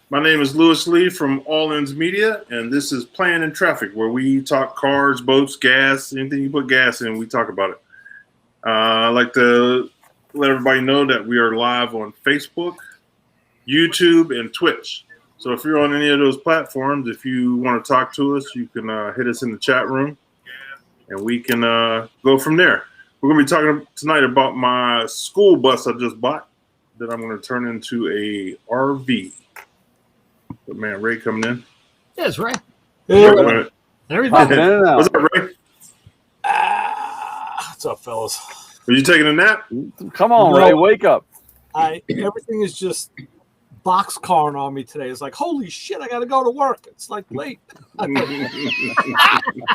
My name is Lewis Lee from All Ends Media, and this is Playing in Traffic, where we talk cars, boats, gas, anything you put gas in, we talk about it. I'd like to let everybody know that we are live on Facebook, YouTube, and Twitch. So if you're on any of those platforms, if you want to talk to us, you can hit us in the chat room, and we can go from there. We're going to be talking tonight about my school bus I just bought that I'm going to turn into a RV. But man, Ray coming in. Yeah, it's Ray. Hey, What's what's up, Ray? What's up, fellas? Are you taking a nap? Come on, Ray, wake up. Everything is just boxcarring on me today. It's like, holy shit, I got to go to work. It's like late.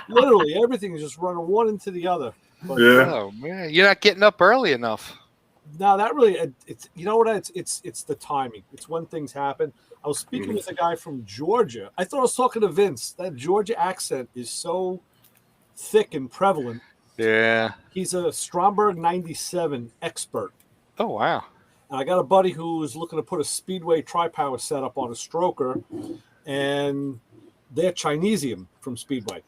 Literally, everything is just running one into the other. But, Yeah. Oh man, you're not getting up early enough. No, that really, it's you know what? It's the timing. It's when things happen. I was speaking with a guy from Georgia. I thought I was talking to Vince. That Georgia accent is so thick and prevalent. Yeah. He's a Stromberg 97 expert. Oh wow. And I got a buddy who's looking to put a Speedway tri-power setup on a stroker, and they're Chinesium from Speedway.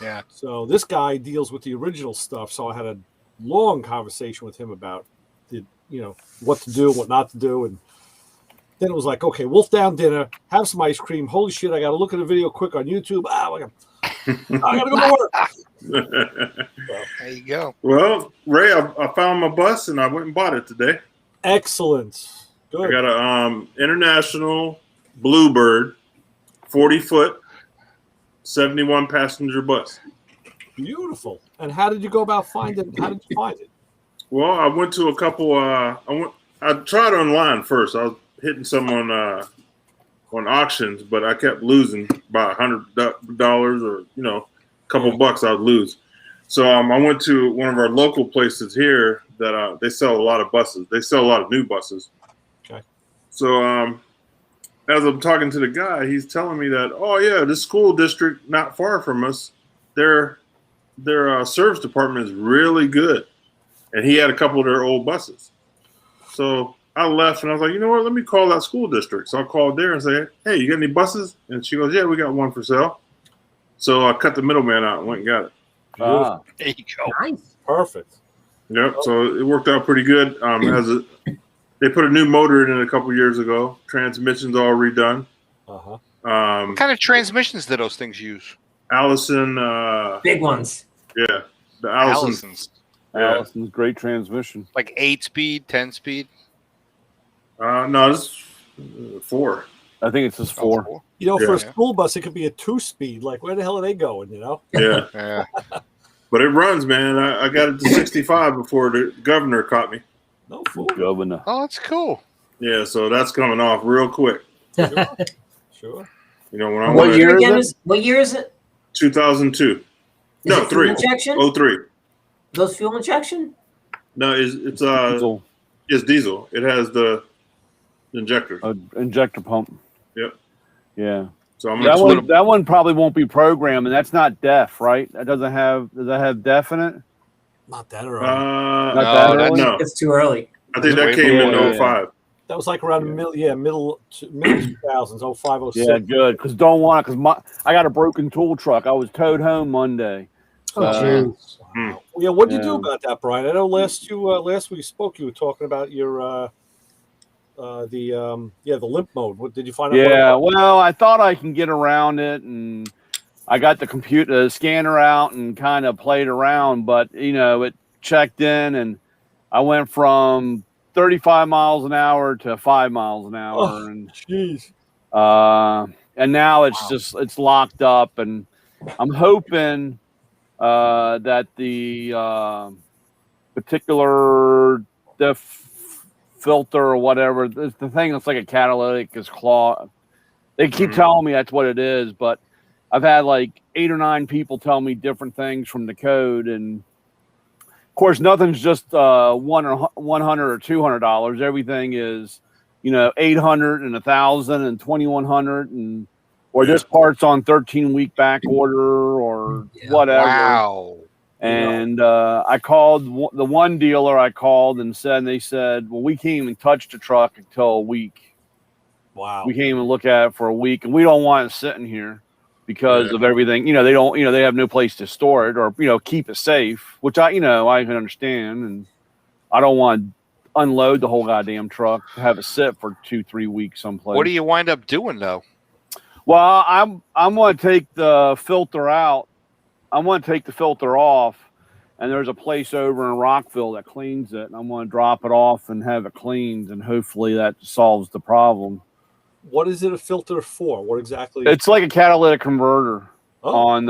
Yeah. So this guy deals with the original stuff. So I had a long conversation with him about what to do, what not to do, and then it was like, okay, wolf down dinner, have some ice cream. Holy shit, I got to look at a video quick on YouTube. I got to go to work. There you go. Well, Ray, I found my bus and I went and bought it today. Excellent. I Good. got a International Bluebird 40-foot 71 passenger bus. Beautiful. And how did you go about finding? How did you find it? Well, I went to a couple. I tried online first. I was hitting some on auctions, but I kept losing by $100 or a couple bucks. I'd lose. So I went to one of our local places here that they sell a lot of buses. They sell a lot of new buses. Okay. So as I'm talking to the guy, he's telling me that, oh yeah, this school district not far from us, their service department is really good. And he had a couple of their old buses. So I left and I was like, you know what? Let me call that school district. So I called there and say, hey, you got any buses? And she goes, yeah, we got one for sale. So I cut the middleman out and went and got it. There you go. Nice. Perfect. Yep. So it worked out pretty good. They put a new motor in it a couple years ago. Transmission's all redone. Uh-huh. What kind of transmissions do those things use? Allison. Big ones. Yeah. The Allison. Allison's. Yeah. Allison's great transmission. Like 8-speed, 10-speed? No, it's 4. I think it's just 4. Oh, For a Yeah. school bus, it could be a 2-speed. Like, where the hell are they going, Yeah. Yeah. But it runs, man. I got it to 65 before the governor caught me. No fool. Governor. Oh, that's cool. Yeah, so that's coming off real quick. Sure. When I'm What gonna- year again is? What year is it? 2002. Is No, it fuel 3. injection? 03. Those fuel injection? No, it's Diesel, diesel. It has the injector. injector pump. Yep. Yeah. So I'm gonna That one probably won't be programmed, and that's not DEF, right? Does that have DEF in it? Not that early. Not No, that that's- early? no. It's too early. I think that Way came in before. 05. That was like around middle 2000s, 05, 06. Yeah, good. Because I got a broken tool truck. I was towed home Monday. Oh, jeez. Yeah, what did you do Yeah. about that, Brian? I know last we spoke, you were talking about your the limp mode. What did you find out? Yeah, well, I thought I can get around it, and I got the scanner out and kind of played around, but it checked in, and I went from 35 miles an hour to 5 miles an hour, Oh, and jeez. and now it's locked up, and I'm hoping that the particular filter or whatever, the thing that's like a catalytic is clogged. They keep telling me that's what it is, but I've had like 8 or 9 people tell me different things from the code, and of course nothing's just $100 or $200. Everything is $800 and $1,000 and $2,100, and or this part's on 13-week back order or whatever. Wow. And I called the one dealer. I called and they said, well, we can't even touch the truck until a week. Wow. We came and look at it for a week, and we don't want it sitting here because of everything. They don't. They have no place to store it or keep it safe, which I can understand, and I don't want to unload the whole goddamn truck to have it sit for 2-3 weeks someplace. What do you wind up doing though? Well, I'm going to take the filter out. I'm going to take the filter off, and there's a place over in Rockville that cleans it, and I'm going to drop it off and have it cleaned, and hopefully that solves the problem. What is it a filter for? What exactly? It's like a catalytic converter Oh. on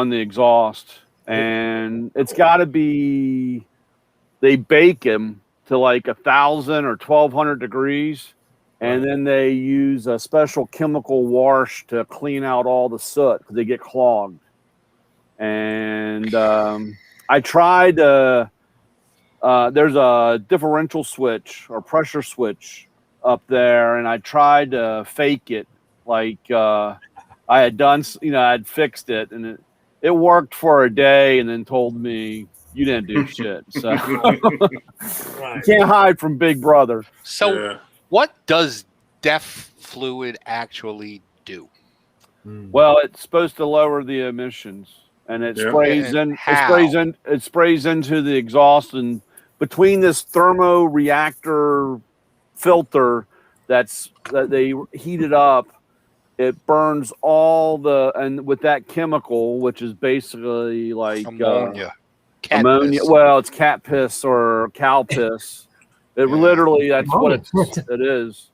the exhaust, and it's got to be. They bake them to like 1,000 or 1,200 degrees, and then they use a special chemical wash to clean out all the soot because they get clogged. And I tried. There's a differential switch or pressure switch up there, and I tried to fake it like I had done. I had fixed it, and it worked for a day, and then told me you didn't do shit. So you can't hide from Big Brother. So what does DEF fluid actually do? Well, it's supposed to lower the emissions, and it sprays And in. how? It sprays into the exhaust, and between this thermoreactor filter that they heated up, it burns and with that chemical, which is basically like Ammonia. ammonia. Piss. Well, it's cat piss or cow piss. It literally, that's what it is.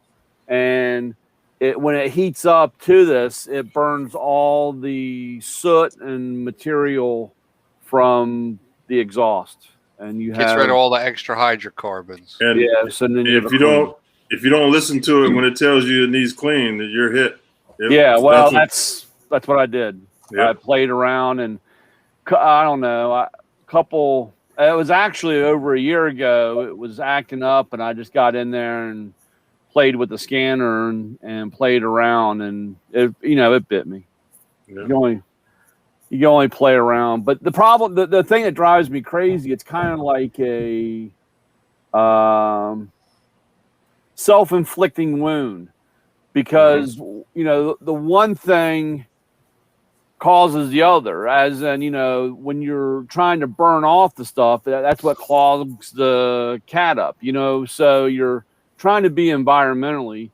And when it heats up to this, it burns all the soot and material from the exhaust, and you Gets have rid of all the extra hydrocarbons. And so then if you don't listen to it when it tells you it needs clean, you're hit. Yep. Yeah, well, that's what I did. Yep. I played around, and I don't know, it was actually over a year ago. It was acting up, and I just got in there and played with the scanner and played around, and it bit me. Yeah. You can only play around, but the problem, the thing that drives me crazy, it's kind of like a self-inflicting wound, because the one thing causes the other, as in when you're trying to burn off the stuff, that's what clogs the cat up, so you're trying to be environmentally,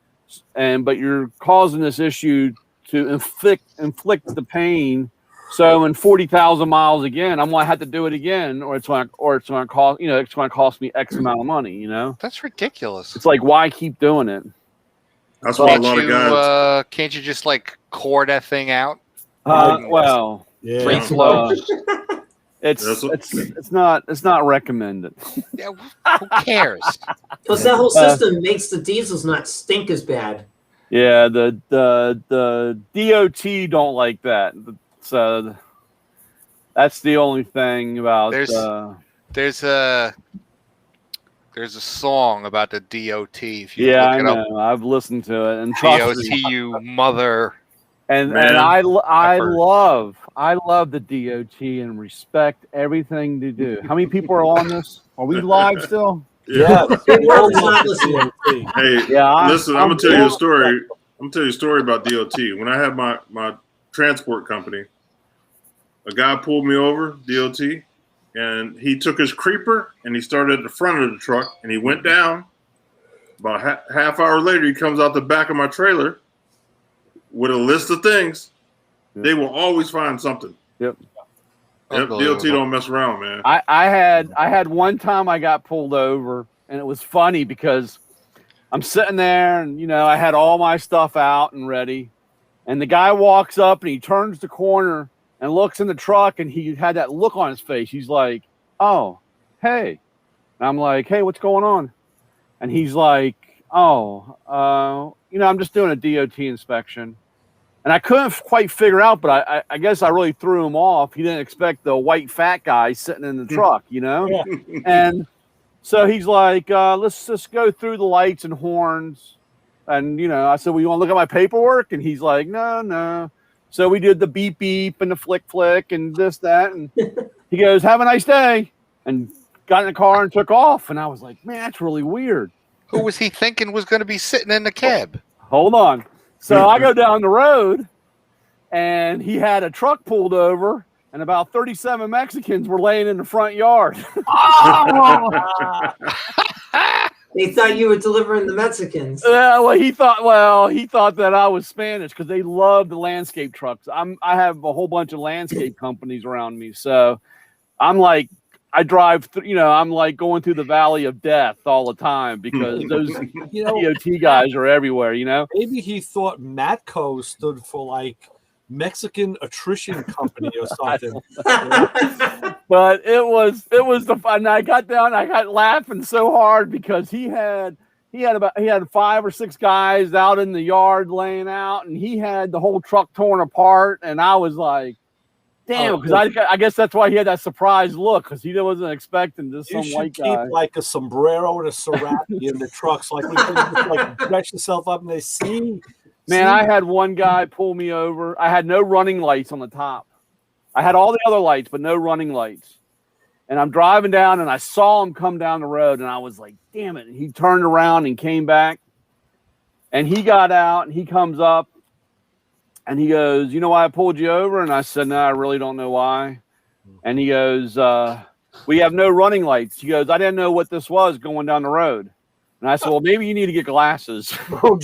but you're causing this issue to inflict the pain. So in 40,000 miles again, I'm gonna have to do it again, or it's gonna cost it's gonna cost me X amount of money. That's ridiculous. It's like, why keep doing it? That's why a lot of guys. Can't you just like core that thing out? Well, Yeah. Free flow. it's not recommended. Yeah, who cares? Because that whole system makes the diesels not stink as bad. Yeah, the DOT don't like that. So that's the only thing about. There's a song about the DOT. If you I look it up, know. I've listened to it, and trust DOT, me, you mother. and I love the DOT and respect everything they do. How many people are on this? Are we live still? Yeah. The world is not listening. Hey, Yeah, listen, I'm gonna tell you a story. I'm gonna tell you a story about DOT. When I had my transport company, a guy pulled me over, DOT, and he took his creeper and he started at the front of the truck and he went down. About half hour later, he comes out the back of my trailer with a list of things. Yep. They will always find something. Yep. DOT don't mess around, man. I had one time I got pulled over, and it was funny because I'm sitting there and I had all my stuff out and ready, and the guy walks up and he turns the corner and looks in the truck, and he had that look on his face. He's like, "Oh, hey," and I'm like, "Hey, what's going on?" And he's like, "Oh, I'm just doing a DOT inspection." And I couldn't quite figure out, but I guess I really threw him off. He didn't expect the white fat guy sitting in the truck, Yeah. And so he's like, let's just go through the lights and horns. And, I said, well, you want to look at my paperwork? And he's like, no. So we did the beep, beep and the flick, flick and this, that. And he goes, have a nice day. And got in the car and took off. And I was like, man, that's really weird. Who was he thinking was going to be sitting in the cab? hold on. So I go down the road, and he had a truck pulled over, and about 37 Mexicans were laying in the front yard. They thought you were delivering the Mexicans. Yeah, well, he thought that I was Spanish because they love the landscape trucks. I have a whole bunch of landscape companies around me, so I'm like, I drive through, I'm like going through the valley of death all the time because those DOT guys are everywhere. Maybe he thought Matco stood for like Mexican attrition company or something. But it was the fun. I got laughing so hard because he had 5 or 6 guys out in the yard laying out, and he had the whole truck torn apart, and I was like, damn, because I guess that's why he had that surprised look, because he wasn't expecting this some white guy. You should keep like a sombrero and a serape in the truck, so you can just like dress yourself up and they see. Man, I had one guy pull me over. I had no running lights on the top. I had all the other lights, but no running lights. And I'm driving down, and I saw him come down the road, and I was like, damn it. And he turned around and came back. And he got out, and he comes up, and he goes, you know why I pulled you over? And I said, no, I really don't know why. And he goes, we have no running lights. He goes, I didn't know what this was going down the road. And I said, well, maybe you need to get glasses. Oh,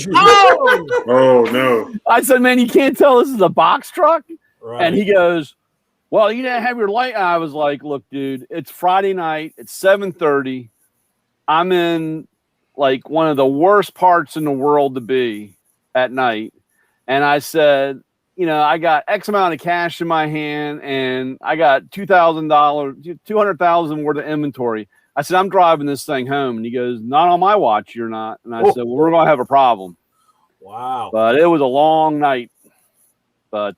no. I said, man, you can't tell this is a box truck? Right. And he goes, well, you didn't have your light. I was like, look, dude, it's Friday night. It's 7:30. I'm in like one of the worst parts in the world to be at night. And I said, I got X amount of cash in my hand, and I got $2,000, $200,000 worth of inventory. I said, I'm driving this thing home. And he goes, not on my watch, you're not. And I said, well, we're going to have a problem. Wow. But it was a long night. But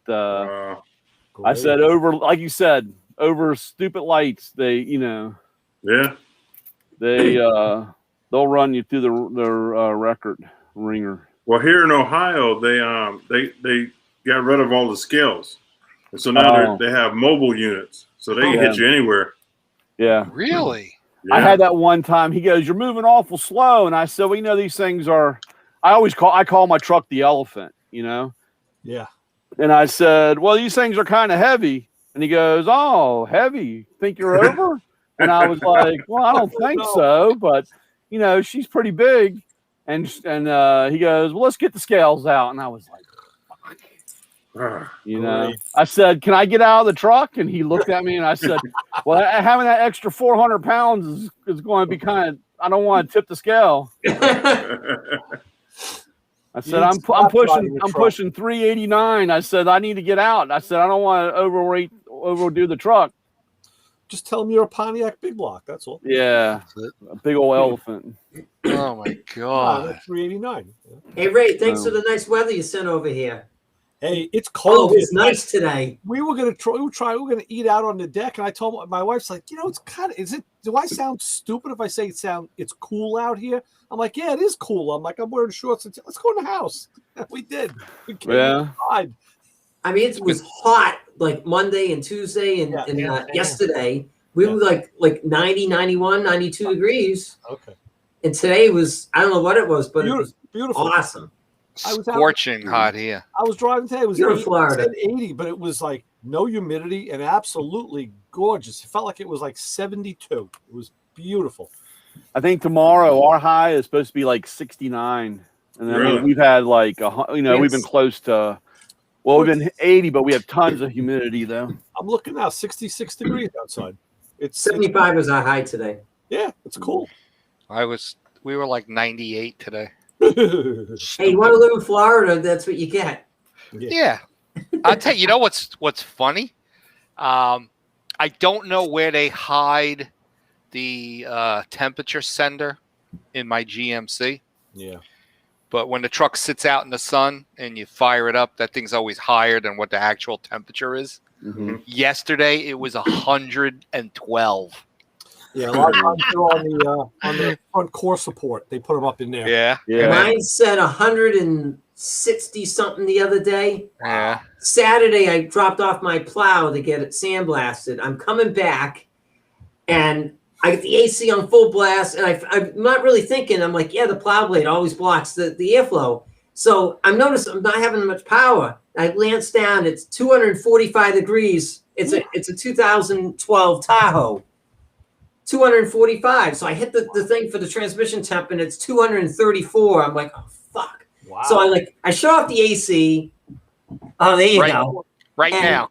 I said, like you said, over stupid lights, they'll run you through their record ringer. Well, here in Ohio, they got rid of all the scales, and so now they have mobile units, so they can hit you anywhere. Yeah, Really? Yeah. I had that one time. He goes, "You're moving awful slow," and I said, "Well, these things are." I call my truck the elephant. Yeah. And I said, "Well, these things are kind of heavy," and he goes, "Oh, heavy? Think you're over?" And I was like, "Well, I don't think so, but she's pretty big." And he goes, "Well, let's get the scales out." And I was like, I said, "Can I get out of the truck?" And he looked at me, and I said, "Well, having that extra 400 pounds is going to be kind of. I don't want to tip the scale." I said, "I'm pushing 389." I said, "I need to get out." I said, "I don't want to overdo the truck." Just tell them you're a Pontiac Big Block. That's all. Yeah, a big old elephant. Oh my God. 389. Hey, Ray, thanks for the nice weather you sent over here. Hey, it's cold. Oh, it's nice today. We were gonna eat out on the deck, and I told my wife's like, it's kind of. Do I sound stupid if I say it's cool out here? I'm like, yeah, it is cool. I'm like, I'm wearing shorts. Let's go in the house. We did. We came inside. I mean, it was hot like Monday and Tuesday and yesterday. We were like 90, 91, 92 degrees. Okay. And today was, I don't know what it was, but it was beautiful. Awesome. Scorching hot here. I was driving today. It was You're in Florida. 80, but it was like no humidity and absolutely gorgeous. It felt like it was like 72. It was beautiful. I think tomorrow our high is supposed to be like 69. And then Really? we've had like, we've been close to, we've been 80, but we have tons of humidity though. I'm looking now, 66 degrees outside. It's 75 is our high today. Yeah, it's cool. We were like 98 today. Hey, you want to live in Florida? That's what you get. Yeah. I'll tell you, what's funny? I don't know where they hide the temperature sender in my GMC. Yeah. But when the truck sits out in the sun and you fire it up, that thing's always higher than what the actual temperature is. Mm-hmm. Yesterday, it was 112. Yeah, a lot of times they're on the front core support. They put them up in there. Yeah. Mine said 160 something the other day. Yeah. Saturday, I dropped off my plow to get it sandblasted. I'm coming back, and I get the AC on full blast, and I'm not really thinking. I'm like, yeah, the plow blade always blocks the airflow. So I'm noticing I'm not having much power. I glance down, it's 245 degrees. It's a 2012 Tahoe. 245. So I hit the thing for the transmission temp and it's 234. I'm like, oh fuck. Wow. So I shut off the AC. Oh, there you Right. go. Right And now.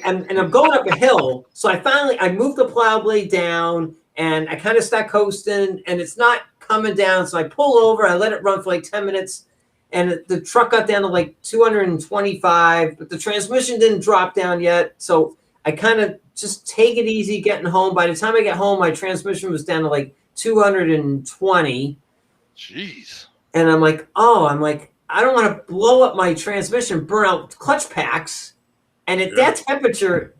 I'm going up a hill. So I moved the plow blade down and I kind of start coasting and it's not coming down. So I pull over, I let it run for like 10 minutes and the truck got down to like 225, but the transmission didn't drop down yet. So I kind of just take it easy getting home. By the time I get home, my transmission was down to like 220. Jeez. And I'm like, I don't want to blow up my transmission, burn out clutch packs. And at that temperature,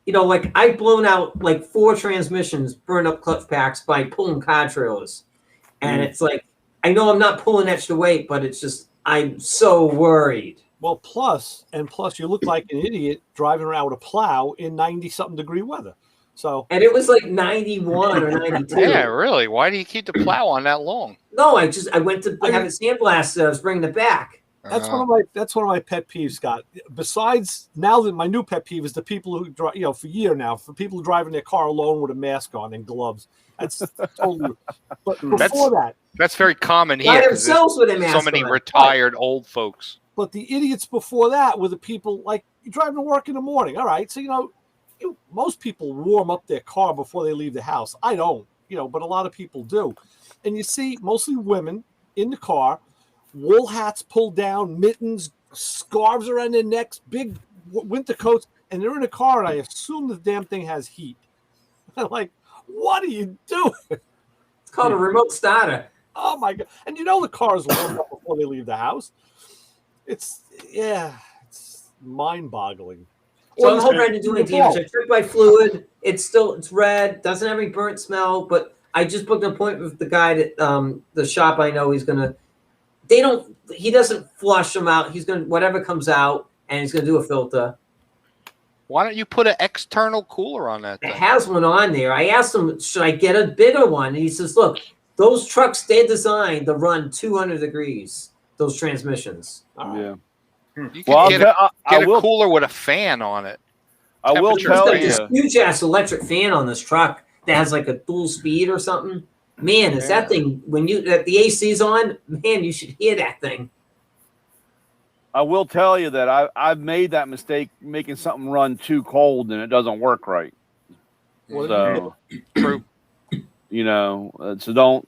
like I've blown out like 4 transmissions, burned up clutch packs by pulling car trailers. And it's like, I know I'm not pulling extra weight, but it's just, I'm so worried. Well, plus you look like an idiot driving around with a plow in 90-something degree weather. So, And it was like 91 or 92. Yeah, really. Why do you keep the plow on that long? No, I went to have it sandblasted. I was bringing it back. that's one of my pet peeves, Scott. Besides, now that my new pet peeve is the people who drive, for a year now, for people who driving their car alone with a mask on and gloves. That's totally. But before That's very common By here. 'Cause themselves with a there's mask so many on. retired old folks. but the idiots before that were the people like you're driving to work in the morning. All right, so most people warm up their car before they leave the house. I don't, but a lot of people do, and you see mostly women in the car. Wool hats pulled down, mittens, scarves around their necks, big winter coats, and they're in a car, and I assume the damn thing has heat. I'm like, what are you doing? It's called a remote starter. Oh, my God. And the car's warmed up before they leave the house. It's mind-boggling. So I'm hoping I didn't do any damage. I checked my fluid. It's red. Doesn't have any burnt smell, but I just booked an appointment with the guy that the shop I know he doesn't flush them out. He's gonna whatever comes out and he's gonna do a filter. Why don't you put an external cooler on that It thing? has one on there. I asked him, should I get a bigger one? And he says, look, those trucks, they're designed to run 200 degrees, those transmissions. Yeah. You Well, can get a cooler with a fan on it. I will Temperature tell There's you. like this huge ass electric fan on this truck that has like a dual speed or something. Man, is that thing when the AC's on? Man, you should hear that thing. I will tell you that I've made that mistake making something run too cold and it doesn't work right. So, True. So don't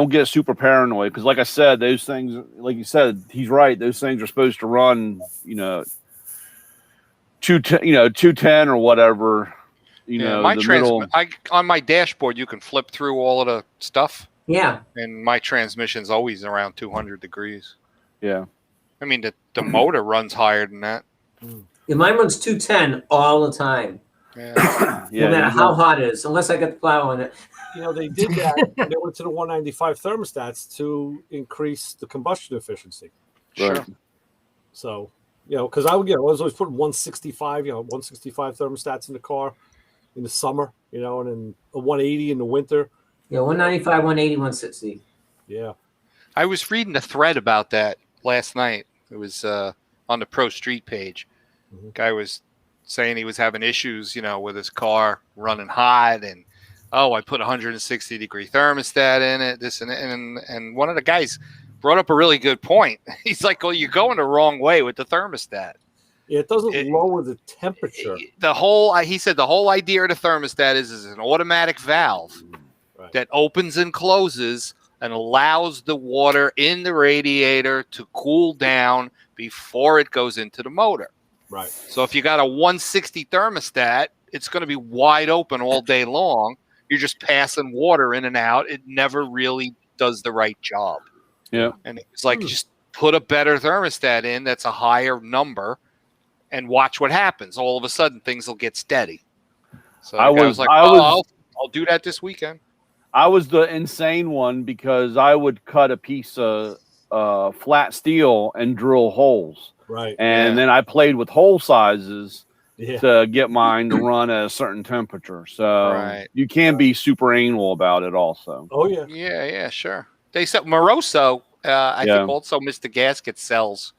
get super paranoid because, like I said, those things, like you said, he's right. Those things are supposed to run, 210 or whatever. My on my dashboard, you can flip through all of the stuff, Yeah. and my transmission's always around 200 degrees. Yeah. I mean, the motor runs higher than that. Yeah, mine runs 210 all the time, Yeah. Yeah. no matter how hot it is, unless I got the plow on it. They did that. They went to the 195 thermostats to increase the combustion efficiency. Right. Sure. So, because I was always putting 165, 165 thermostats in the car in the summer, and then a 180 in the winter. Yeah, 195, 180, 160. Yeah. I was reading a thread about that last night. It was on the Pro Street page. Mhm. Guy was saying he was having issues, with his car running hot, and I put 160 degree thermostat in it, this and that. And one of the guys brought up a really good point. He's like, "Oh, you're going the wrong way with the thermostat. Yeah, it doesn't lower the temperature. He said the whole idea of the thermostat is an automatic valve Right. that opens and closes and allows the water in the radiator to cool down before it goes into the motor. Right. So if you got a 160 thermostat, it's going to be wide open all day long. You're just passing water in and out. It never really does the right job." Yeah. And it's like, just put a better thermostat in that's a higher number and watch what happens. All of a sudden, things will get steady. So I was like, I'll do that this weekend. I was the insane one because I would cut a piece of flat steel and drill holes. Right. And then I played with hole sizes Yeah. to get mine to run at a certain temperature. So Right. you can be super anal about it also. Oh, yeah. Yeah, sure. They said Moroso I Yeah. think also Mr. Gasket sells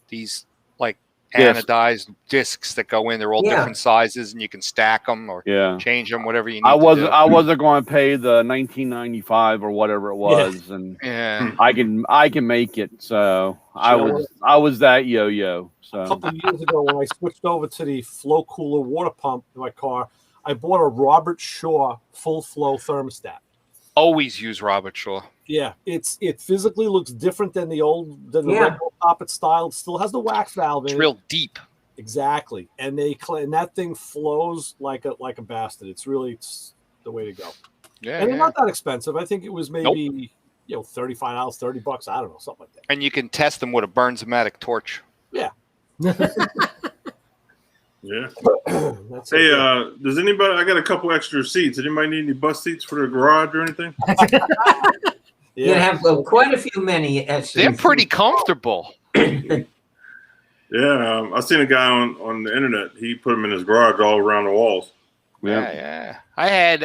these like Discs. anodized discs that go in. They're all Yeah. different sizes, and you can stack them or Yeah. change them, whatever you need I to wasn't do. I wasn't going to pay the 1995 or whatever it was, and Yeah. I can make it. So I Sure. was that yo-yo. A So couple of years ago, when I switched over to the flow cooler water pump in my car, I bought a Robert Shaw full flow thermostat. Always use Robert Shaw. Yeah, it physically looks different than the Yeah. regular Poppet style. It still has the wax valve It's in it. real deep. Exactly, and and that thing flows like a bastard. It's the way to go. Yeah. And they're yeah. not that expensive. I think it was maybe $35, $30. I don't know, something like that. And you can test them with a Bernzomatic torch. Yeah. That's Hey, it. does anybody? I got a couple extra seats. Anybody need any bus seats for the garage or anything? You're gonna have quite a few many. They're pretty comfortable. Yeah, I seen a guy on the internet. He put them in his garage all around the walls. Yeah, yeah. I had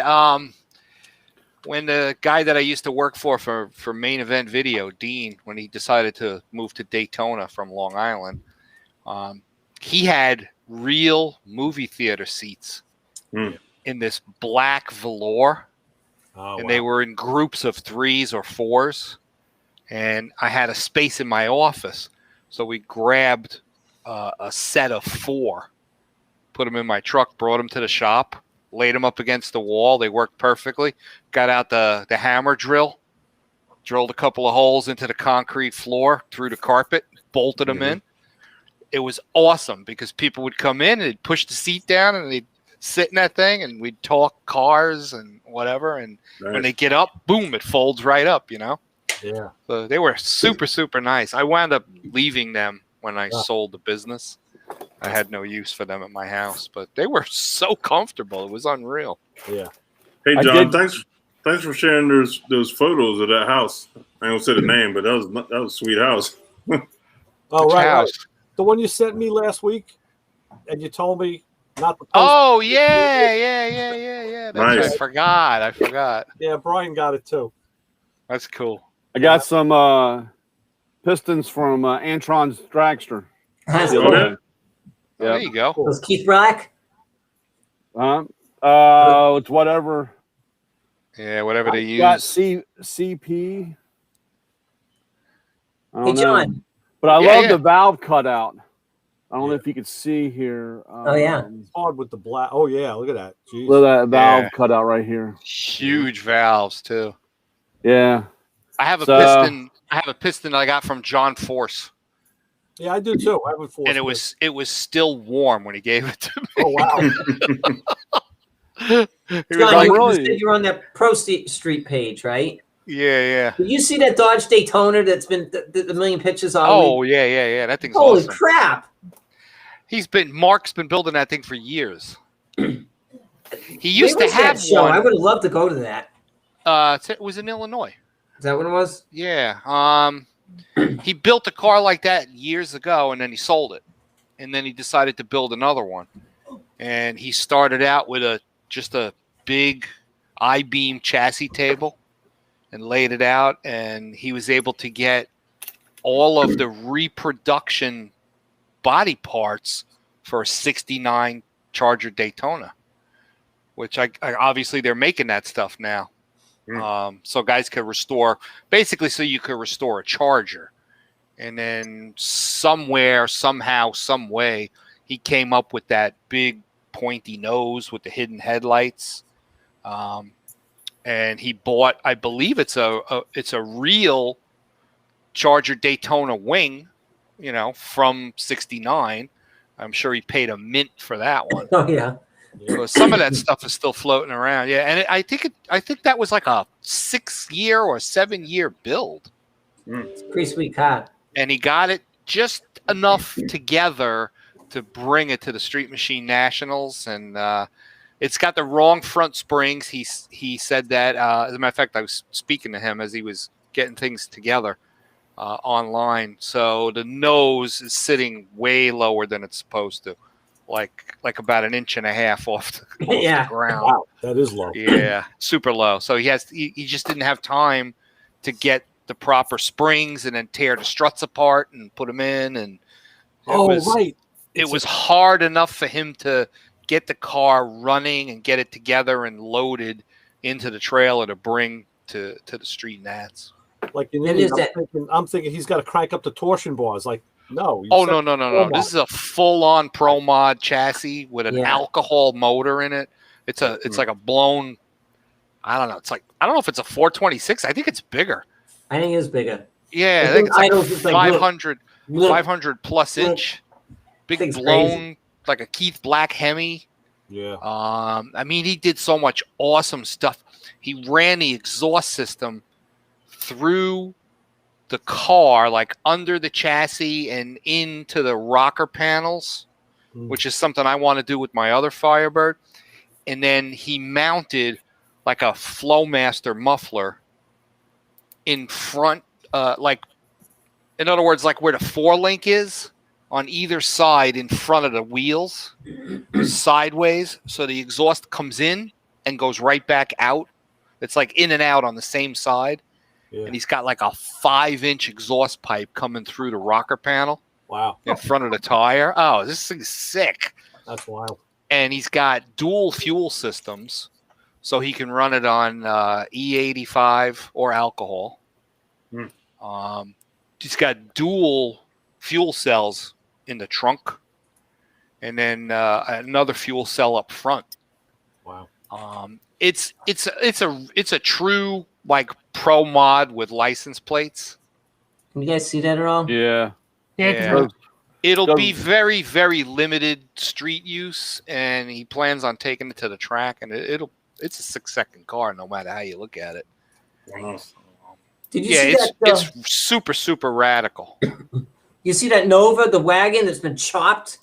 when the guy that I used to work for Main Event Video, Dean, when he decided to move to Daytona from Long Island, he had real movie theater seats in this black velour, Oh, and they were in groups of 3s or 4s, and I had a space in my office, so we grabbed a set of 4, put them in my truck, brought them to the shop, laid them up against the wall. They worked perfectly. Got out the hammer drill, drilled a couple of holes into the concrete floor through the carpet, bolted them in. It was awesome because people would come in and they'd push the seat down and they'd sit in that thing and we'd talk cars and whatever. And when they get up, boom, it folds right up, Yeah. So they were super, super nice. I wound up leaving them when I sold the business. I had no use for them at my house, but they were so comfortable. It was unreal. Yeah. Hey, I John, did- thanks for sharing those photos of that house. I don't say the name, but that was a sweet house. Oh, Which right. house? The one you sent me last week, and you told me not to post. Oh, yeah. That's right. Nice. I forgot. Yeah, Brian got it too. That's cool. I got some pistons from Antron's Dragster. That's Oh, cool. yeah? Oh, there you go. Was Keith Black? It's whatever. Yeah, whatever they Got use. CP. I Hey, don't know. John. But I Yeah, love yeah. the valve cutout. I don't know if you could see here. Oh, yeah. It's hard with the black. Oh yeah, look at that. Jeez. Look at that valve Yeah. cutout right here. Huge valves too. Yeah. I have a So- piston. I have a piston I got from John Force, Yeah, I do too. I would force and it was still warm when he gave it to me. Oh wow. He was John, like, you really- said you're on that Pro Street page, right? yeah. Did you see that Dodge Daytona that's been the million pictures all Oh week? yeah. That thing's Holy awesome. crap! Mark's been building that thing for years. He used Where to was that have show? I one. would have loved to go to that. It was in Illinois. Is that what it was? Yeah. He built a car like that years ago, and then he sold it, and then he decided to build another one. And he started out with just a big I-beam chassis table, and laid it out, and he was able to get all of the reproduction body parts for a '69 Charger Daytona, which I obviously they're making that stuff now. So guys could restore, basically, so you could restore a Charger. And then somewhere, somehow, some way, he came up with that big pointy nose with the hidden headlights. And he bought, I believe it's a real Charger Daytona wing, from '69. I'm sure he paid a mint for that one. Oh yeah. So some of that stuff is still floating around. Yeah, and I think that was like a 6-year or 7-year build. It's a pretty sweet car. And he got it just enough together to bring it to the Street Machine Nationals, and it's got the wrong front springs. He said that. As a matter of fact, I was speaking to him as he was getting things together online. So the nose is sitting way lower than it's supposed to, like about 1.5 inches off Yeah. the ground. Wow, that is low. Yeah, super low. So he just didn't have time to get the proper springs and then tear the struts apart and put them in. And Right. It was hard enough for him to get the car running and get it together and loaded into the trailer to bring to the street nats. Like in It Indy, is that- I'm thinking he's got to crank up the torsion bars. Like, no. you Oh set- no! This is a full-on Pro Mod chassis with an Yeah. alcohol motor in it. It's like a blown. I don't know. I don't know if it's a 426. I think it's bigger. I think it's bigger. Yeah, I I think think it's like Idle's just like, 500, Look, 500 plus look. inch, big Thing's blown, crazy. like a Keith Black Hemi. Yeah. I mean, he did so much awesome stuff. He ran the exhaust system through the car, like under the chassis and into the rocker panels, which is something I want to do with my other Firebird. And then he mounted like a Flowmaster muffler in front, like, in other words, like where the 4-link is on either side in front of the wheels, sideways. So the exhaust comes in and goes right back out. It's like in and out on the same side. Yeah. And he's got like a 5-inch exhaust pipe coming through the rocker panel Wow. in front of the tire. Oh, this thing's sick. That's wild. And he's got dual fuel systems, so he can run it on E85 or alcohol. He's got dual fuel cells in the trunk, and then another fuel cell up front. Wow. It's a true like Pro Mod with license plates. Can you guys see that at all? Yeah. Yeah. It'll Does- be very, very limited street use, and he plans on taking it to the track. And it's a 6-second car, no matter how you look at it. Wow. Did you Yeah, see it's that? it's super, super radical. You see that Nova, the wagon that's been chopped?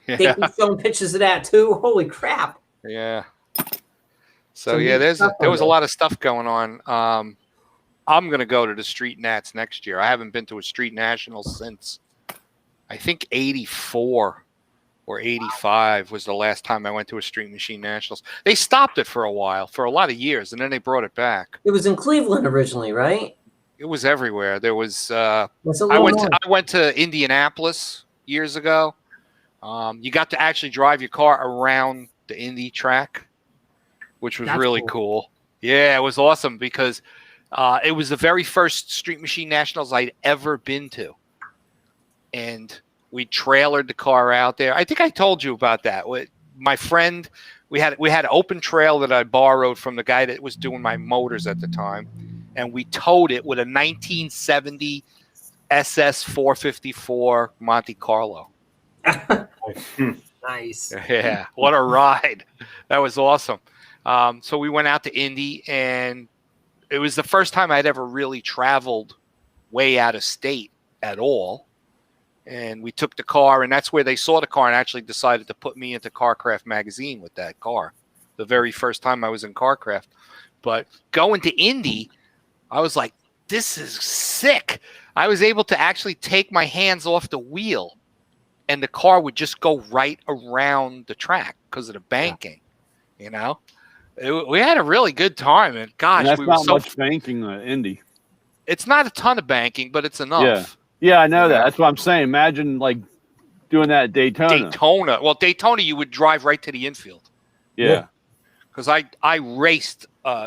They Yeah, keep showing pictures of that too. Holy crap! yeah. So So yeah, neat stuff there on was a there. lot of stuff going on. I'm gonna go to the Street Nats next year. I haven't been to a Street National since I think '84 or '85 was the last time I went to a Street Machine Nationals. They stopped it for a while, for a lot of years, and then they brought it back. It was in Cleveland originally, right? It was everywhere. There was. That's a I little went. more. I went to Indianapolis years ago. You got to actually drive your car around the Indy track, which was That's really cool. Yeah, it was awesome because it was the very first Street Machine Nationals I'd ever been to, and we trailered the car out there. I think I told you about that. With my friend, we had an open trail that I borrowed from the guy that was doing my motors at the time, and we towed it with a 1970 SS 454 Monte Carlo. Nice. Yeah, what a ride. That was awesome. So we went out to Indy, and it was the first time I'd ever really traveled way out of state at all. And we took the car, and that's where they saw the car and actually decided to put me into CarCraft magazine with that car. The very first time I was in CarCraft. But going to Indy, I was like, this is sick. I was able to actually take my hands off the wheel, and the car would just go right around the track because of the banking. You know, we had a really good time, and gosh, And that's we were not so. much banking Indy. It's not a ton of banking, but it's enough. Yeah. Yeah, I know that. That's what I'm saying. Imagine like doing that at Daytona. Daytona. Well, Daytona, you would drive right to the infield Yeah. because I raced,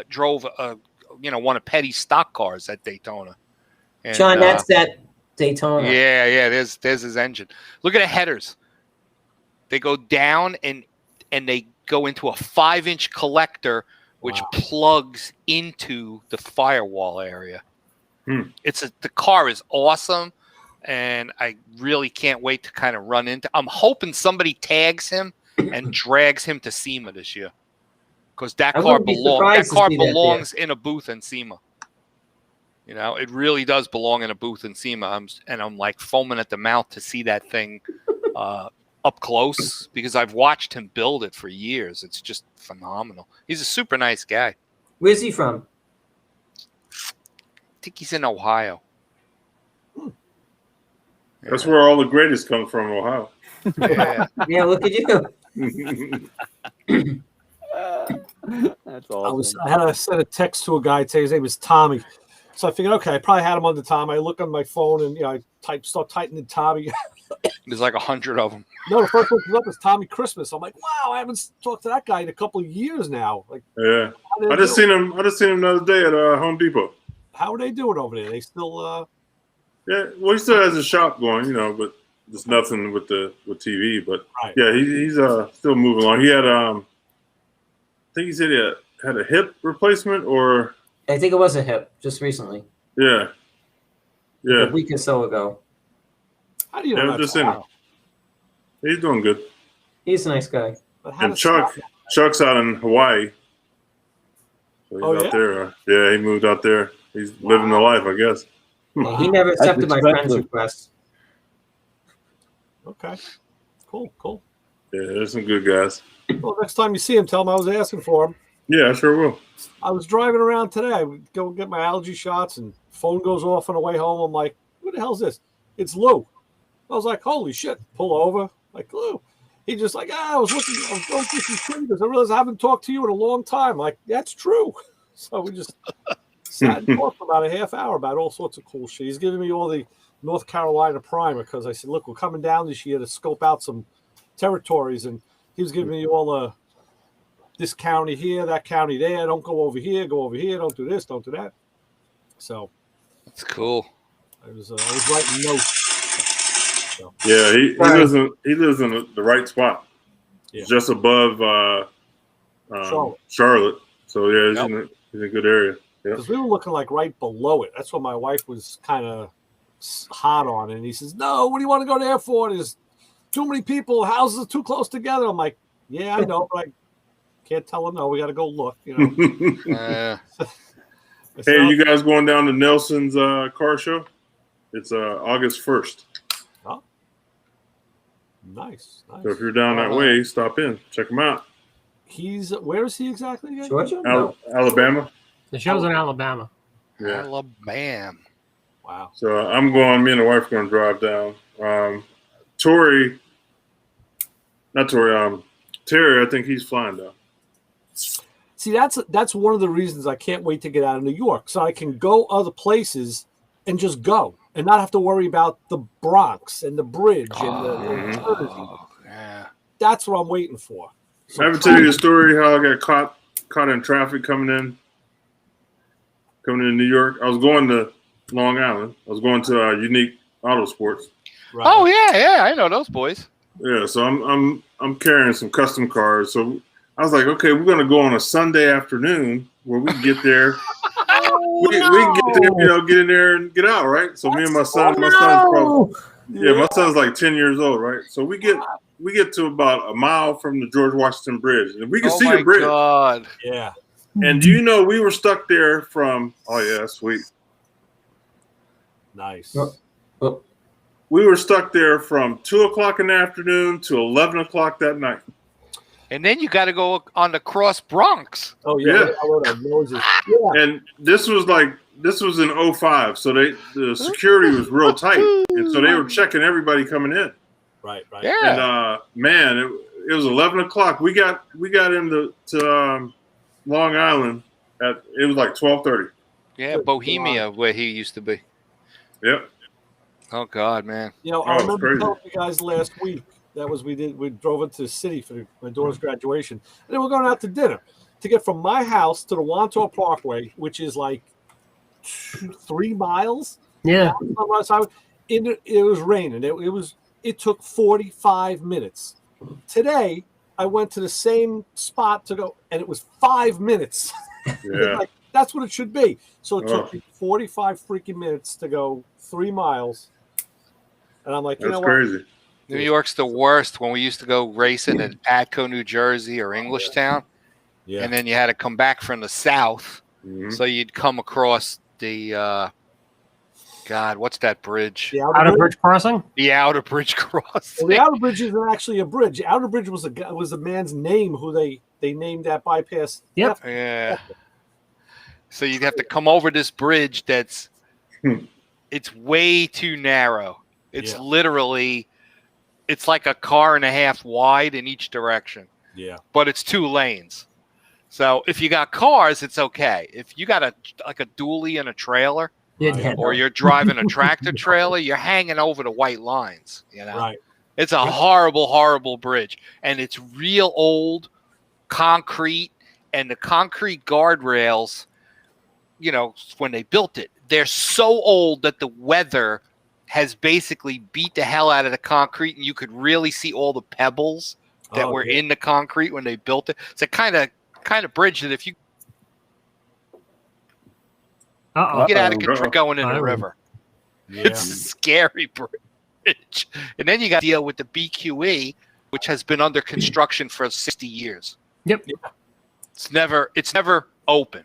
drove one of Petty's stock cars at Daytona. And, John, that's that Daytona. yeah. There's his engine. Look at the headers. They go down and they go into a 5-inch collector, which Wow. plugs into the firewall area. Hmm. The car is awesome, and I really can't wait to kind of run into. I'm hoping somebody tags him and drags him to SEMA this year, because that I car wouldn't be surprised to see that there. belongs in a booth in SEMA. You know, it really does belong in a booth in SEMA. I'm like foaming at the mouth to see that thing up close because I've watched him build it for years. It's just phenomenal. He's a super nice guy. Where's he from? I think he's in Ohio. That's where all the greatest come from, Ohio. Yeah. Yeah, look at you. That's awesome. I had to send a text to a guy today. His name is Tommy. So I figured, okay, I probably had him under Tommy. I look on my phone and I start tightening Tommy. There's like 100 of them. No, the first one comes up is Tommy Christmas. I'm like, wow, I haven't talked to that guy in a couple of years now. Like, Yeah, how I just seen him the other day at Home Depot. How are they doing over there? They still Yeah, well, he still has his shop going, but there's nothing with TV. But Right. yeah, he's still moving along. He had I think he said he had a hip replacement, or I think it was a hip just recently, yeah, a week or so ago. how do you Yeah, know I'm that? just saying. He's doing good. He's a nice guy. But how And does Scott- Chuck's out in Hawaii. So he's Oh, out yeah? there. Yeah, he moved out there. He's living the life, I guess. Yeah, he never accepted my friend's expensive. request. Okay. Cool. Yeah, there's some good guys. Well, next time you see him, tell him I was asking for him. Yeah, I sure will. I was driving around today. I would go get my allergy shots, and phone goes off on the way home. I'm like, "Who the hell's this?" It's Lou. I was like, "Holy shit!" Pull over, like Lou. He just like, I was going through some triggers. I realized I haven't talked to you in a long time. I'm like, that's true. So we just sat and talked for about a half hour about all sorts of cool shit. He's giving me all the North Carolina primer because I said, "Look, we're coming down this year to scope out some territories," and he was giving me all the. This county here, that county there. Don't go over here. Go over here. Don't do this. Don't do that. So That's cool. I was writing notes. Yeah, he Right. lives in the right spot. Yeah. Just above Charlotte. So yeah, he's in a good area. Yeah. Because we were looking like right below it. That's what my wife was kind of hot on. And he says, "No, what do you want to go there for? There's too many people. Houses are too close together." I'm like, "Yeah, I know, but I can't tell him no. We got to go look." I Hey, said, are you guys going down to Nelson's car show? It's August 1st. nice. So if you're down that way, stop in. Check him out. Where is he exactly again? Georgia? No. Alabama. The show's in Alabama. Yeah. Alabama. Wow. So I'm going. Me and the wife are going to drive down. Terry. I think he's flying down. See, that's one of the reasons I can't wait to get out of New York, so I can go other places and just go and not have to worry about the Bronx and the bridge and the Jersey. Yeah. That's what I'm waiting for. So I ever tell you the story how I got caught in traffic coming in New York? I was going to Long Island. I was going to Unique Auto Sports. Right. Oh yeah, I know those boys. Yeah, so I'm carrying some custom cars. So I was like, okay, we're gonna go on a Sunday afternoon where we can get there. we can get there, get in there and get out, right? So me and my son, my son's like 10 years old, right? So we get to about a mile from the George Washington Bridge, and we can see the bridge. God. Yeah. And do you know we were stuck there from? Oh yeah, sweet. Nice. Oh, We were stuck there from 2:00 in the afternoon to 11:00 that night. And then you got to go on the cross Bronx. Oh yeah. Yeah. I wrote on Moses. Yeah. And this was in 2005, so the security was real tight, and so they were checking everybody coming in. Right. Yeah. And man, it was 11:00. We got into Long Island it was like 12:30. Yeah, Bohemia, where he used to be. Yep. Oh God, man. I it's remember crazy. telling you guys last week that was we drove into the city for my daughter's graduation, and then we're going out to dinner to get from my house to the Wantor Parkway, which is like 3 miles. Yeah. It was raining. It took 45 minutes. Today I went to the same spot to go, and it was 5 minutes. Yeah. Like, that's what it should be. So it took Oh. me 45 freaking minutes to go 3 miles. And I'm like, you That's know crazy. New York's the worst. When we used to go racing in Atco, New Jersey, or Englishtown, what? Yeah. and then you had to come back from the south, Mhm. so you'd come across the God, what's that bridge? The Out of Bridge Crossing? The Outer Bridge Crossing. Well, the Outer Bridge isn't actually a bridge. The Outer Bridge was a man's name who they named that bypass. Yep. Yeah. So you'd have to come over this bridge that's it's way too narrow. It's Yeah. literally it's like a car and a half wide in each direction, Yeah. but it's 2 lanes. So if you got cars, it's okay. If you got a dually and a trailer, Yeah, or you're driving a tractor trailer, you're hanging over the white lines. Right. It's a horrible, horrible bridge, and it's real old concrete, and the concrete guardrails. When they built it, they're so old that the weather has basically beat the hell out of the concrete, and you could really see all the pebbles that were in the concrete when they built it. It's a kind of bridge that if you get out of control going in the river, it's a scary bridge. And then you got to deal with the BQE, which has been under construction for 60 years. Yep. It's never open.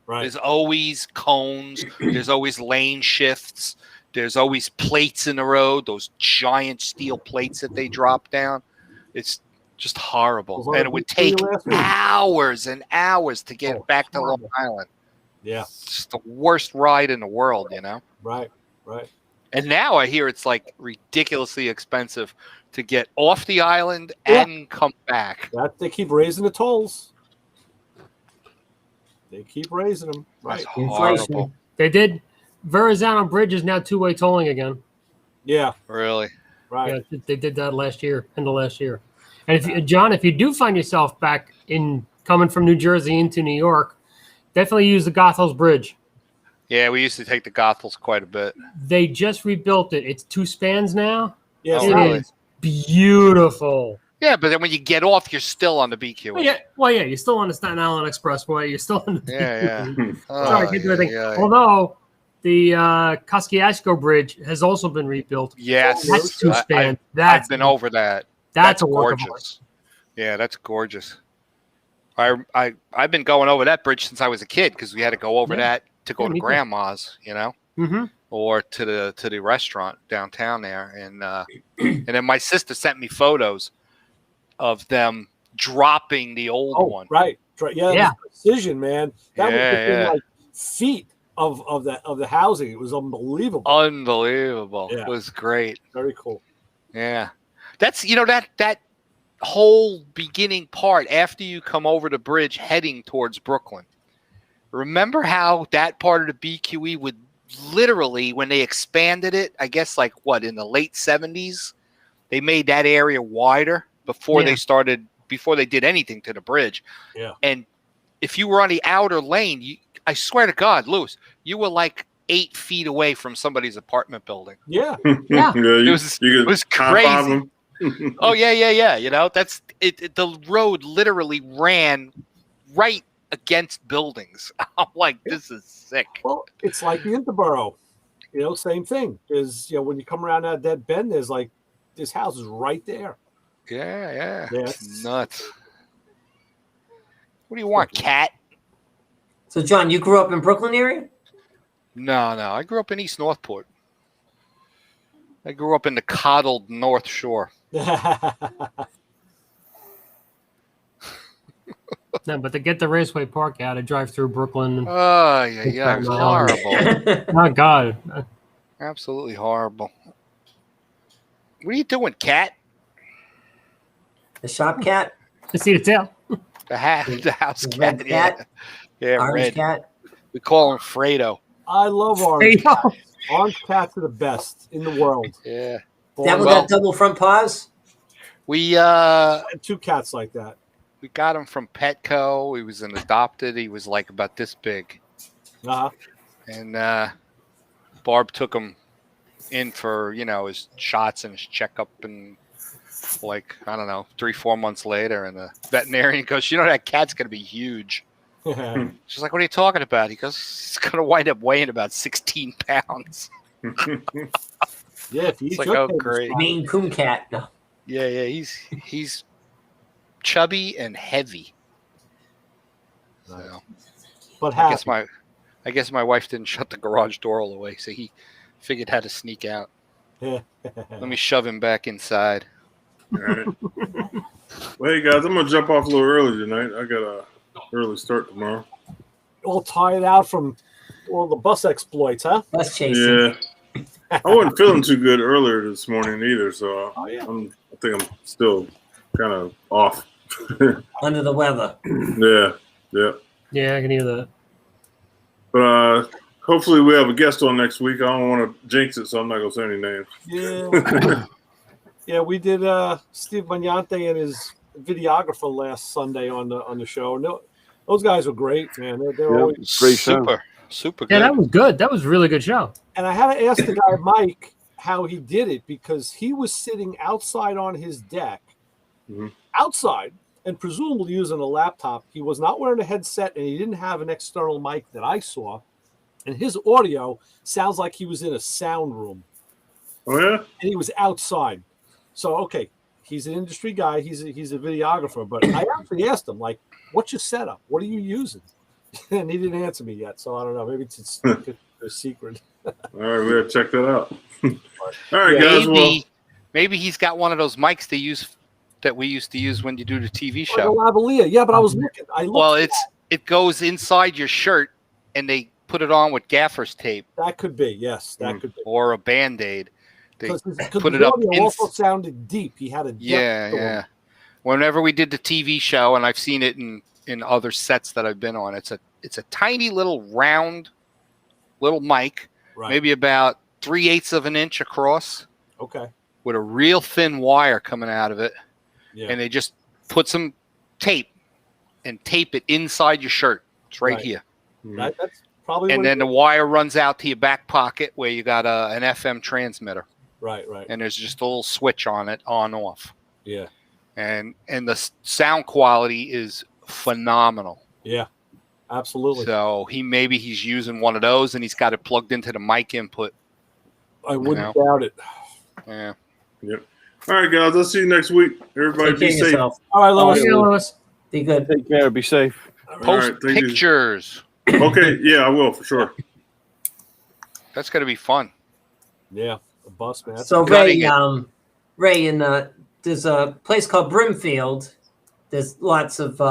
Right. There's always cones. There's always lane shifts. There's always plates in the road, those giant steel plates that they drop down. It's just horrible. And it would take hours and hours to get back to Long Island. Yeah. It's the worst ride in the world, Right. And now I hear it's like ridiculously expensive to get off the island and come back. They keep raising the tolls. They keep raising them. Right. That's horrible. They did. Verrazano Bridge is now two-way tolling again. Yeah. Really? Right. Yeah, they did that end of last year. And if you do find yourself back coming from New Jersey into New York, definitely use the Goethals Bridge. Yeah, we used to take the Goethals quite a bit. They just rebuilt it. It's 2 spans now. Yes. Oh, really? It is beautiful. Yeah, but then when you get off, you're still on the BQ. Well, yeah, you're still on the Staten Island Expressway. You're still on the Yeah. Sorry, I can't do anything. Although the Kosciuszko Bridge has also been rebuilt. Yes. That's 2 span. I've been over that. That's gorgeous. Yeah, that's gorgeous. I've been going over that bridge since I was a kid because we had to go over that to go to Grandma's, Mm-hmm. or to the restaurant downtown there, and then my sister sent me photos of them dropping the old one. Right. Yeah. Precision, man. That was within like feet of the housing. It was unbelievable. Unbelievable. Yeah. It was great. Very cool. Yeah. That's that whole beginning part after you come over the bridge heading towards Brooklyn. Remember how that part of the BQE would literally, when they expanded it, I guess in the late 70s, they made that area wider before they did anything to the bridge. Yeah. And if you were on the outer lane, I swear to God, Louis, you were like 8 feet away from somebody's apartment building. Yeah. Yeah. It was crazy. Oh yeah. That's it. The road literally ran right against buildings. I'm like, this is sick. Well, it's like the Interborough. Same thing. Is when you come around that bend, there's like this house is right there. Yeah. Yeah, It's nuts. What do you want, cat? So, John, you grew up in Brooklyn area? No. I grew up in East Northport. I grew up in the coddled North Shore. No, but to get the Raceway Park out, I drive through Brooklyn. Oh, yeah. It was horrible. Oh, God. Absolutely horrible. What are you doing, cat? The shop cat? I see the tail. The house The cat. red cat? Yeah, Orange red. cat? We call him Fredo. I love orange cats. Orange cats are the best in the world. Yeah. That with that double front paws? We I had 2 cats like that. we got him from Petco. He was an adopted. He was like about this big. Uh-huh. And Barb took him in for, his shots and his checkup, and 3-4 months later, and the veterinarian goes, that cat's going to be huge. She's like, what are you talking about? He goes, he's going to wind up weighing about 16 pounds. Yeah, if you It's like, oh, great. Maine Coon cat. No. Yeah, he's chubby and heavy. So, But I guess my wife didn't shut the garage door all the way, so he figured how to sneak out. Let me shove him back inside. All right. Well, hey guys, I'm gonna jump off a little early tonight. I got a early start tomorrow. all tired out from all the bus exploits, huh? Bus chasing. Yeah, I wasn't feeling too good earlier this morning either, so Oh, yeah. I think I'm still kind of off. Under the weather. Yeah. Yeah. Yeah, I can hear that. But hopefully we have a guest on next week. I don't want to jinx it, so I'm not gonna say any names. Yeah. Yeah, we did Steve Magnante and his videographer last Sunday on the show. No, those guys were great, man. They're Yeah. always, Great show. Super Yeah, good. that was good. That was a really good show. and I had to ask the guy Mike how he did it because he was sitting outside on his deck, Mhm. outside, and presumably using a laptop. He was not wearing a headset, and he didn't have an external mic that I saw. And his audio sounds like he was in a sound room, Oh yeah. and he was outside. So okay, he's an industry guy. He's a videographer, but I actually asked him like, "What's your setup? What are you using?" And he didn't answer me yet. So I don't know. Maybe it's a secret. All right, we gotta check that out. All right, guys. Well, Maybe he's got one of those mics that we used to use when you do the TV Like a show. lavalier. Yeah, but I was looking. Well, it goes inside your shirt, and they put it on with gaffer's tape that could be. Yes, that could be. or a Band-Aid. They Because put the it up audio also sounded deep. He had a depth Yeah, to him. yeah. Whenever we did the TV show, and I've seen it in other sets that I've been on, it's a tiny little round little mic, Right. maybe about 3/8 of an inch across, Okay. with a real thin wire coming out of it, Yeah. and they just put some tape and tape it inside your shirt. It's right Right. here, That's probably. and what it then the is. wire runs out to your back pocket where you got an FM transmitter, Right. Right. and there's just a little switch on it, on off. Yeah. And the sound quality is phenomenal. Yeah. Absolutely. So he's using one of those, and he's got it plugged into the mic input. I wouldn't doubt it. Yeah. yep. All right, guys. I'll see you next week. Everybody, Take be care of safe. yourself. All right, Lois. See you, Lewis. Be good. Take care. Be safe. All Post right, thank you. pictures. Okay. Yeah, I will for sure. That's gonna be fun. Yeah. A bus, man. So Gutting Ray, there's a place called Brimfield. There's lots of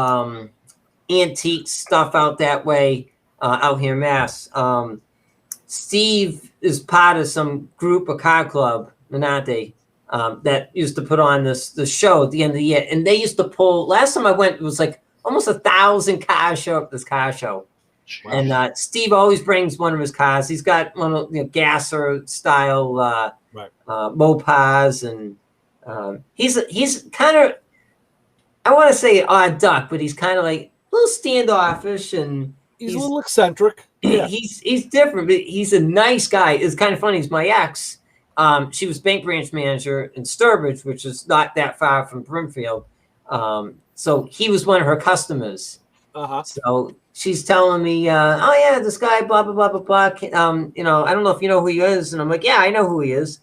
antique stuff out that way, out here in Mass. Steve is part of some group, a car club, Menate, that used to put on the show at the end of the year, and they used to pull. Last time I went, it was like almost 1,000 cars show up at this car show. And Steve always brings one of his cars. He's got one of gasser style Mopars, and he's kind of, I want to say odd duck, but he's kind of like a little standoffish, and He's a little eccentric. Yeah. he's different, but he's a nice guy. It's kind of funny. He's my ex. She was bank branch manager in Sturbridge, which is not that far from Brimfield. So he was one of her customers. Uh-huh. So she's telling me, oh yeah, this guy, blah, blah, blah, blah, blah. I don't know if you know who he is. And I'm like, yeah, I know who he is.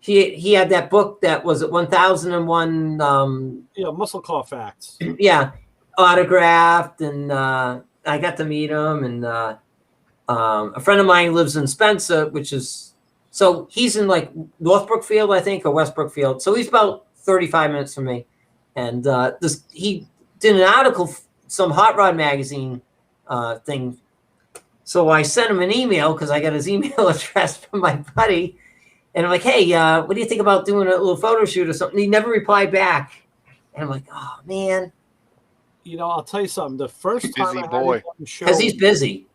He had that book that was at 1001. Muscle car facts. Yeah. Autographed. And I got to meet him. And a friend of mine lives in Spencer, which is, so he's in like North Brookfield, I think, or West Brookfield. So he's about 35 minutes from me. And he did an article, some Hot Rod magazine thing. So I sent him an email because I got his email address from my buddy. And I'm like, hey, what do you think about doing a little photo shoot or something? He never replied back. And I'm like, oh, man. I'll tell you something. The first time I had him boy. on the show, Because he's busy.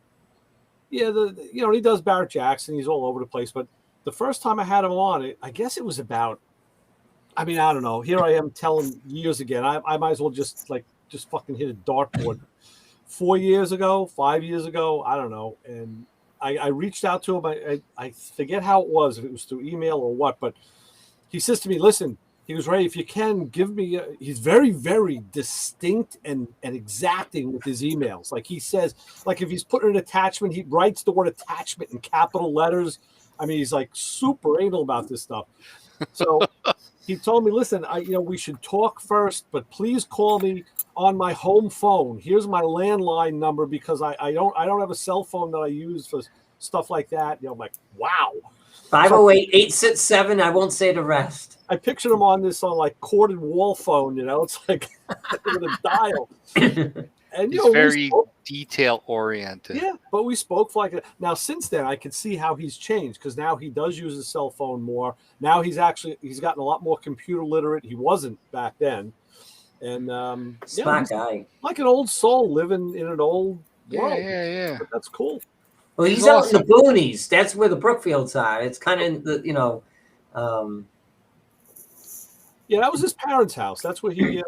yeah, he does Barrett Jackson. He's all over the place. But the first time I had him on, I guess it was about, I don't know. Here I am telling years again. I might as well just fucking hit a dartboard. 4 years ago, 5 years ago, I don't know. And I reached out to him. I forget how it was, if it was through email or what. But he says to me, listen, he was Ray, if you can, give me he's very, very distinct and exacting with his emails. Like he says, like if he's putting an attachment, he writes the word attachment in capital letters. He's like super anal about this stuff. So he told me, listen, we should talk first, but please call me on my home phone. Here's my landline number because I don't have a cell phone that I use for stuff like that. I'm like, wow. 508-867. I won't say the rest. I pictured him on like corded wall phone. It's like with a dial. And He's very detail oriented. Yeah, but we spoke for now. Since then, I can see how he's changed because now he does use his cell phone more. Now he's gotten a lot more computer literate. He wasn't back then, And Smart guy. like an old soul living in an old world. Yeah. But that's cool. Well, he's He's out in the boonies. That's where the Brookfields are. It's kind of the Yeah, that was his parents' house. That's where he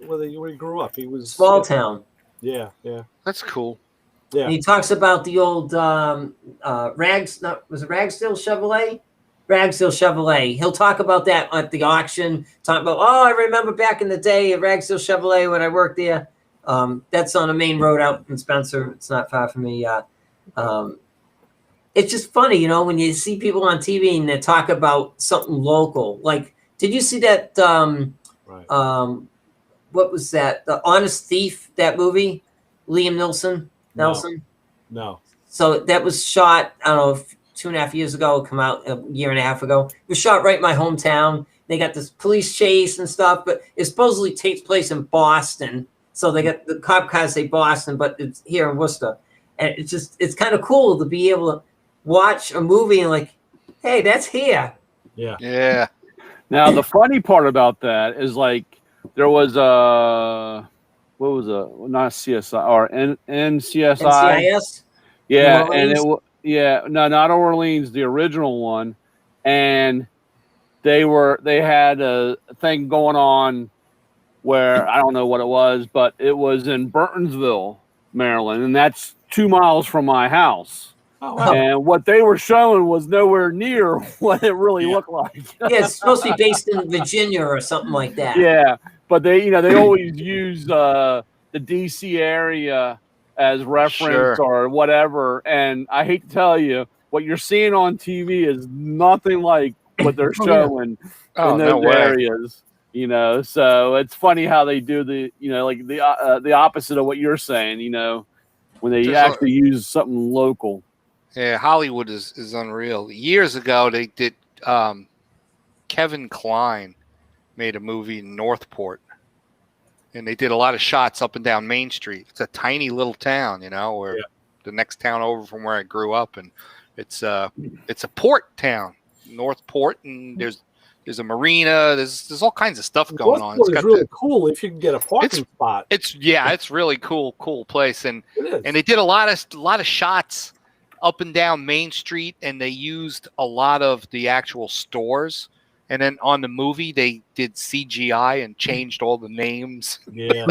where he grew up. He was small town. Yeah. That's cool. Yeah. And he talks about the old Rags. No, was it Ragsdale Chevrolet? Ragsdale Chevrolet. He'll talk about that at the auction. Talk about, I remember back in the day at Ragsdale Chevrolet when I worked there. That's on the main road out in Spencer. It's not far from me. It's just funny, when you see people on TV and they talk about something local. Like, did you see that? Right. What was that? The Honest Thief, that movie? Liam Nelson? No. So that was shot, I don't know, 2.5 years ago, come out a year and a half ago. It was shot right in my hometown. They got this police chase and stuff, but it supposedly takes place in Boston. So they got the cop cars say Boston, but it's here in Worcester. And it's kind of cool to be able to watch a movie and like, hey, that's here. Yeah. Now the funny part about that is like there was what was not CSI or NCSI. NCIS? Yeah, New and Orleans? no, not Orleans, the original one, and they had a thing going on where I don't know what it was, but it was in Burtonsville, Maryland, and that's 2 miles from my house. Oh, wow. And what they were showing was nowhere near what it really looked like. Yeah, it's supposed to be based in Virginia or something like that. Yeah, but they always use the DC area as reference or whatever. And I hate to tell you, what you're seeing on TV is nothing like what they're showing in those areas. So it's funny how they do the opposite of what you're saying. When they actually use something local. Yeah, Hollywood is unreal. Years ago, they did. Kevin Kline made a movie in Northport, and they did a lot of shots up and down Main Street. It's a tiny little town, or the next town over from where I grew up, and it's a port town, Northport, and there's a marina. There's all kinds of stuff going on. It's really cool if you can get a parking spot. It's really cool place, and they did a lot of shots up and down Main Street, and they used a lot of the actual stores. And then on the movie, they did CGI and changed all the names. Yeah.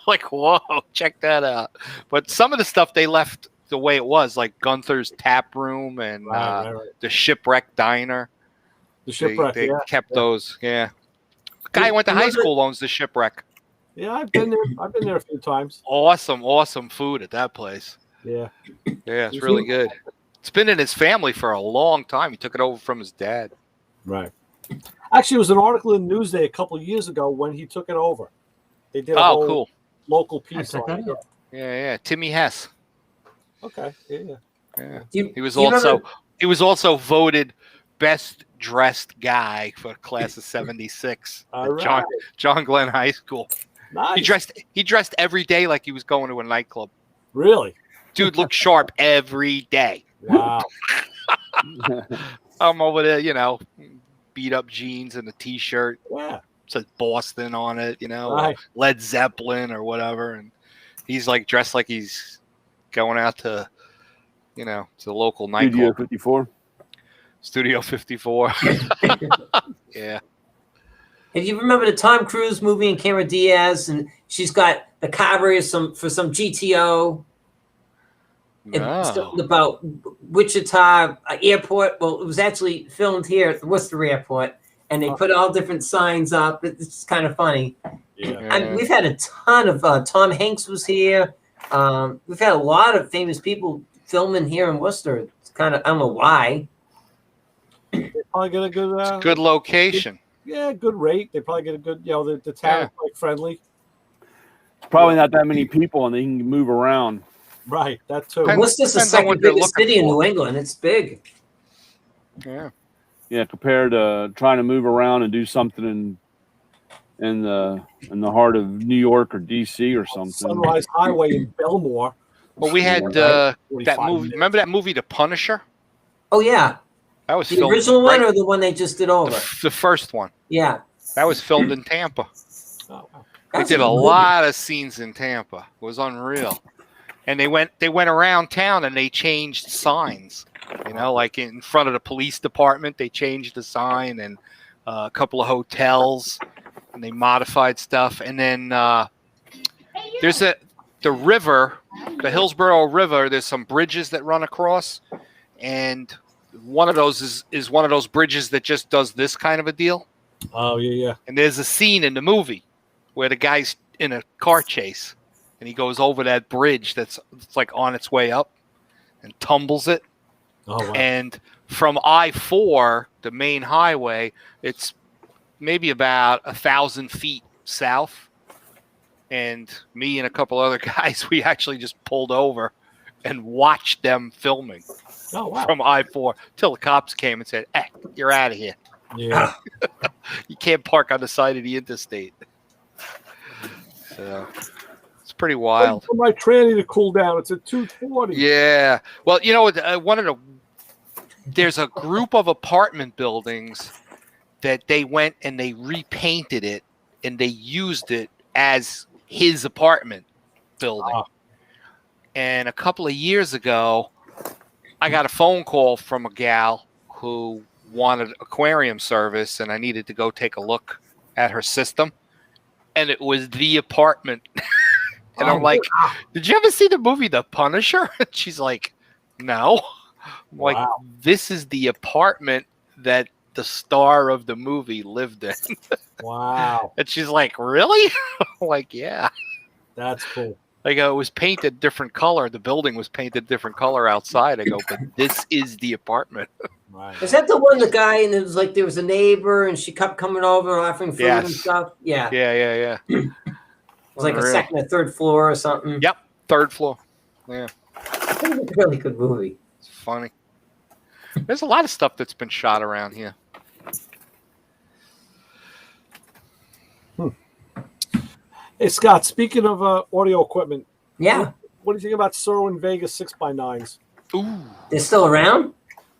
Like, whoa, check that out. But some of the stuff they left the way it was, like Gunther's Tap Room and the Shipwreck Diner. The Shipwreck, they kept those, The guy I went to high school owns the Shipwreck. Yeah, I've been there. I've been there a few times. Awesome food at that place. Yeah. Yeah, it's really good. It's been in his family for a long time. He took it over from his dad. Right. Actually, it was an article in Newsday a couple of years ago when he took it over. They did a whole cool local piece on it. Yeah. Timmy Hess. Okay. Yeah. He was also voted best dressed guy for class of '76 at John Glenn High School. Nice. He dressed every day like he was going to a nightclub. Really? Dude looked sharp every day. Wow. I'm over there, beat up jeans and a t-shirt. Yeah. Says Boston on it, Right. Led Zeppelin or whatever. And he's like dressed like he's going out to, to the local nightclub. Studio 54. Yeah. If you remember the Tom Cruise movie and Cameron Diaz, and she's got the Cabaret for some GTO. It's something about Wichita Airport. Well, it was actually filmed here at the Worcester Airport, and they put all different signs up. It's kind of funny. Yeah. And we've had a ton of Tom Hanks was here. We've had a lot of famous people filming here in Worcester. It's kind of, I don't know why. They probably get a good. It's a good location. Good rate. They probably get a good. The town is quite friendly. Probably not that many people, and they can move around. Right, that too. Worcester's the second biggest city in New England. It's big. Yeah. Yeah, compared to trying to move around and do something in the heart of New York or DC or something. Sunrise Highway in Belmore. Well, we had that movie. Remember that movie, The Punisher? Oh yeah. That was the original one or the one they just did over? The first one. Yeah. That was filmed in Tampa. Oh, wow. They That's did a good movie. lot of scenes in Tampa. It was unreal. And they went around town and they changed signs. You know, like in front of the police department, they changed the sign, and a couple of hotels, and they modified stuff. And then there's the river, the Hillsborough River. There's some bridges that run across, and one of those is one of those bridges that just does this kind of a deal. Oh, yeah. And there's a scene in the movie where the guy's in a car chase, and he goes over that bridge it's like on its way up and tumbles it. Oh, wow. And from I-4, the main highway, it's maybe about 1,000 feet south. And me and a couple other guys, we actually just pulled over and watched them filming Oh, wow. from I-4 till the cops came and said, "Hey, you're out of here. Yeah. You can't park on the side of the interstate." So it's pretty wild. For my tranny to cool down, it's at 2:20. Yeah. Well, you know, there's a group of apartment buildings that they went and they repainted it and they used it as his apartment building. Ah. And a couple of years ago, I got a phone call from a gal who wanted aquarium service, and I needed to go take a look at her system. And it was the apartment. And I'm like, "Did you ever see the movie The Punisher?" She's like, "No." I'm like, Wow. "This is the apartment that the star of the movie lived in." Wow. And she's like, "Really?" I'm like, "Yeah." That's cool. I go, "It was painted different color. The building was painted different color outside." I go, "But this is the apartment." Right. Is that the one, the guy, and it was like there was a neighbor and she kept coming over offering food and Yes. stuff? Yeah. Yeah. It was like a Unreal. second or third floor or something. Yep. Third floor. Yeah. I think it's a really good movie. It's funny. There's a lot of stuff that's been shot around here. Hey, Scott, speaking of audio equipment, Yeah. what do you think about Serwin Vega 6x9s? Ooh. They're still around?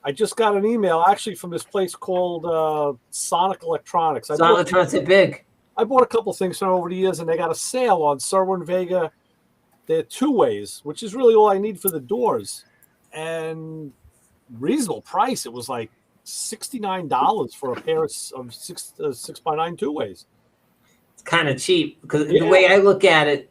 I just got an email actually from this place called Sonic Electronics. It's not trying to big. I bought a couple things from over the years, and they got a sale on Serwin Vega. They're two ways, which is really all I need for the doors, and reasonable price. It was like $69 for a pair of 6x9 two ways. It's kind of cheap because Yeah. the way I look at it,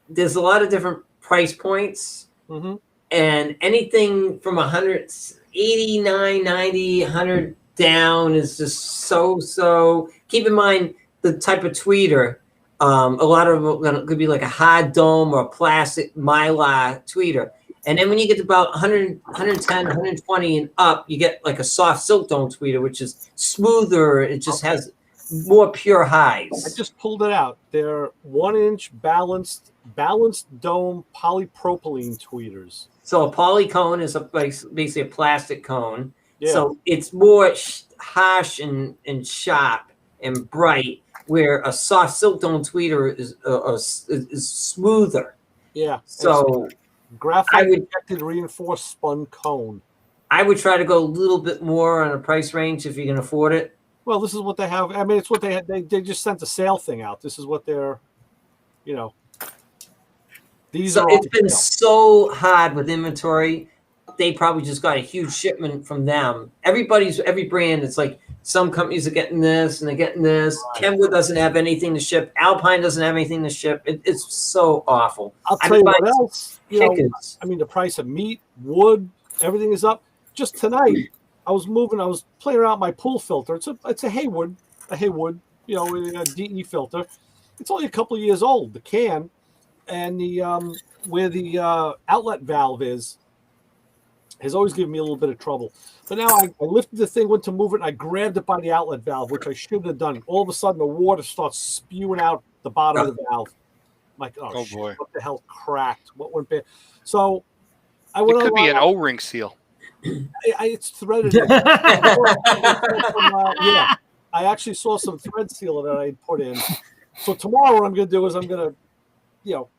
there's a lot of different price points, Mm-hmm. and anything from 189, 90, 100 down is just so. Keep in mind the type of tweeter. A lot of them could be like a hard dome or a plastic mylar tweeter. And then when you get to about 100, 110, 120 and up, you get like a soft silk dome tweeter, which is smoother. It just has more pure I highs. just pulled it out. They're 1-inch balanced dome polypropylene tweeters. So a polycone is basically a plastic cone. Yeah. So it's more harsh and sharp and bright, where a soft silk dome tweeter is smoother. Yeah. So graphite I would- injected reinforced spun cone. I would try to go a little bit more on a price range if you can afford it. Well, this is what they have. I mean, it's what they had. They just sent the sale thing out. This is what they're, these So are. it's been so hard with inventory. They probably just got a huge shipment from them. Every brand, it's like some companies are getting this and they're getting this. Right. Kenwood doesn't have anything to ship. Alpine doesn't have anything to ship. It's so awful. I'll I tell you buy what else. Chickens. I mean, the price of meat, wood, everything is up. Just tonight, I was playing around my pool filter. It's a Haywood, a DE filter. It's only a couple of years old. The can and the where the outlet valve is has always given me a little bit of trouble. But now I lifted the thing, went to move it, and I grabbed it by the outlet valve, which I shouldn't have done. All of a sudden, the water starts spewing out the bottom of the valve. I'm like, oh shit, boy. what the hell cracked? What went bad? So I It went could be an online. O-ring seal. It's threaded. Yeah, I actually saw some thread sealer that I put in. So tomorrow, what I'm going to do is I'm going to,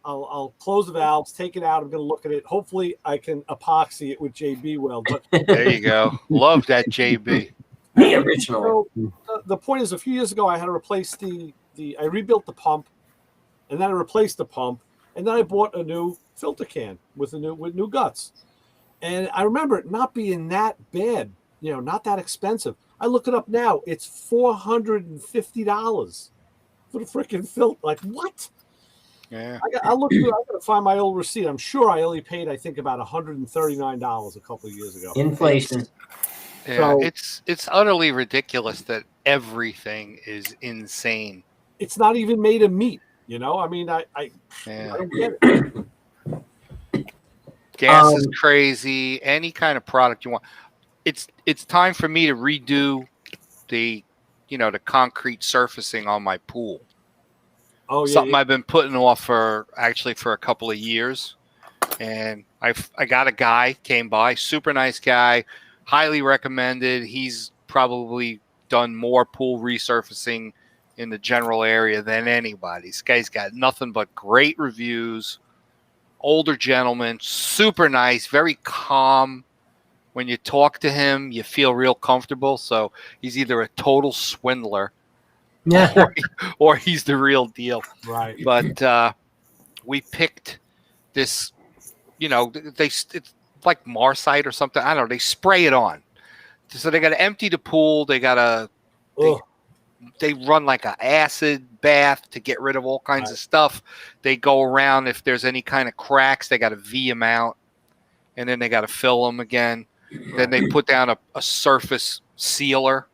I'll close the valves, take it out. I'm going to look at it. Hopefully, I can epoxy it with JB Weld. But There you go. Love that JB. The original. so, the point is, a few years ago, I had to replace I rebuilt the pump, and then I replaced the pump, and then I bought a new filter can with new guts. And I remember it not being that bad, not that expensive. I look it up now; it's $450 for the freaking filter. Like what? Yeah. I look through. I gotta find my old receipt. I'm sure I only paid, I think, about $139 a couple of years ago. Inflation. Yeah, So- it's utterly ridiculous that everything is insane. It's not even made of meat. I mean, I Yeah. don't get it. Gas is crazy. Any kind of product you want. It's time for me to redo the the concrete surfacing on my pool. Oh yeah, Something I've been putting off for a couple of years. And I got a guy came by, super nice guy, highly recommended. He's probably done more pool resurfacing in the general area than anybody. This guy's got nothing but great reviews. Older gentleman, super nice, very calm. When you talk to him, you feel real comfortable. So he's either a total swindler Yeah. or he's the real deal. right. But we picked this, it's like Marsite or something. I don't know. They spray it on. So they got to empty the pool. They got to, Ugh. they run like an acid bath to get rid of all kinds of stuff. They go around. If there's any kind of cracks, they got to V them out. And then they got to fill them again. Then they put down a surface sealer.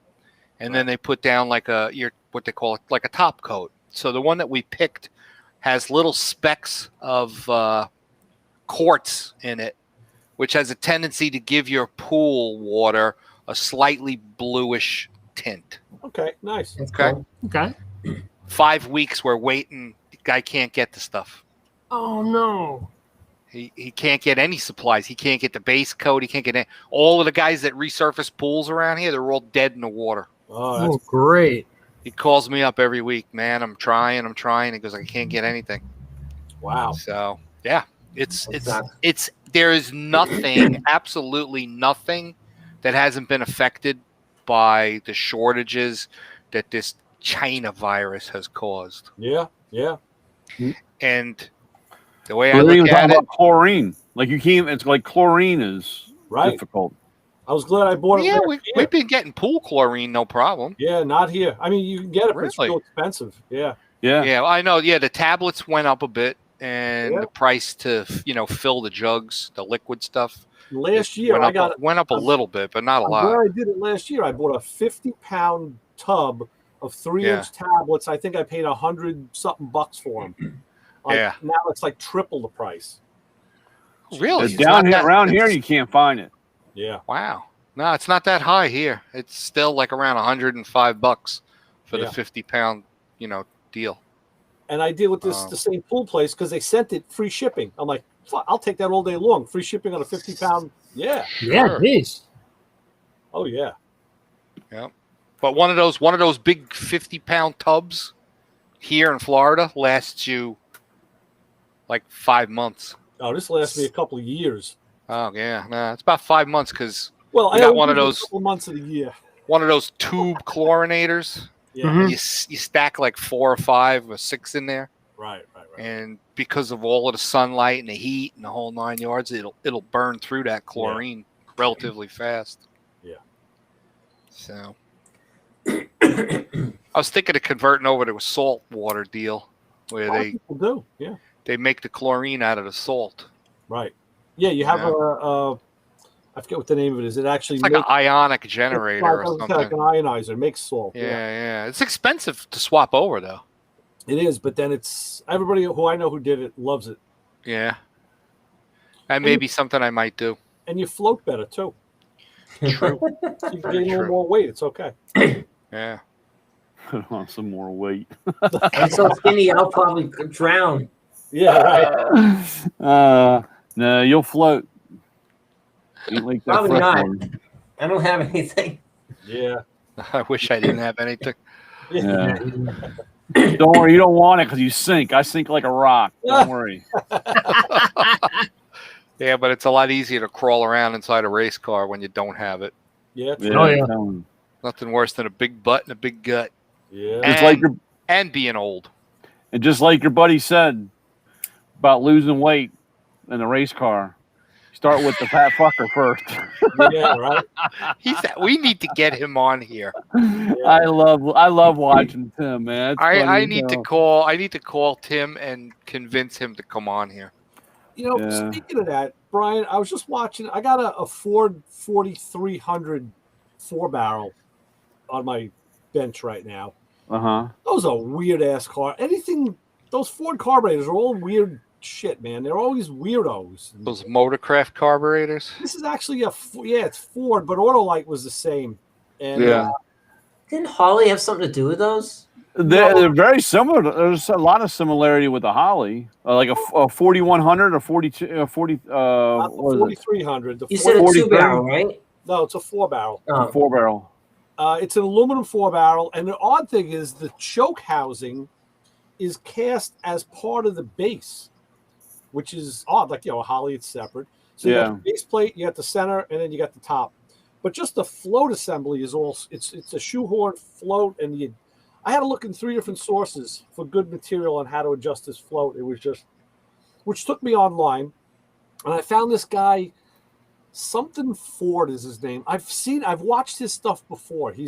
And then they put down like what they call it, like a top coat. So the one that we picked has little specks of quartz in it, which has a tendency to give your pool water a slightly bluish tint. Okay, nice. That's Okay. cool. Okay. 5 weeks we're waiting. The guy can't get the stuff. Oh no. He can't get any supplies. He can't get the base coat. He can't get any. All of the guys that resurface pools around here, they're all dead in the water. Oh, that's Oh, great. He calls me up every week, man. I'm trying. He goes, I can't get anything. wow. So yeah, it's That there is nothing, absolutely nothing that hasn't been affected by the shortages that this China virus has caused. Yeah, yeah. And the way I We're look even at talking it, about chlorine. Like you can't. It's like chlorine is Right. difficult. I was glad I bought it. yeah, last year. we've been getting pool chlorine, no problem. Yeah, not here. I mean, you can get it, but it's Really? real expensive. Yeah. Yeah. Yeah, I know. Yeah, the tablets went up a bit, and Yeah. the price to fill the jugs, the liquid stuff, Last year, went I up, got. went up a little bit, but not a I'm lot. glad I did it last year. I bought a 50-pound tub of 3-inch tablets. I think I paid $100-something for them. Yeah. Now it's like triple the price. Really? It's It's down not here, that- around here, you can't find it. Yeah. Wow. No, it's not that high here. It's still like around $105 for Yeah. the 50-pound, deal. And I deal with the same pool place because they sent it free shipping. I'm like, fuck, I'll take that all day long. Free shipping on a 50-pound. Yeah. Yeah, Sure. geez. Oh yeah. But one of those big 50-pound tubs here in Florida lasts you like 5 months. Oh, this lasts me a couple of years. Oh yeah, no, it's about 5 months because Well, You I got only one of use it those- a couple months of the year. one of those tube chlorinators. Yeah. Mhm. You stack like 4 or 5 or 6 in there, Right. and because of all of the sunlight and the heat and the whole 9 yards, it'll burn through that chlorine relatively fast. Yeah. So I was thinking of converting over to a salt water deal where A lot of people do. Yeah. they make the chlorine out of the salt. Right. Yeah, you have Yeah. I forget what the name of it is. It actually It's like an makes ionic generator or it's like an something. ionizer. It makes salt. Yeah, yeah. It's expensive to swap over though. It is, but then it's everybody who I know who did it loves it. Yeah. That may be something I might do. And you float better too. True. So you Very gain a little true. more weight. It's okay. Yeah. Put on some more weight. I'm so skinny, I'll probably drown. Yeah, right. No, you'll float. You like that Probably fresh not. one. I don't have anything. Yeah. I wish I didn't have anything. Yeah. Don't worry, you don't want it because you sink. I sink like a rock. Don't worry. Yeah, but it's a lot easier to crawl around inside a race car when you don't have it. Yeah. Yeah, Oh, yeah. I'm telling you. Nothing worse than a big butt and a big gut, Yeah. Just like your and being old. and just like your buddy said about losing weight in the race car. Start with the fat fucker first. Yeah, right. We need to get him on here. I love watching Tim, man. It's funny I as need to hell. call Tim and convince him to come on here. You know, Yeah. speaking of that, Brian, I was just watching. I got a Ford 4300 4-barrel on my bench right now. Uh-huh. Those are weird ass car. Those Ford carburetors are all weird shit, man. They're always weirdos. Those Motorcraft carburetors. This is actually it's Ford, but Autolite was the same. And Yeah. Didn't Harley have something to do with those? They're very similar. There's a lot of similarity with the Holly, like a 4100 or 42, 40. not the What is it? 4300. The You said a 43? 2-barrel, right? No, it's a 4-barrel. Oh. 4-barrel. It's an aluminum 4-barrel, and the odd thing is the choke housing is cast as part of the base, which is odd. Like, a Holly, it's separate. So you Yeah. got the base plate, you got the center, and then you got the top. But just the float assembly is all. It's a shoehorn float, and I had to look in 3 different sources for good material on how to adjust this float. It was just, which took me online, and I found this guy. Something Ford is his name. I've watched his stuff before. He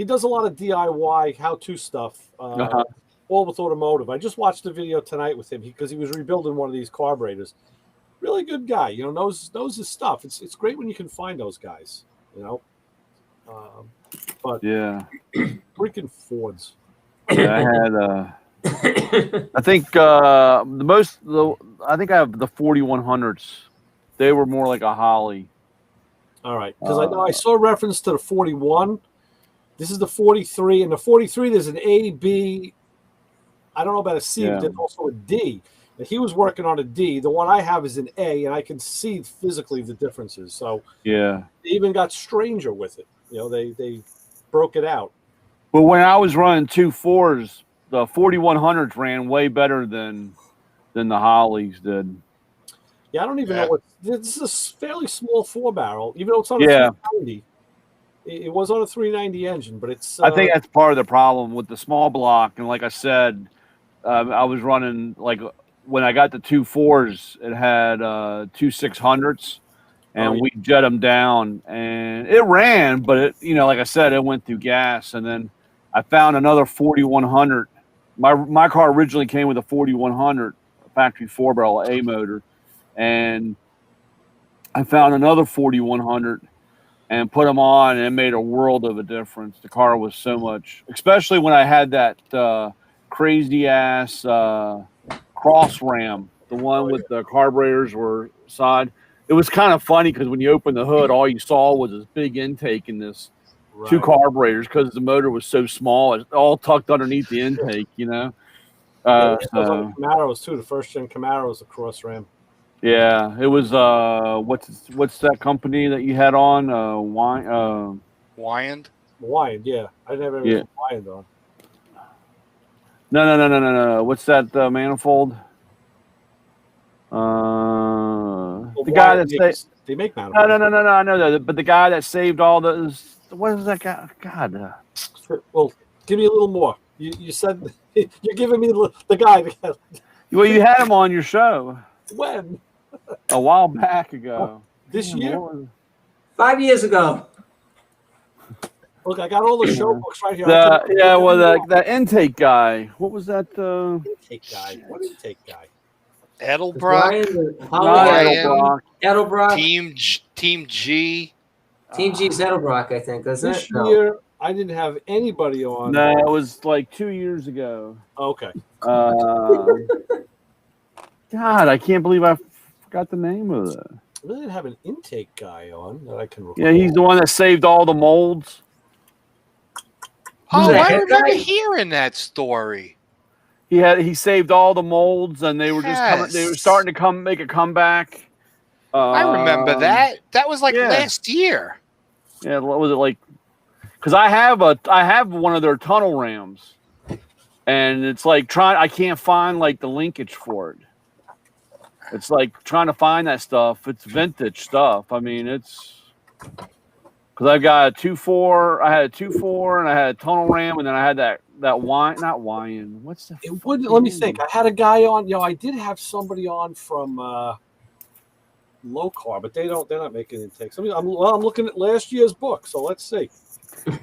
does a lot of DIY how-to stuff, all with automotive. I just watched a video tonight with him because he was rebuilding one of these carburetors. Really good guy, knows his stuff. It's great when you can find those guys, But Yeah. freaking Fords. Yeah, I had. I think I think I have the 4100s. They were more like a Holly. All right, because I know I saw a reference to the 41. This is the 43, and the 43 there's an A, B. I don't know about a C, Yeah. but there's also a D. And he was working on a D. The one I have is an A, and I can see physically the differences. So Yeah. they even got stranger with it. They broke it out. But when I was running 2.4s, the 4100s ran way better than the Hollies did. Yeah, I don't even Yeah. know what this is. A fairly small 4-barrel, even though it's on a Yeah. 390. It was on a 390 engine, but it's. I think that's part of the problem with the small block. And like I said, I was running when I got the 2.4s, it had 2 600s, and Oh, yeah. we jet them down, and it ran, but it like I said, it went through gas, and then I found another 4100. My car originally came with a 4100 factory 4-barrel A motor, and I found another 4100 and put them on, and it made a world of a difference. The car was so much, especially when I had that crazy ass cross ram, the one with the carburetors were side. It was kind of funny because when you opened the hood, all you saw was this big intake in this 2 carburetors because the motor was so small. It's all tucked underneath the intake, Yeah, it was on the Camaros too. The first gen Camaros, the cross ram. Yeah, it was. What's that company that you had on? Wyand. Hawaiian, yeah. I never Yeah. was Hawaiian though. No. What's that manifold? The guy that saved. They make No. manifolds. I know that, but the guy that saved all those. What is that guy? God. Well, give me a little more. You said you're giving me the guy. Well, you had him on your show When? a while back ago. This Damn, year? what was- 5 years ago. Look, I got all the show books right here. The intake guy. What was that? intake guy. What intake guy? Edelbrock. Brian, Not Holly, Edelbrock. Edelbrock. Team G. Team G's Edelbrock, I think, isn't This it? No. year, I didn't have anybody on. No, it was like 2 years ago. Okay. God, I can't believe I forgot the name of it. I really didn't have an intake guy on that I can recall. Yeah, he's the one that saved all the molds. Oh, the I head remember guy? hearing that story. He saved all the molds, and they were just coming. They were Yes. starting to make a comeback. I remember that. That was like yeah. last year. Yeah, what was it like? Because I have one of their tunnel rams, and it's like I can't find like the linkage for it. It's like trying to find that stuff. It's vintage stuff. I mean, it's Because I got a 2.4, I had a 2.4, and I had a tunnel ram, and then I had that wine, not wine. What's the? It wouldn't. Let me think. I had a guy on. I did have somebody on from Low Car, but they're not making intakes. I'm looking at last year's book, so let's see.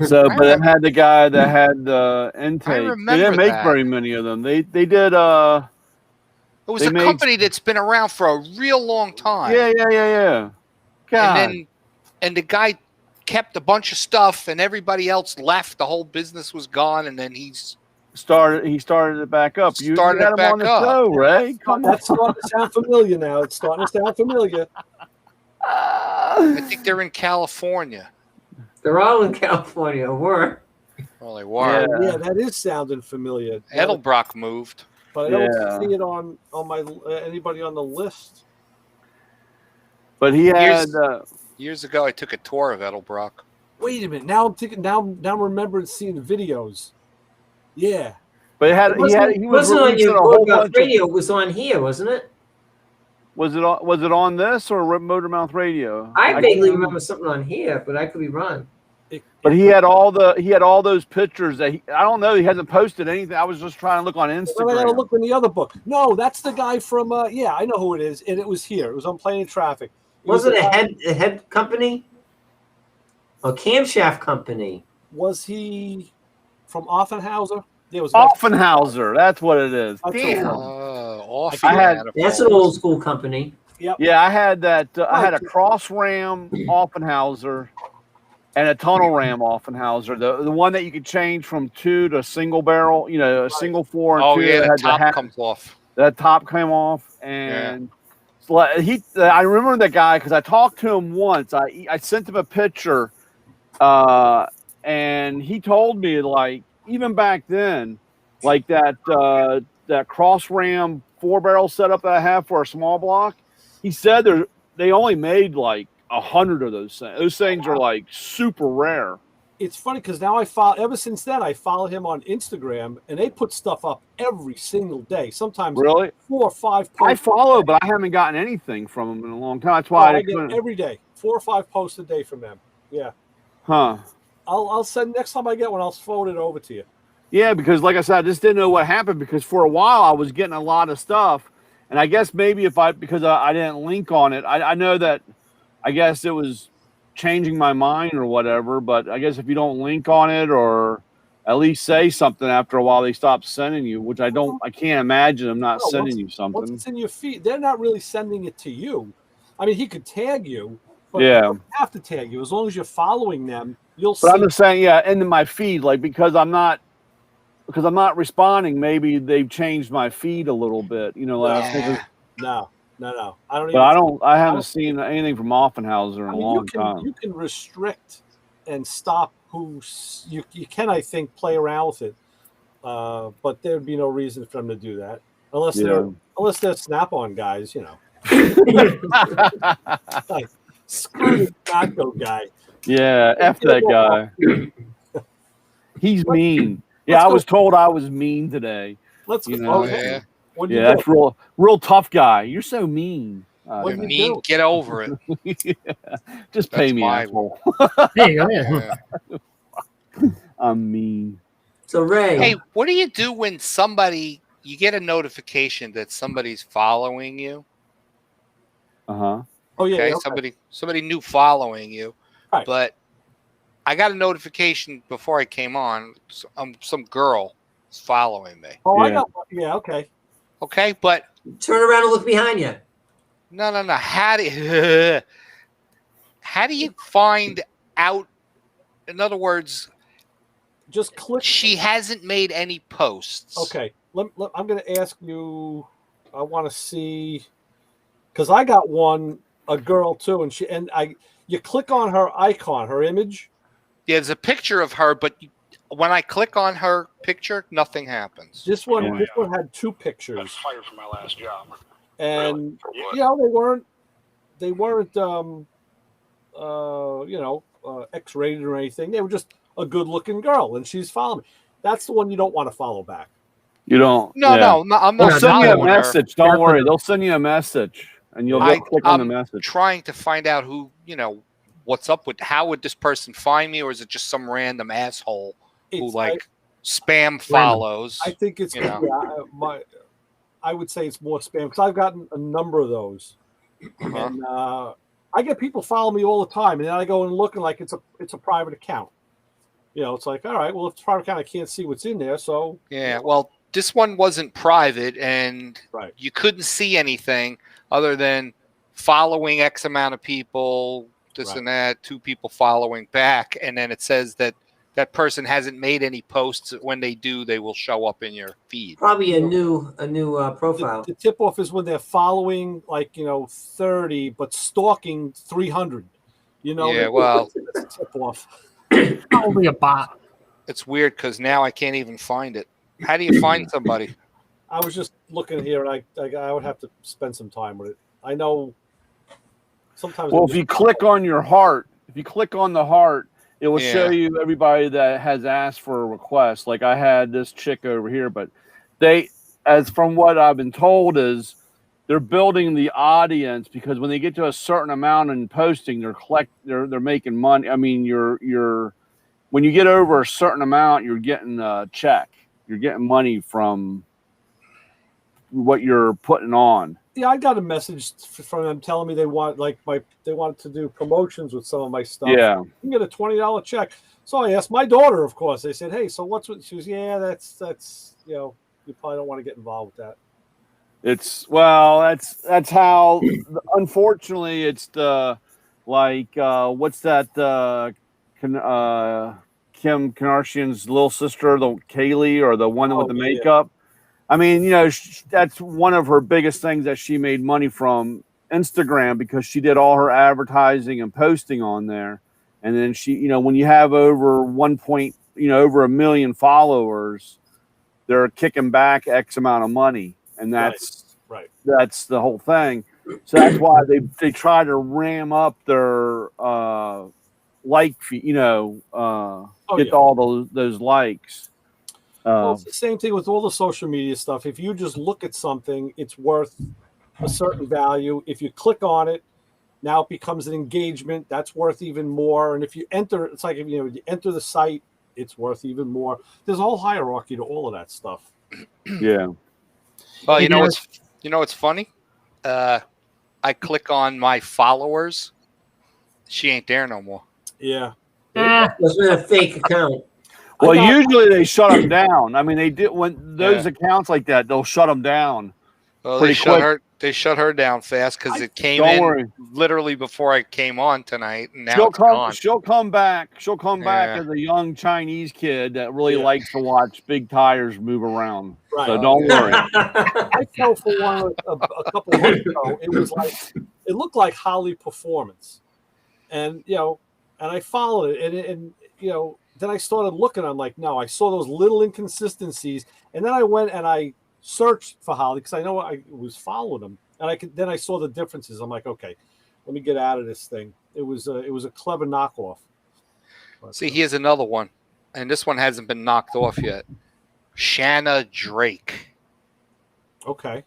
So, but I had the guy that had the intake. They remember didn't make that. very many of them. They did. It was They a made- company that's been around for a real long time. Yeah. God. And the guy kept a bunch of stuff, and everybody else left. The whole business was gone, and then he started it back up. You Started had it him on back the up. show, Ray. Come on. That's starting to sound familiar now. It's starting to sound familiar. I think they're in California. They're all in California. Were. Well, they were. Yeah. Yeah, that is sounding familiar. Edelbrock moved. But I don't Yeah. see it on my anybody on the list. But he had. Years ago, I took a tour of Edelbrock. Wait a minute. Now I'm thinking. Now I'm remembering seeing the videos. Yeah. But he It wasn't, he was wasn't on releasing your a whole Motormouth bunch. radio. It was on here, wasn't it? Was it on this or Motormouth Radio? I vaguely can't remember something on here, but I could be wrong. But he had all those pictures that I don't know. He hasn't posted anything. I was just trying to look on Well, I Instagram. gotta look in the other book. No, that's the guy from. Yeah, I know who it is, and it was here. It was on Playing Traffic. Was it the guy- a head company? A camshaft company. Was he from Offenhauser? Yeah, it was Offenhauser. That's what it is. That's Damn. Off. I had- That's an old school company. Yeah, I had that. I had a cross ram Offenhauser and a tunnel ram Offenhauser. The one that you could change from 2 to single barrel. A single 4 and 2. Yeah, that the had top comes off. that top came off, and I remember that guy because I talked to him once. I sent him a picture, and he told me, like, even back then, like that cross ram 4-barrel setup that I have for a small block, he said they only made like 100 of those things. Those things are like super rare. It's funny because now ever since then I follow him on Instagram, and they put stuff up every single day. Sometimes Really? 4 or 5 I posts. follow, but I haven't gotten anything from them in a long time. That's why I get every day 4 or 5 posts a day from them. Yeah, Huh. I'll send next time I get one. I'll forward it over to you. Yeah, because like I said, I just didn't know what happened because for a while I was getting a lot of stuff, and I guess maybe because I didn't link on it, I know that I guess it was changing my mind or whatever. But I guess if you don't link on it or at least say something after a while, they stop sending you. Which I can't imagine them not No, sending you Once something. it's in your feed, they're not really sending it to you. I mean, he could tag you, but Yeah. he doesn't have to tag you as long as you're following them. You'll see. But I'm just saying, yeah, into my feed, like because I'm not responding. Maybe they've changed my feed a little bit. Like I was thinking, No. I don't. but I haven't seen anything from Offenhauser in a long you time. You can restrict and stop you can, I think, play around with it. But there'd be no reason for them to do that unless they're Snap-on guys, Like, screw the taco guy. Yeah, F that guy. He's mean. Yeah, Let's I go. was told I was mean today. Let's go. Okay. Yeah. What do you Yeah, do? that's real tough guy. You're so mean. What do you Mean, do? get over it. Just pay That's me, my asshole. There you go. Yeah. Yeah. I'm mean. So Ray, Hey, what do you do when you get a notification that somebody's following you? Uh-huh. Oh yeah. Okay, okay. somebody new following you, Right. but I got a notification before I came on. Some girl is following me. Oh, I Yeah. got one. Yeah. Okay. Okay, but turn around and look behind you. no. How do you find out? In other words, Just click. she hasn't made any posts. Okay. I'm going to ask you. I want to see because I got a girl too, and you click on her icon, her image. There's a picture of her, but when I click on her picture, nothing happens. This one, Yeah. this one had 2 pictures, Fired from my last job. and What? they weren't X-rated or anything. They were just a good-looking girl, and she's following me. That's the one you don't want to follow back. You don't. No, yeah. I'm They'll not send you a following her. message. Don't worry. They'll send you a message, and you'll just click on the I'm message. trying to find out who what's up with how would this person find me, or is it just some random asshole who It's, like spam follows? I think it's, you know. I would say it's more spam because I've gotten a number of those. Uh-huh. And I get people follow me all the time, and then I go and look and like it's a private account. You know, it's like, all right, well, if it's a private account, I can't see what's in there. So Yeah, well, this one wasn't private, and right. you couldn't see anything other than following X amount of people, this Right. and that, 2 people following back, and then it says that that person hasn't made any posts. When they do, they will show up in your feed. Probably a new profile. The tip off is when they're following like 30, but stalking 300. You know, Yeah, well, that's a tip off. Probably a bot. it's weird because now I can't even find it. How do you find somebody? I was just looking here, and I would have to spend some time with it. I know sometimes. Well, if you click on your heart, if you click on the heart, it will Yeah. show you everybody that has asked for a request. Like I had this chick over here, but they, as from what I've been told, is they're building the audience because when they get to a certain amount in posting, they're making money. I mean, you're when you get over a certain amount, you're getting a check. You're getting money from what you're putting on. Yeah, I got a message from them telling me they wanted to do promotions with some of my stuff. Yeah. You can get a $20 check. So I asked my daughter, of course. They said, "Hey, so what's with?" She was, "Yeah, that's you probably don't want to get involved with that." That's how. Unfortunately, it's the what's that? Kim Kardashian's little sister, the Kaylee, or the one with the makeup. I mean, that's one of her biggest things that she made money from Instagram because she did all her advertising and posting on there. And then she, when you have over over 1 million followers, they're kicking back X amount of money. And that's that's the whole thing. So that's why they try to ram up their get all those likes. Well, it's the same thing with all the social media stuff. If you just look at something, it's worth a certain value. If you click on it, now it becomes an engagement. That's worth even more. And if you enter, it's like if you enter the site, it's worth even more. There's a whole hierarchy to all of that stuff. Yeah. Well, you know what's funny? I click on my followers. She ain't there no more. Yeah. That's been a fake account. Well, usually they shut them down. I mean, they did when those accounts like that, they'll shut them down. Well, they shut her down fast because it came in literally before I came on tonight, and now it's gone. She'll come back. She'll come back as a young Chinese kid that really likes to watch big tires move around. Right. So don't worry. I fell for one a couple of months ago. It looked like Holly Performance, and and I followed it, and then I started looking. I'm like, no, I saw those little inconsistencies, and then I went and I searched for Holly because I know I was following them, and then I saw the differences. I'm like, okay, let me get out of this thing. It was a clever knockoff. But, See, here's another one, and this one hasn't been knocked off yet. Shanna Drake. Okay.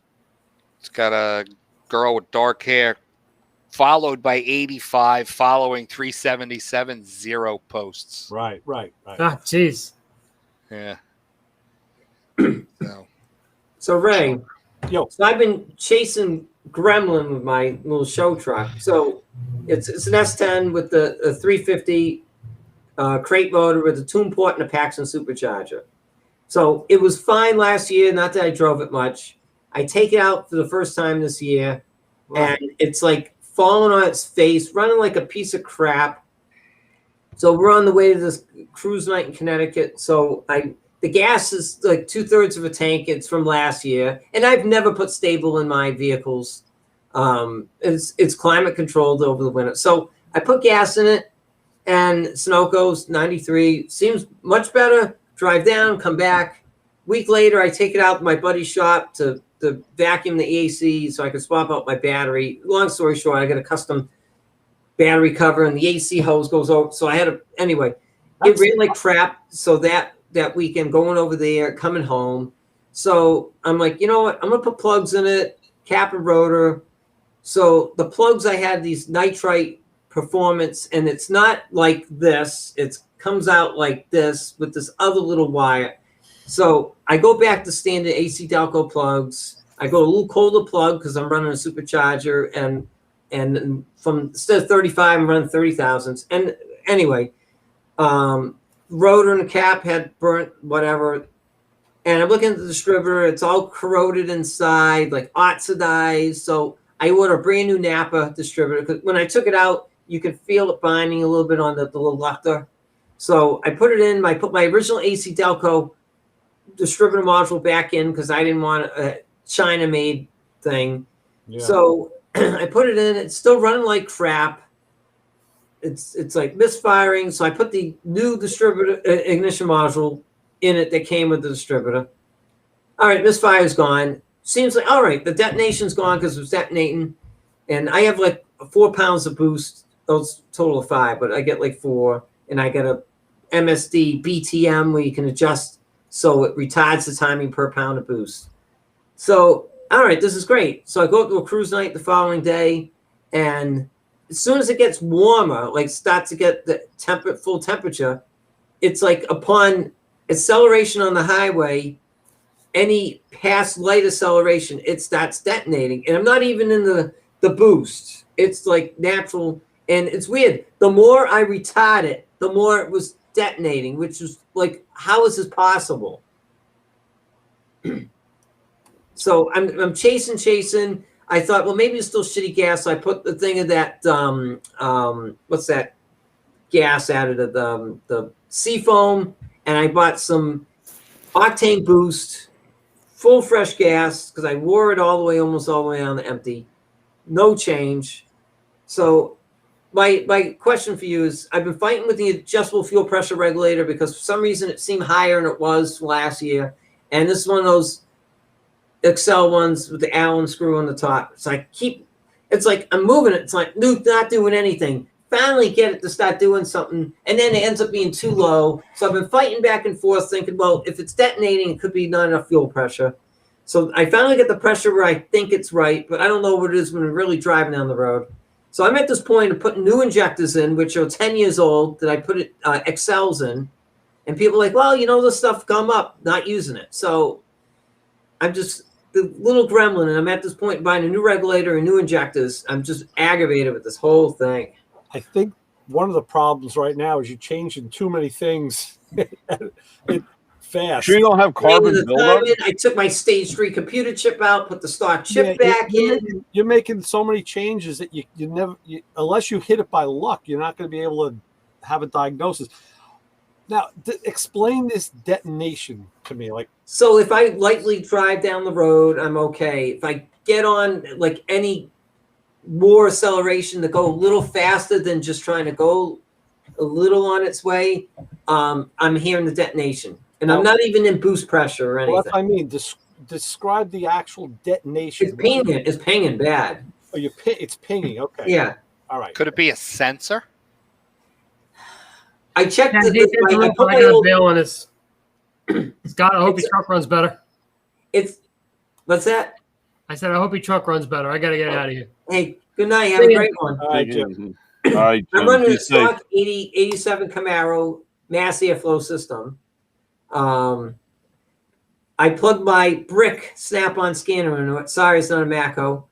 It's got a girl with dark hair, followed by 85, following 377, 0 posts. Right. Ah, jeez. Yeah. So Ray, so I've been chasing Gremlin with my little show truck. So it's an S10 with the 350 crate motor with a tune port and a Paxton supercharger. So it was fine last year. Not that I drove it much. I take it out for the first time this year, and it's like falling on its face, running like a piece of crap. So we're on the way to this cruise night in Connecticut. So the gas is like 2/3 of a tank. It's from last year, and I've never put stable in my vehicles. It's climate controlled over the winter. So I put gas in it, and Sunoco's 93 seems much better. Drive down, come back. Week later, I take it out to my buddy's shop to vacuum the AC so I can swap out my battery. Long story short, I got a custom battery cover, and the AC hose goes over. So I had anyway. It ran like crap. So that weekend, going over there, coming home. So I'm like, you know what? I'm gonna put plugs in it, cap and rotor. So the plugs, I had these nitrite performance, and it's not like this. It comes out like this with this other little wire. So I go back to standard AC Delco plugs. I go a little colder plug because I'm running a supercharger, and from instead of 35, I'm running 30,000s. And anyway, rotor and the cap had burnt, whatever. And I'm looking at the distributor. It's all corroded inside, like oxidized. So I ordered a brand new Napa distributor because when I took it out, you could feel it binding a little bit on the little lufter. So I put it in. I put my original AC Delco distributor module back in because I didn't want a China-made thing. Yeah. So I put it in. It's still running like crap. It's like misfiring. So I put the new distributor ignition module in it that came with the distributor. All right, misfire's gone. Seems like all right. The detonation's gone because it was detonating, and I have like 4 pounds of boost. Those total of 5, but I get like 4, and I got a MSD BTM where you can adjust so it retards the timing per pound of boost. So all right, this is great. So I go up to a cruise night the following day, and as soon as it gets warmer, like starts to get the full temperature, it's like upon acceleration on the highway, any past light acceleration, it starts detonating. And I'm not even in the boost. It's like natural. And it's weird. The more I retard it, the more it was detonating, which was like, how is this possible? So I'm chasing. I thought, well, maybe it's still shitty gas. So I put the thing of that, what's that gas added of the Seafoam, and I bought some octane boost, full fresh gas, because I wore it almost all the way on the empty. No change. So my question for you is, I've been fighting with the adjustable fuel pressure regulator because for some reason it seemed higher than it was last year. And this is one of those Excel ones with the Allen screw on the top. So it's like I'm moving it. It's like, not doing anything. Finally get it to start doing something. And then it ends up being too low. So I've been fighting back and forth thinking, well, if it's detonating, it could be not enough fuel pressure. So I finally get the pressure where I think it's right, but I don't know what it is when we're really driving down the road. So I'm at this point of putting new injectors in, which are 10 years old, that I put Excels in. And people are like, well, this stuff come up, not using it. So I'm just the little gremlin, and I'm at this point buying a new regulator and new injectors. I'm just aggravated with this whole thing. I think one of the problems right now is you're changing too many things fast. Sure, you don't have carbon buildup. I took my stage 3 computer chip out, put the stock chip back in. You're making so many changes that you never, unless you hit it by luck, you're not going to be able to have a diagnosis. Now, explain this detonation to me. So if I lightly drive down the road, I'm okay. If I get on like any more acceleration to go a little faster than just trying to go a little on its way, I'm hearing the detonation. And I'm not even in boost pressure or anything. Well, that's what I mean. Describe the actual detonation. It's pinging bad. Oh, it's pinging. Okay. Yeah. All right. Could it be a sensor? I checked I got a bail on this. Scott, I hope your truck runs better. What's that? I said, I hope your truck runs better. I got to get out of here. Hey, good night. Have a great one. All right, Jim. All right, I'm Jim, running be a safe. stock 87 Camaro mass airflow system. I plugged my brick snap-on scanner into it. Sorry, it's not a Mako.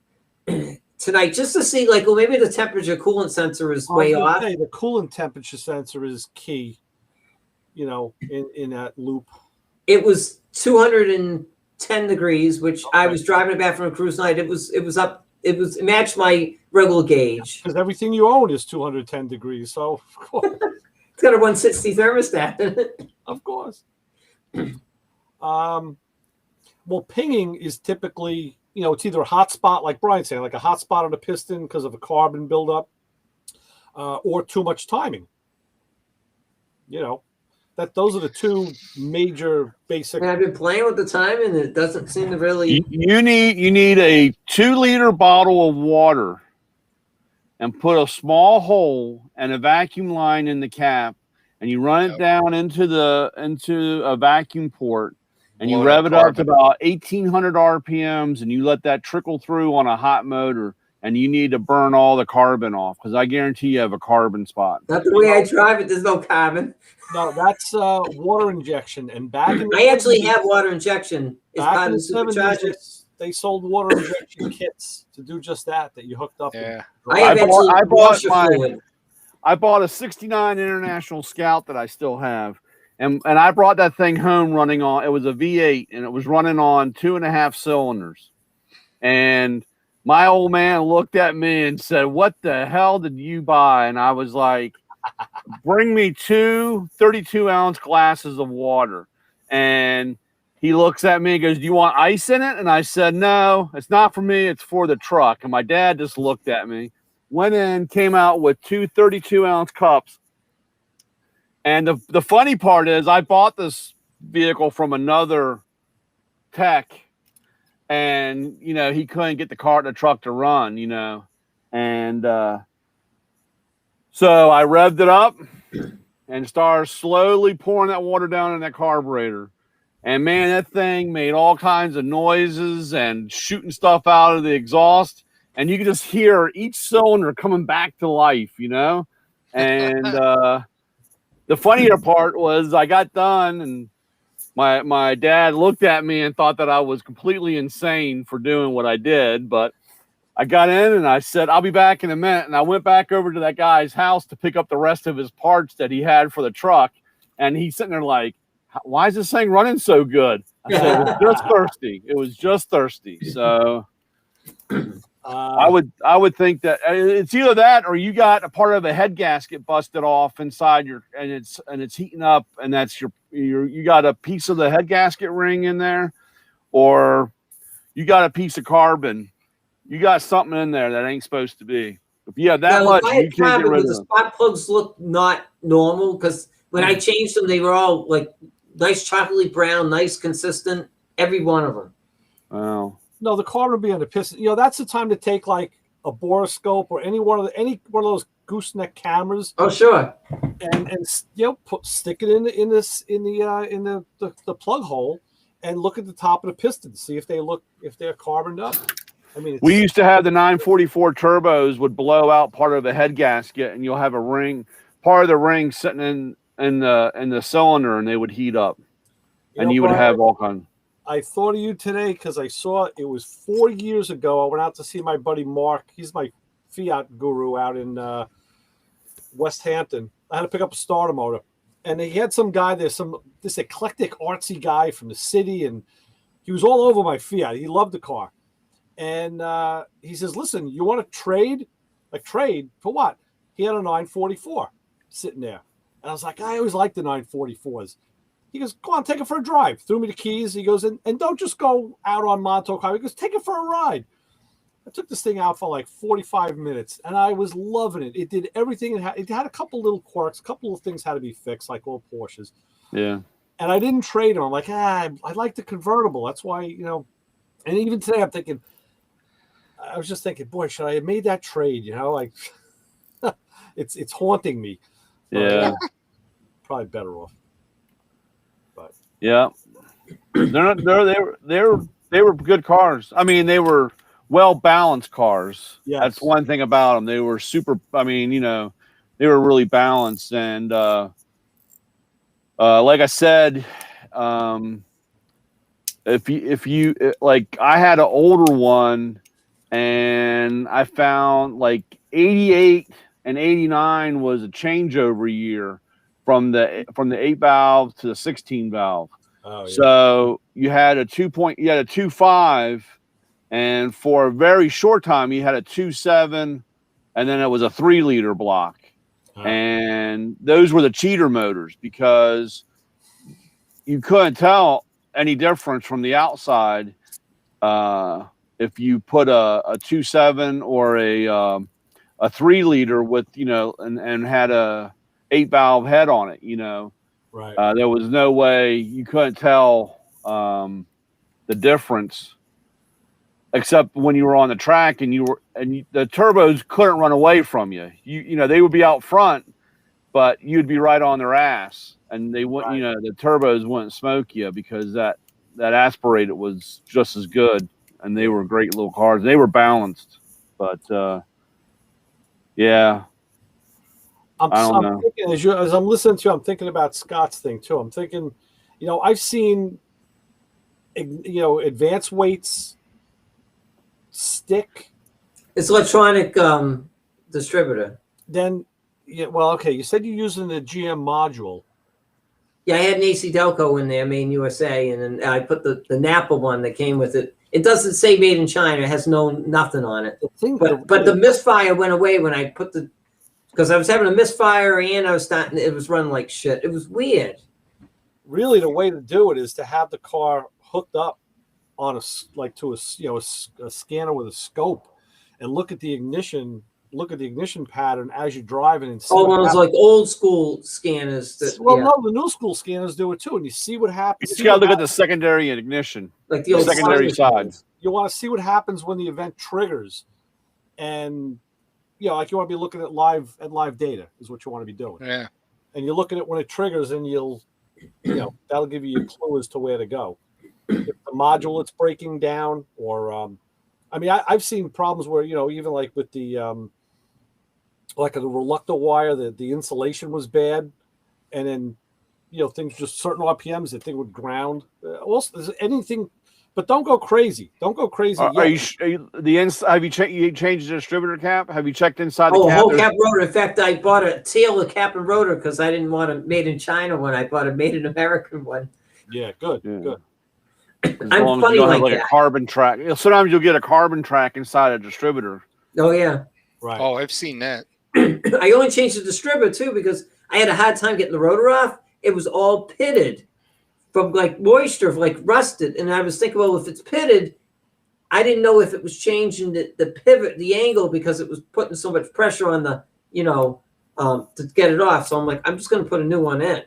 Tonight, just to see, like, well, maybe the temperature coolant sensor is way off. The coolant temperature sensor is key, in that loop. It was 210 degrees, which I was driving it back from a cruise night. It up. It matched my regular gauge. Because everything you own is 210 degrees, so of course. It's got a 160 thermostat in it. Of course. Well, pinging is typically, it's either a hot spot, like Brian's saying, like a hot spot on the piston because of a carbon buildup, or too much timing. Those are the two major basic. I've been playing with the time, and it doesn't seem to really. You need a 2-liter bottle of water, and put a small hole and a vacuum line in the cap, and you run it down into a vacuum port, and you rev it up to about 1,800 RPMs, and you let that trickle through on a hot motor, and you need to burn all the carbon off because I guarantee you have a carbon spot. Not the way I drive it. There's no carbon. No, that's water injection. And back in the I actually 70s have water injection as back part in of the the 70s, supercharger. they sold water injection kits to do just that you hooked up. Yeah. I have I bought- actually I bought washer my- fluid. I bought a 69 International Scout that I still have. And I brought that thing home running on, it was a V8 and it was running on 2.5 cylinders. And my old man looked at me and said, "What the hell did you buy?" And I was like, "Bring me 2 32-ounce glasses of water." And he looks at me and goes, "Do you want ice in it?" And I said, "No, it's not for me. It's for the truck." And my dad just looked at me, went in, came out with 2 32-ounce cups. And the funny part is I bought this vehicle from another tech, and, you know, he couldn't get the truck to run, you know. And so I revved it up and started slowly pouring that water down in that carburetor. And, man, that thing made all kinds of noises and shooting stuff out of the exhaust. And you could just hear each cylinder coming back to life, you know. And the funnier part was I got done and my dad looked at me and thought that I was completely insane for doing what I did. But I got in and I said, "I'll be back in a minute." And I went back over to that guy's house to pick up the rest of his parts that he had for the truck. And he's sitting there like, "Why is this thing running so good?" I said, "It was just thirsty. It was just thirsty." So I would think that it's either that or you got a part of a head gasket busted off inside and it's heating up, and that's you got a piece of the head gasket ring in there, or you got a piece of carbon. You got something in there that ain't supposed to be. If you have that Now, much, if I you had can't get carbon, rid but of the them. spark plugs look not normal because when I changed them, they were all like nice chocolatey brown, nice consistent, every one of them. Oh. No, the carbon would be on the piston. You know, that's the time to take like a borescope or any one of those gooseneck cameras Oh, sure. and you know, stick it in the plug hole and look at the top of the piston, see if they're carboned up. I mean, We used to have the 944 turbos would blow out part of the head gasket, and you'll have a ring, part of the ring sitting in the cylinder, and they would heat up, and you would have all kinds. I thought of you today because I saw it was 4 years ago. I went out to see my buddy Mark. He's my Fiat guru out in West Hampton. I had to pick up a starter motor, and he had some guy there, this eclectic artsy guy from the city, and he was all over my Fiat. He loved the car, and he says, "Listen, you want to trade? Like trade for what?" He had a 944 sitting there, and I was like, I always liked the 944s. He goes, "Go on, take it for a drive." Threw me the keys. He goes, and don't just go out on Montauk Highway. He goes, "Take it for a ride." I took this thing out for like 45 minutes, and I was loving it. It did everything. It had a couple little quirks. A couple of things had to be fixed, like all Porsches. Yeah. And I didn't trade them. I'm like, I like the convertible. That's why, you know. And even today, I was just thinking, boy, should I have made that trade? You know, like it's haunting me. Yeah. Probably better off. Yeah. They were good cars. I mean, they were well balanced cars. Yes. That's one thing about them. They were super. I mean, you know, they were really balanced. And like I said, if you like, I had an older one, and I found like 88 and 89 was a changeover year from the 8 valve to the 16 valve. Oh, yeah. So you had a 2.5, and for a very short time you had a 2.7, and then it was a 3-liter block. And those were the cheater motors because you couldn't tell any difference from the outside if you put a 2.7 or a 3-liter with, you know, and had a 8 valve head on it, you know. Right. There was no way you couldn't tell the difference, except when you were on the track and the turbos couldn't run away from you. You know, they would be out front, but you'd be right on their ass, and they wouldn't. Right. You know, the turbos wouldn't smoke you because that aspirated was just as good, and they were great little cars. They were balanced. But yeah, I don't know. Thinking, as I'm listening to you, I'm thinking about Scott's thing too. I'm thinking, I've seen, advanced weights stick. It's electronic distributor. Then, yeah, well, okay. You said you're using the GM module. Yeah, I had an AC Delco in there, made in USA, and then I put the Napa one that came with it. It doesn't say made in China. It has nothing on it. But the misfire went away when I put because I was having a misfire and it was running like shit. It was weird. Really, the way to do it is to have the car hooked up on a scanner with a scope, and look at the ignition pattern as you're driving and see. Oh, one of those like old school scanners. No, the new school scanners do it too, and you see what happens. You just got to look at the secondary ignition, like the old secondary side. You want to see what happens when the event triggers, and you want to be looking at live data is what you want to be doing. Yeah. And you look at it when it triggers, and that'll give you a clue as to where to go. If the module it's breaking down, or I've seen problems where even like with the like the reluctor wire, the insulation was bad, and then things just certain RPMs, the thing would ground. Also, there's anything, but don't go crazy. Don't go crazy. Have you changed the distributor cap? Have you checked inside the cap? Whole cap rotor. In fact, I bought a Taylor cap and rotor because I didn't want a made in China one. I bought a made in American one. Yeah, good. I'm funny like a carbon track. Sometimes you'll get a carbon track inside a distributor. Oh yeah. Right. Oh, I've seen that. I only changed the distributor too because I had a hard time getting the rotor off. It was all pitted from like moisture, like rusted. And I was thinking, well, if it's pitted, I didn't know if it was changing the pivot, the angle, because it was putting so much pressure on the, to get it off. So I'm like, I'm just going to put a new one in.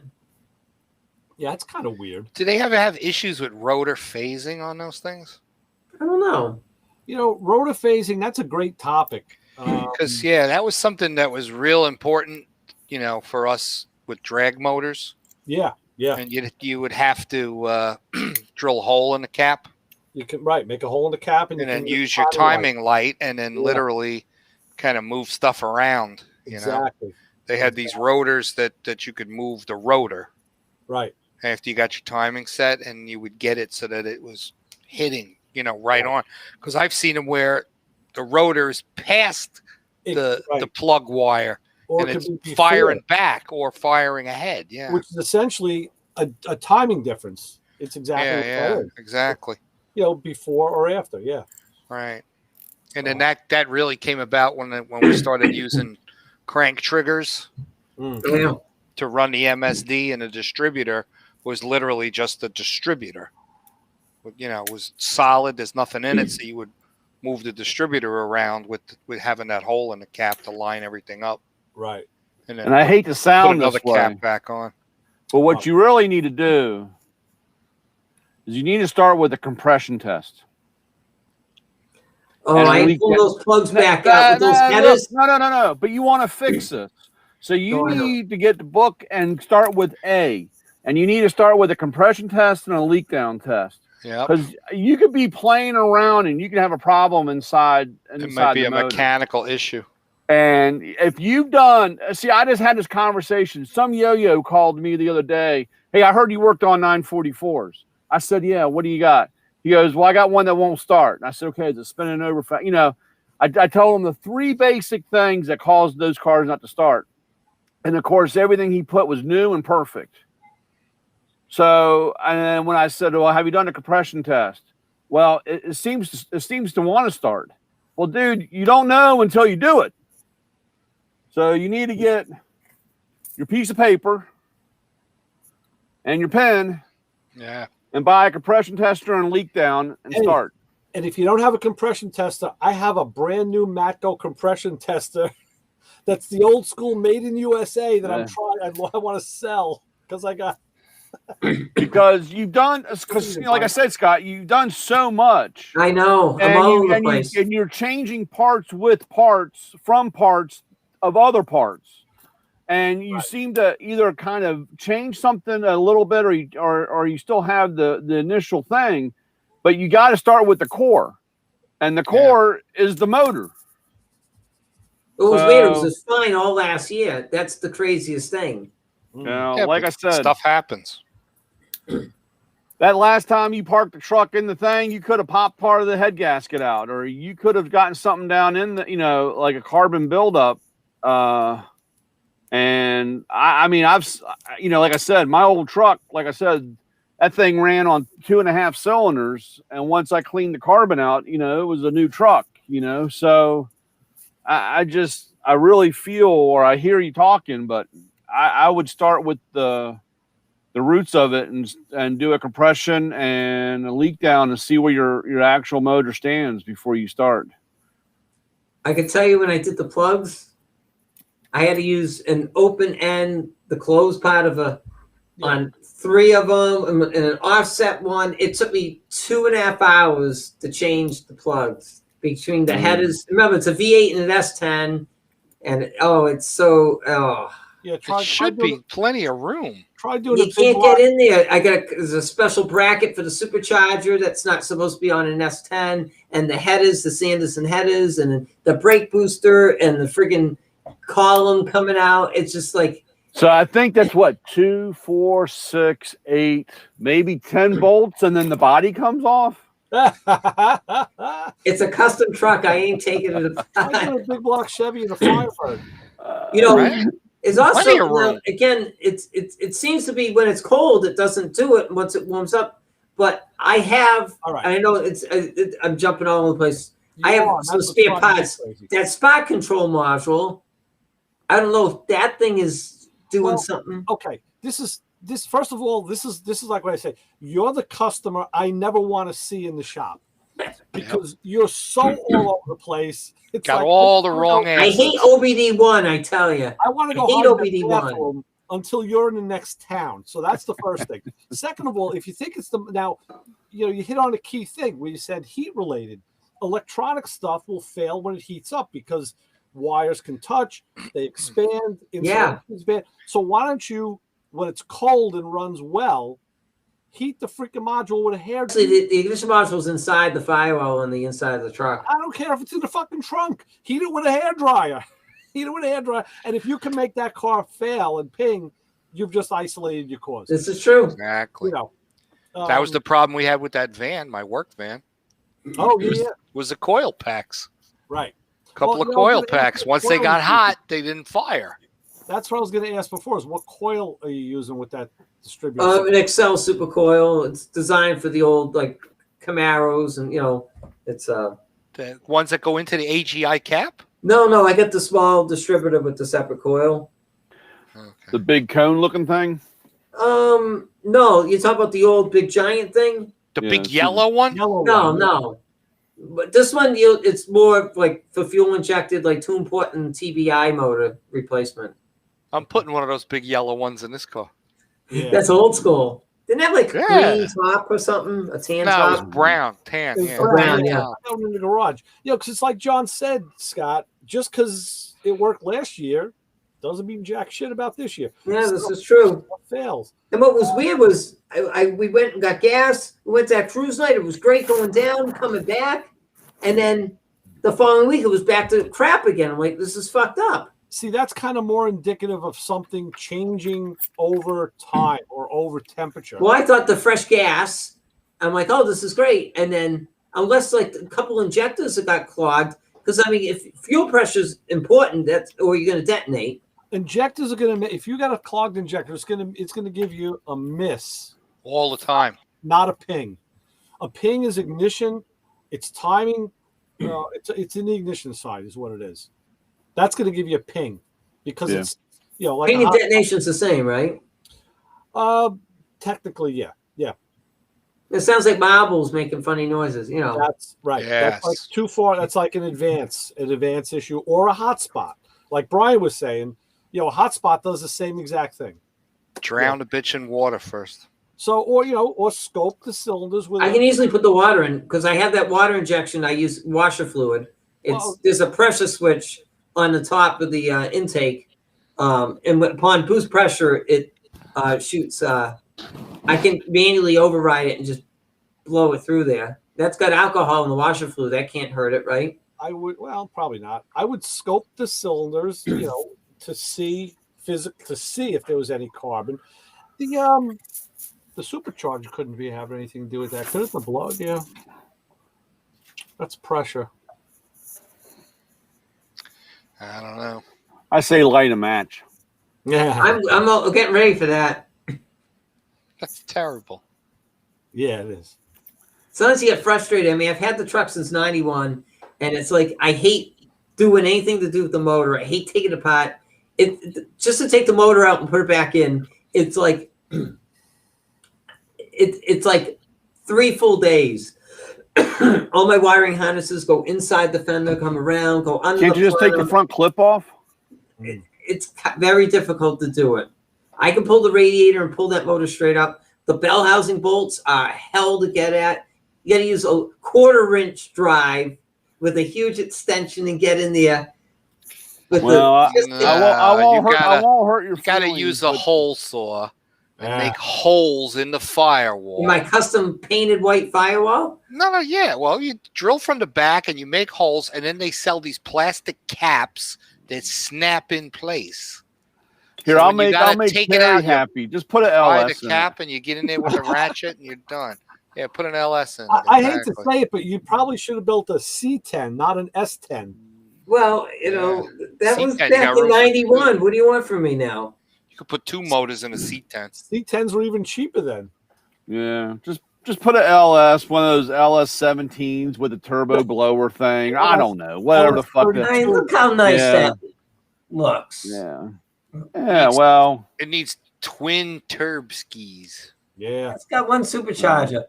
Yeah, it's kind of weird. Do they ever have issues with rotor phasing on those things? I don't know. Rotor phasing, that's a great topic. Because that was something that was real important, for us with drag motors. Yeah. And you would have to drill a hole in the cap. You can make a hole in the cap and then use your timing light and then literally kind of move stuff around. Exactly. They had these rotors that you could move the rotor. Right. After you got your timing set, and you would get it so that it was hitting, right on. Because I've seen them where the rotor is past the plug wire, or and it's firing back or firing ahead. Yeah, which is essentially a timing difference. It's exactly exactly. Before or after. Yeah. Right. And then that really came about when we started using crank triggers to run the MSD, and the distributor was literally just a distributor. It was solid. There's nothing in it, so you would move the distributor around with having that hole in the cap to line everything up. Right. And I hate to sound another this way, cap back on. But what you really need to do is you need to start with a compression test. Oh, I pull those plugs back out with those headers. No. But you want to fix this. So you need to get the book and start with A. And you need to start with a compression test and a leak down test. Yeah. Because you could be playing around and you can have a problem inside it might be the a motor. Mechanical issue. And if you've done, I just had this conversation. Some yo-yo called me the other day. Hey, I heard you worked on 944s. I said, yeah, what do you got? He goes, well, I got one that won't start. And I said, okay, is it spinning over? I told him the three basic things that caused those cars not to start. And of course, everything he put was new and perfect. So, and then when I said, well, have you done a compression test? Well, it seems to want to start. Well, dude, you don't know until you do it. So you need to get your piece of paper and your pen, and buy a compression tester and leak down and start. And if you don't have a compression tester, I have a brand new Matco compression tester. That's the old school made in USA that I want to sell because I got. Because you've done, like I said, Scott, you've done so much. I know. I'm all over the place. And you're changing parts with parts from parts of other parts. And you seem to either kind of change something a little bit or you still have the initial thing, but you got to start with the core. And the core is the motor. It was weird. It was So- just fine all last year. That's the craziest thing. You know, Yeah, like I but said, stuff happens. that last time you parked the truck in the thing, you could have popped part of the head gasket out, or you could have gotten something down in the, you know, like a carbon buildup. And I mean, you know, like I said, my old truck, like I said, that thing ran on 2.5 cylinders. And once I cleaned the carbon out, you know, it was a new truck, you know. So I really feel, or I hear you talking, but I would start with the roots of it and do a compression and a leak down and see where your actual motor stands before you start. I can tell you when I did the plugs, I had to use an open end, the closed part of on 3 of them and an offset one. It took me 2.5 hours to change the plugs between the headers. Remember, it's a V8 and an S10, and it's so Yeah, It should be plenty of room. Try doing you a big can't block. get in there. There's a special bracket for the supercharger that's not supposed to be on an S10, and the headers, the Sanderson headers, and the brake booster, and the friggin' column coming out. It's just like, So I think that's what 2, 4, 6, 8, maybe 10 bolts, and then the body comes off. it's a custom truck. I ain't taking it Try apart. doing a big block Chevy and a Firebird. You know, Right? it's also Plenty of room. again, it seems to be when it's cold, it doesn't do it once it warms up. But I have, All right. I know I'm jumping all over the place. I have You are, some that's spare what's driving me parts. crazy. That spark control module, I don't know if that thing is doing Well, something. Okay, this first of all, this is like what I say. You're the customer I never want to see in the shop because you're so all over the place. It's Got like, all the I wrong I answers. hate OBD1, I tell you. I want to go I hate hide in the OBD1. bathroom until you're in the next town. So that's the first thing. Second of all, if you think it's now, you hit on a key thing where you said heat related. Electronic stuff will fail when it heats up because wires can touch, they expand. Yeah. Insulation is bad. So why don't you, when it's cold and runs well, heat the freaking module with a hair? Actually, the ignition module's inside the firewall on the inside of the truck. I don't care if it's in the fucking trunk. Heat it with a hairdryer. Heat it with a hairdryer. And if you can make that car fail and ping, you've just isolated your cause. This is true. Exactly. You know, That was the problem we had with that van, my work van, Oh yeah, was the coil packs. right. Couple Well, of you know, coil but packs. it's Once they coil got is- hot, they didn't fire. That's what I was going to ask before. Is what coil are you using with that distributor? An Excel super coil. It's designed for the old like Camaros, and it's The ones that go into the AGI cap. no. I got the small distributor with the separate coil. Okay. The big cone looking thing. No, you talk about the old big giant thing. The Yeah, big it's- yellow one. Yellow No, one. no. But this one, it's more like for fuel injected, like tune port and TBI motor replacement. I'm putting one of those big yellow ones in this car. Yeah. That's old school. Didn't it have like Yeah. green top or something, a tan No, it was top. brown, tan. It's Yeah. brown, yeah. Down in the garage. Because it's like John said, Scott. Just because it worked last year doesn't mean jack shit about this year. Yeah, this is true. What fails? And what was weird was we went and got gas. We went to that cruise night. It was great going down, coming back, and then the following week it was back to crap again. I'm like, this is fucked up. See, that's kind of more indicative of something changing over time or over temperature. Well, I thought the fresh gas. I'm like, oh, this is great. And then unless like a couple injectors that got clogged, because I mean, if fuel pressure is important, or you're going to detonate. Injectors are gonna. If you got a clogged injector, it's gonna give you a miss, All the time. not a ping. A ping is ignition. It's timing. It's in the ignition side is what it is. That's gonna give you a ping because Yeah. it's like Ping a and hot- detonation's the same, right? technically, yeah. It sounds like marbles making funny noises. That's right. Yes. That's like too far. That's like an advance issue or a hotspot. Like Brian was saying, a hotspot does the same exact thing. Drown the bitch in water first. So, or scope the cylinders with. I can easily put the water in because I have that water injection. I use washer fluid. There's a pressure switch on the top of the intake, and upon boost pressure, it shoots. I can manually override it and just blow it through there. That's got alcohol in the washer fluid. That can't hurt it, right? I would. Well, probably not. I would scope the cylinders, to see if there was any carbon. The supercharger couldn't be having anything to do with that. Could it? The blood, yeah. That's pressure. I don't know. I say light a match. Yeah, I'm all getting ready for that. That's terrible. yeah, it is. Sometimes you get frustrated. I mean, I've had the truck since '91, and it's like I hate doing anything to do with the motor. I hate taking it apart. Just to take the motor out and put it back in. It's like it's like 3 full days. All my wiring harnesses go inside the fender, come around, go under. Can't you just take the front clip off? It's very difficult to do it. I can pull the radiator and pull that motor straight up. The bell housing bolts are hell to get at. You got to use a 1/4-inch drive with a huge extension and get in there. With Well, just- I won't hurt your You got to feelings, use a but- hole saw and Yeah. make holes in the firewall. my custom painted white firewall. No, yeah. Well, you drill from the back and you make holes, and then they sell these plastic caps that snap in place. Here, So I'll when you make gotta take it Terry out, you happy. Just put an Buy LS the in cap and you get in there with a ratchet and you're done. Yeah, put an LS in. I hate to Exactly. say it, but you probably should have built a C10, not an S10. Well, that See, was Ken, back you got in room for '91. What do you want from me now? You could put 2 motors in a C10. C10s were even cheaper then. it. Yeah, just put an LS, one of those LS 17s with a turbo blower thing. I don't know, whatever the fuck. LS That, I mean, look how nice Yeah. that looks. yeah, yeah. Well, It needs twin turb skis. Yeah. It's got one supercharger,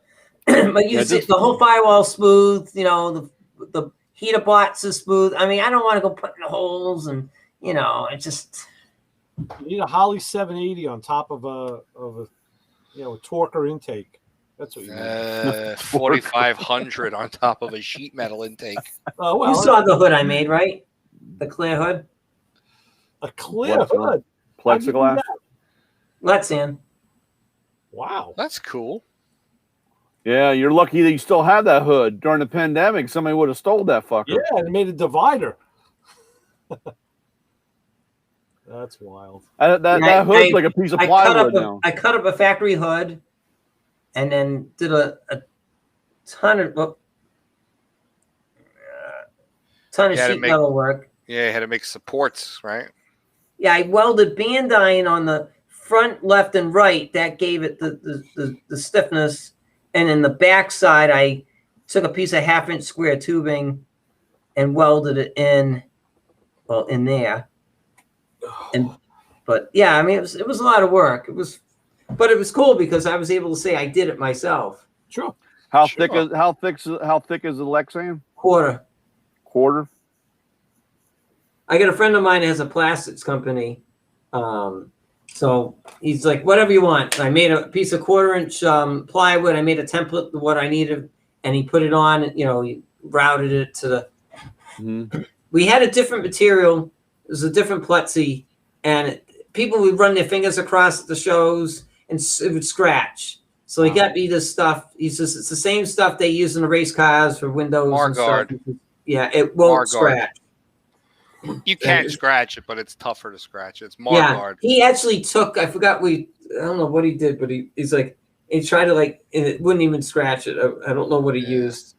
but you Yeah, see just- the whole firewall smooth. The heater bots is smooth. I mean, I don't want to go putting holes and it just. You need a Holly 780 on top of a Torker intake. That's what you need. 4,500 on top of a sheet metal intake. Oh well, You saw the hood I made, right? The clear hood. a clear What's hood. How'd you do plexiglass. that? Let's in. Wow. That's cool. Yeah, you're lucky that you still have that hood. During the pandemic, somebody would have stole that fucker. Yeah, and it made a divider. That's wild. That hood's like a piece of plywood now. I cut up a factory hood, and then did a ton of Yeah, to sheet make- metal work. Yeah, you had to make supports, right? Yeah, I welded bandine on the front, left, and right. That gave it the stiffness. And in the back side, I took a piece of 1/2-inch square tubing and welded it in there. But yeah, I mean, it was a lot of work. But it was cool because I was able to say I did it myself. Sure. How Sure. thick is the Lexan? 1/4. Quarter. I got a friend of mine that has a plastics company. So he's like, whatever you want. I made a piece of 1/4-inch plywood. I made a template of what I needed, and he put it on. He routed it to the. Mhm. We had a different material. It was a different plexi, and people would run their fingers across the shows, and it would scratch. So he got me this stuff. He says it's the same stuff they use in the race cars for windows and stuff. Marguard. Yeah, it won't Marguard. scratch. You can't scratch it, but it's tougher to scratch. It's Yeah, Marguard. he actually took. I forgot. I don't know what he did, but he's like he tried to and it wouldn't even scratch it. I don't know what he Yeah. used.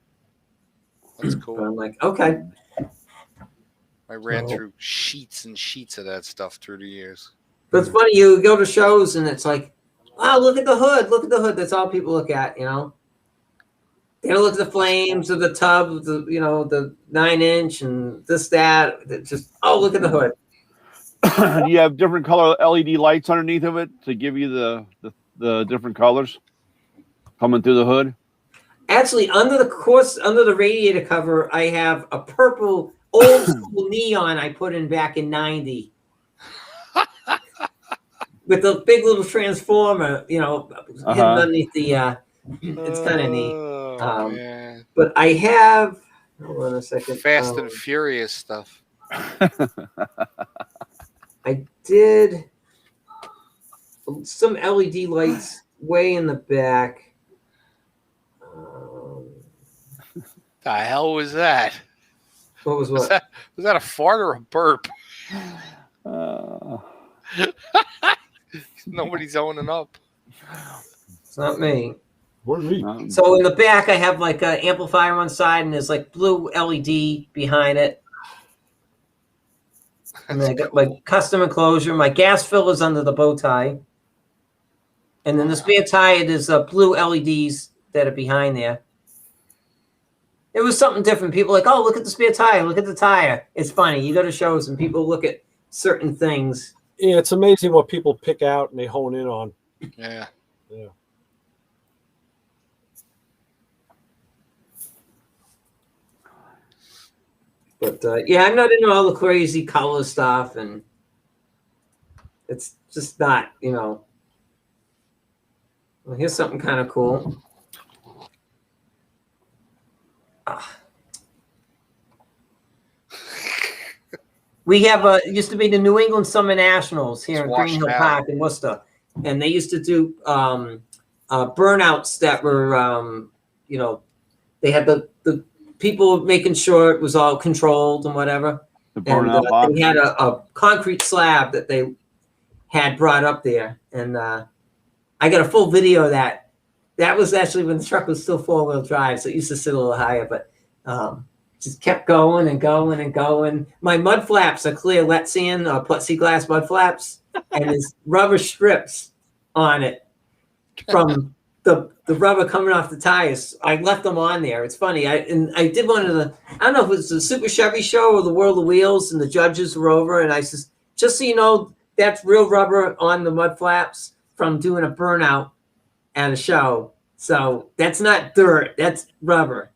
That's But cool. I'm like, okay. I ran So- through sheets and sheets of that stuff through the years. But it's funny. You go to shows and it's like, wow, look at the hood. Look at the hood. That's all people look at. They don't look at the flames or the tub, the 9-inch and this that. It's just look at the hood. Do you have different color LED lights underneath of it to give you the different colors coming through the hood? Actually, under the radiator cover, I have a purple old school neon I put in back in '90 with a big little transformer, hidden underneath the. It's kind of neat. Oh, man. But I have. Hold on a second. Fast and Furious stuff. I did some LED lights way in the back. The hell was that? What was Was what? that a fart or a burp? Nobody's owning up. It's not me. We're me. So in the back, I have like an amplifier on one side, and there's like blue LED behind it. And then I got my custom enclosure. My gas filler's under the bow tie. And then the spare tire, there's blue LEDs that are behind there. It was something different. People are like, oh, look at the spare tire. Look at the tire. It's funny. You go to shows and people look at certain things. Yeah, it's amazing what people pick out and they hone in on. Yeah. Yeah. But yeah, I'm not into all the crazy color stuff, and it's just not, you know. Well, here's something kind of cool. We have it used to be the New England Summer Nationals here It's in washed Green Hill out. Park in Worcester, and they used to do burnouts that were, you know, they had the people making sure it was all controlled and whatever. The And burnout box. they had a concrete slab that they had brought up there, and I got a full video of that. That was actually when the truck was still 4-wheel drive, so it used to sit a little higher, but just kept going and going and going. My mud flaps are clear Lexian plexiglass mud flaps, and there's rubber strips on it from the rubber coming off the tires. I left them on there. It's funny. I did one of the, I don't know if it was the Super Chevy show or the World of Wheels, and the judges were over, and I said, just so you know, that's real rubber on the mud flaps from doing a burnout at a show. So that's not dirt, that's rubber.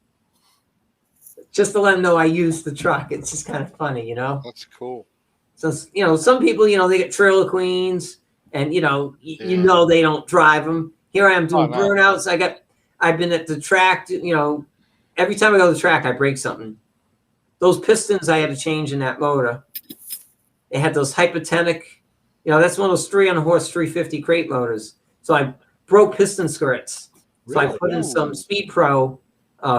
Just to let them know I used the truck. It's just kind of funny, you know? That's cool. So, you know, some people, you know, they get trailer queens and, you know, you Yeah. know they don't drive them. Here I am doing no. burnouts. I've been at the track, you know, every time I go to the track, I break something. Those pistons I had to change in that motor. They had those hypotonic, you know, that's one of those 300-horse 350 crate motors. So I broke piston skirts. So I Really? put in some Speed Pro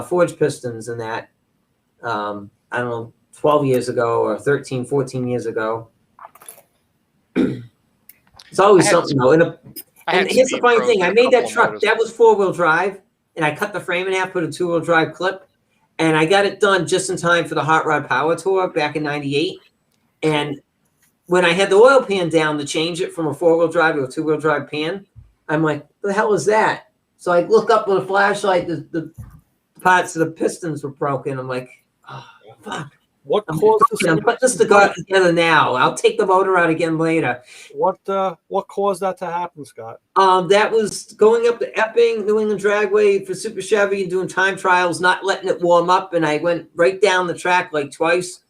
forged pistons in that. I don't know, 12 years ago or 13, 14 years ago. It's always I had something though. And here's the funny thing. I made that truck. That was 4-wheel drive, and I cut the frame in half, put a 2-wheel drive clip, and I got it done just in time for the Hot Rod Power Tour back in '98. And when I had the oil pan down to change it from a 4-wheel drive to a 2-wheel drive pan, I'm like, what the hell is that? So I look up with a flashlight, the parts of the pistons were broken. I'm like, oh, fuck. What I'm caused putting this together now. I'll take the motor out again later. What caused that to happen, Scott? That was going up to Epping, New England Dragway for Super Chevy and doing time trials, not letting it warm up. And I went right down the track like twice,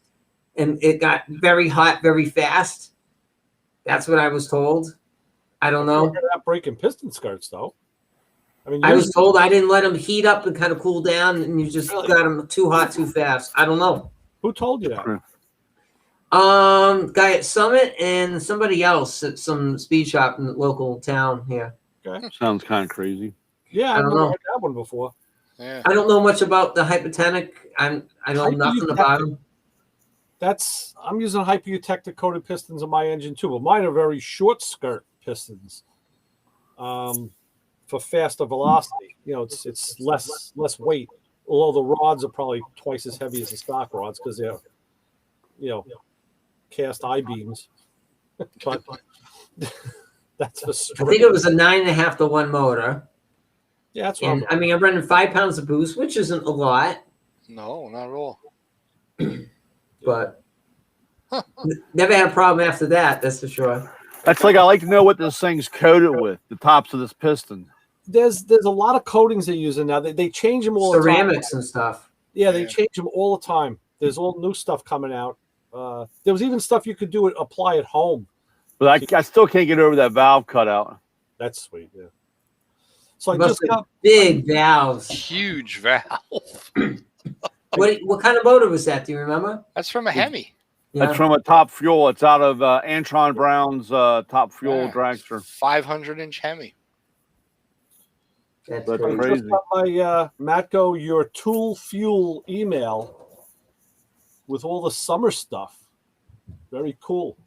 and it got very hot very fast. That's what I was told. I don't know. You're not breaking piston skirts, though. I mean, I was told I didn't let them heat up and kind of cool down, and you just got them too hot too fast. I don't know. who told you that? Guy at Summit and somebody else at some speed shop in the local town here. Sounds kind of crazy. Yeah, I I've don't never know. heard that one before. Yeah. I don't know much about the hypotonic. I know nothing about them. I'm using hyperutectic coated pistons on my engine too, but mine are very short skirt pistons. For faster velocity, you know, it's less weight. Although the rods are probably twice as heavy as the stock rods because they're, you know, cast I-beams. But that's for I straight. think it was a 9.5 to 1 motor. Yeah, that's what And I mean, I'm running 5 pounds of boost, which isn't a lot, No, not at all. but never had a problem after that. That's for sure. That's like I like to know what this thing's coated with. The tops of this piston. There's a lot of coatings they're using now. They change them all the time. Ceramics and stuff. Yeah, they Yeah. change them all the time. There's all new stuff coming out. There was even stuff you could do apply at home. But I still can't get over that valve cutout. That's sweet. Yeah. So I Must just be got big valves. Huge valve. What kind of motor was that? Do you remember? That's from a Hemi. That's from a Top Fuel. It's out of Antron Brown's Top Fuel Yeah. dragster. 500-inch Hemi. That's That's crazy. crazy. just got my Matco Your Tool Fuel email, with all the summer stuff. Very cool.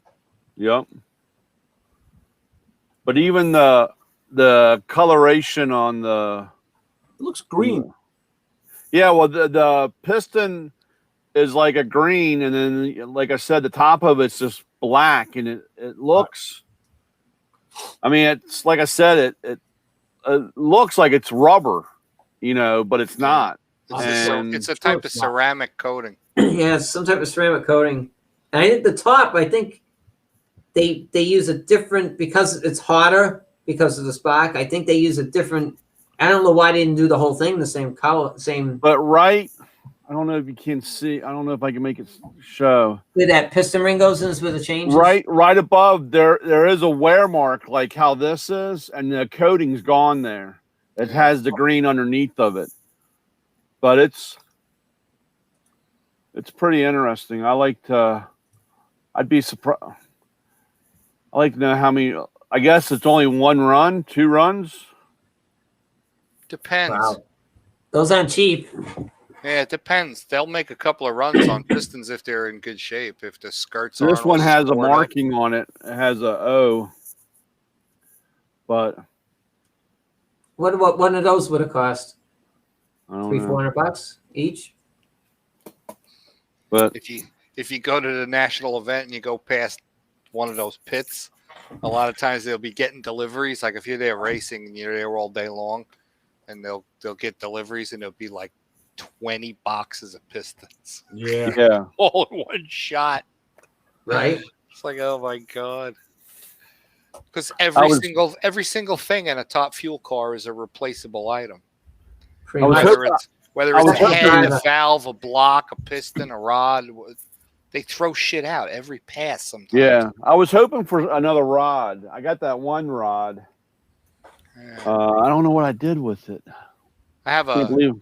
Yep. But even the coloration on the It looks green. yeah, well the piston is like a green, and then like I said, the top of it's just black, and it looks. I mean, it's like I said, it looks like it's rubber, but it's not. And It's a type of ceramic coating. Yeah, it's some type of ceramic coating. And I think the top, I think they use a different, because it's hotter because of the spark. I think they use a different. I don't know why they didn't do the whole thing the same color, same. But I don't know if you can see. I don't know if I can make it show. Where that piston ring goes in is where the change is. Right above there is a wear mark like how this is, and the coating's gone there. It has the green underneath of it, but it's pretty interesting. I'd be surprised. I like to know how many. I guess it's only 1 run, 2 runs. Depends. Wow. Those aren't cheap. Yeah, it depends. They'll make a couple of runs on pistons if they're in good shape. If the skirts are. This one has a marking on it. It has a O. But What one of those would have cost? I don't know. $300-400 each. But if you go to the national event and you go past one of those pits, a lot of times they'll be getting deliveries. Like if you're there racing and you're there all day long, and they'll get deliveries, and it'll be like 20 boxes of pistons Yeah. all in one shot. Right. It's like, oh my god. Because every single thing in a top fuel car is a replaceable item. Pretty I was much. Whether it's a head, a valve, a block, a piston, a rod, they throw shit out every pass sometimes. yeah, I was hoping for another rod. I got that one rod. Yeah. I don't know what I did with it. I have Can't believe.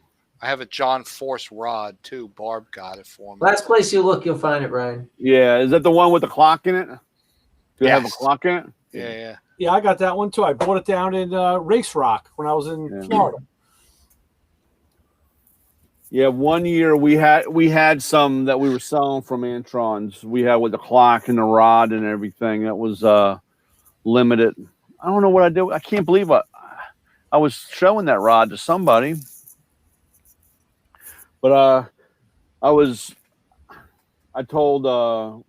I have a John Force rod too. Barb got it for me. Last place you look, you'll find it, Brian. Yeah, is that the one with the clock in it? Do it have a Yes. clock in it? Yeah. Yeah, I got that one too. I bought it down in Race Rock when I was in Yeah. Florida. Yeah, one year we had some that we were selling from Antrons. We had with the clock and the rod and everything. That was limited. I don't know what I did. I can't believe I was showing that rod to somebody. But I told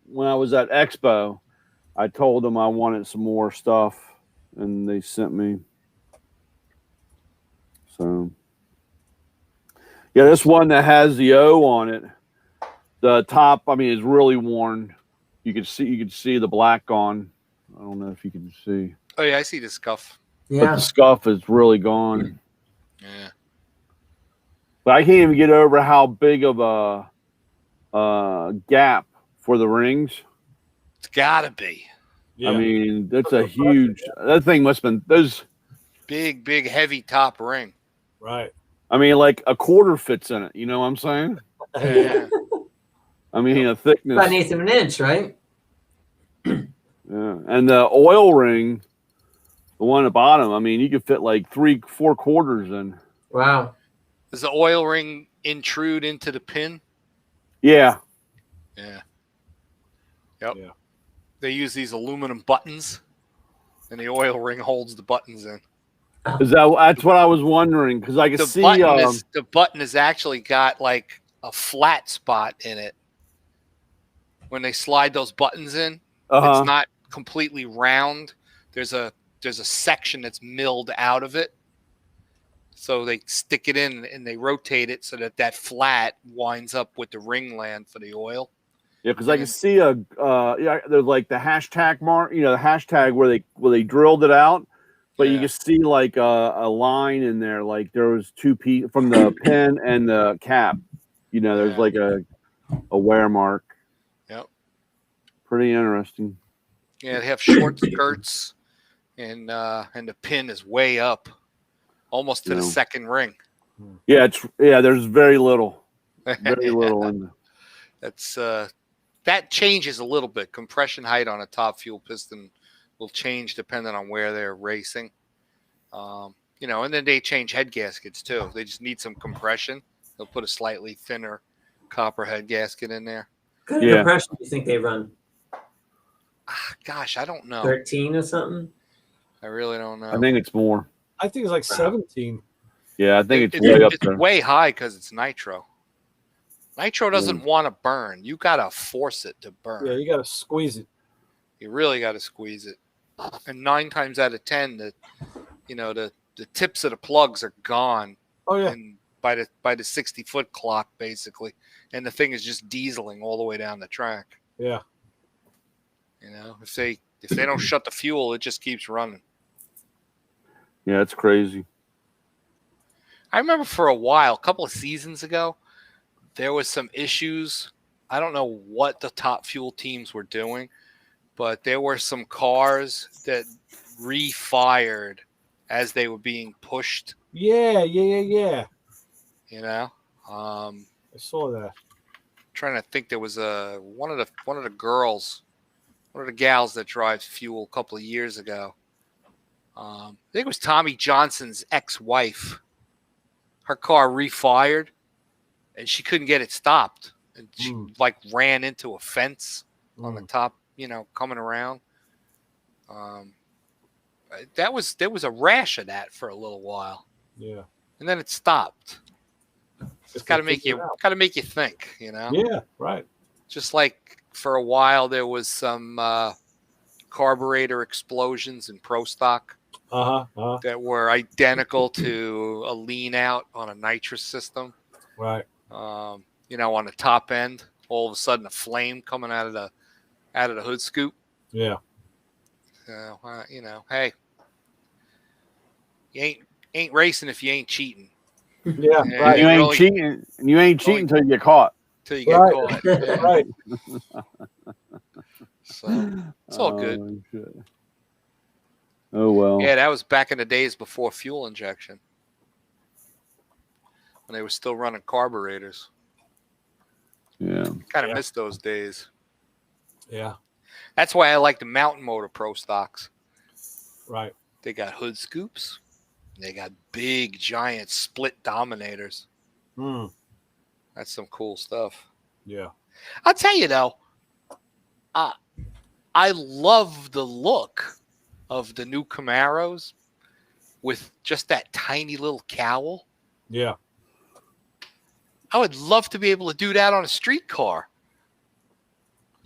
when I was at Expo, I told them I wanted some more stuff, and they sent me. So yeah, this one that has the O on it, the top, I mean, is really worn. You could see the black gone. I don't know if you can see. Oh yeah, I see the scuff. But Yeah. the scuff is really gone. Yeah. But I can't even get over how big of a gap for the rings. It's gotta be. Yeah. I mean, that's a huge. That thing must have been those. Big, heavy top ring. right. I mean, like a quarter fits in it. You know what I'm saying? Yeah. I mean, a thickness. About an eighth of an inch, right? Yeah, and the oil ring, the one at the bottom. I mean, you could fit like 3-4 quarters in. Wow. Does the oil ring intrude into the pin? Yeah. Yeah. Yep. Yeah. They use these aluminum buttons, and the oil ring holds the buttons in. That's what I was wondering because I could see. The button has actually got like a flat spot in it. When they slide those buttons in, it's not completely round. There's a section that's milled out of it. So they stick it in and they rotate it so that flat winds up with the ring land for the oil. Yeah, because I can see there's like the hashtag mark, the hashtag where they drilled it out, but you can see like a line in there, like there was 2 pieces from the pin and the cap. There's like a wear mark. Yep. Pretty interesting. Yeah, they have short skirts, and the pin is way up, almost to the second ring. Yeah, there's very little in That's that changes a little bit. Compression height on a top fuel piston will change depending on where they're racing. And then they change head gaskets too. They just need some compression. They'll put a slightly thinner copper head gasket in there. Good Yeah. compression do you think they run? Gosh, I don't know. 13 or something? I really don't know. I think it's more. I think it's like 17. Yeah, I think it's It's way up there. way high because it's nitro. Nitro doesn't want to burn. You gotta force it to burn. Yeah, you got to squeeze it. You really got to squeeze it. And 9 times out of 10, the tips of the plugs are gone. Oh yeah, And by the 60-foot clock, basically, and the thing is just dieseling all the way down the track. yeah. If they don't shut the fuel, it just keeps running. Yeah, it's crazy. I remember for a while, a couple of seasons ago, there was some issues. I don't know what the top fuel teams were doing, but there were some cars that refired as they were being pushed. Yeah. I I saw that. trying to think, there was one of the girls, one of the gals that drives fuel a couple of years ago. I think it was Tommy Johnson's ex-wife. Her car refired, and she couldn't get it stopped, and she ran into a fence on the top. Coming around. There was a rash of that for a little while, Yeah. and then it stopped. It's got to make figure it you out. think. Yeah, right. Just like for a while there was some carburetor explosions in Pro Stock that were identical to a lean out on a nitrous system. Right. On the top end, all of a sudden a flame coming out of the hood scoop. Yeah. Hey, you ain't racing if you ain't cheating. Yeah. Yeah, Right. You ain't really- cheating. You ain't cheating until you get caught. Till you get Right. caught. Yeah. Right. So it's all good. Oh, shit. Oh well. Yeah, that was back in the days before fuel injection, when they were still running carburetors. Yeah. Kind of miss those days. Yeah. That's why I like the Mountain Motor Pro Stocks. Right. They got hood scoops. They got big, giant split dominators. Mm. That's some cool stuff. Yeah. I'll tell you though, I love the look of the new Camaros with just that tiny little cowl. Yeah. I would love to be able to do that on a street car.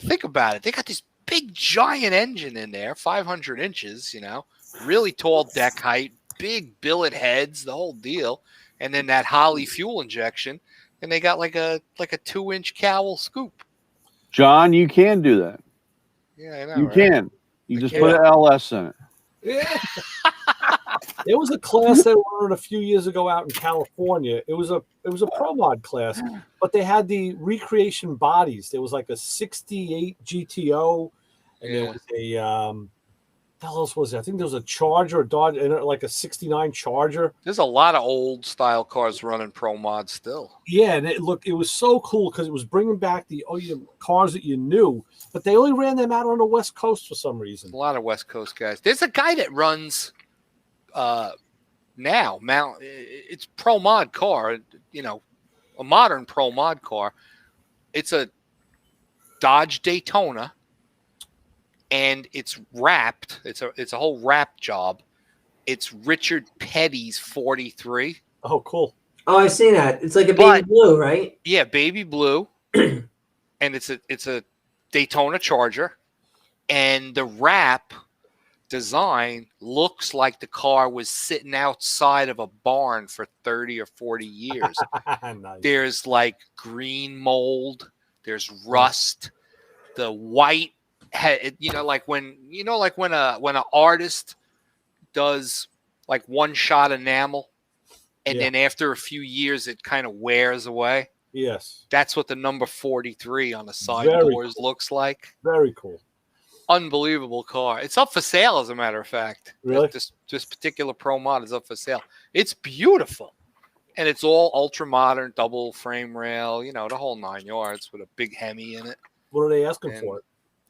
Think about it. They got this big, giant engine in there, 500 inches, really tall deck height, big billet heads, the whole deal. And then that Holley fuel injection. And they got like a 2-inch cowl scoop. John, you can do that. Yeah, I know. You right? can. You just can. put an LS in it. Yeah. There was a class they learned a few years ago out in California. It was a pro mod class, but they had the recreation bodies. There was like a 68 GTO, and there was a what the hell else was it? I think there was a Charger, a Dodge, and like a 69 Charger. There's a lot of old style cars running pro mod still. Yeah, and it was so cool because it was bringing back the cars that you knew, but they only ran them out on the West Coast for some reason. A lot of West Coast guys. There's a guy that runs now. It's pro mod car, a modern pro mod car. It's a Dodge Daytona, and it's wrapped. It's a whole wrap job. It's Richard Petty's 43. Oh, cool. Oh, I've seen that. It's like a baby But- blue, right? Yeah, baby blue, and it's a Daytona Charger, and the wrap design looks like the car was sitting outside of a barn for 30 or 40 years. Nice. There's like green mold, there's rust, the white like when an artist does like one shot enamel and Yeah. then after a few years it kind of wears away. Yes. That's what the number 43 on the side Very doors looks like. Very cool. Unbelievable car. It's up for sale, as a matter of fact. Really? This particular pro mod is up for sale. It's beautiful. And it's all ultra modern, double frame rail, the whole 9 yards with a big Hemi in it. What are they asking And- for it?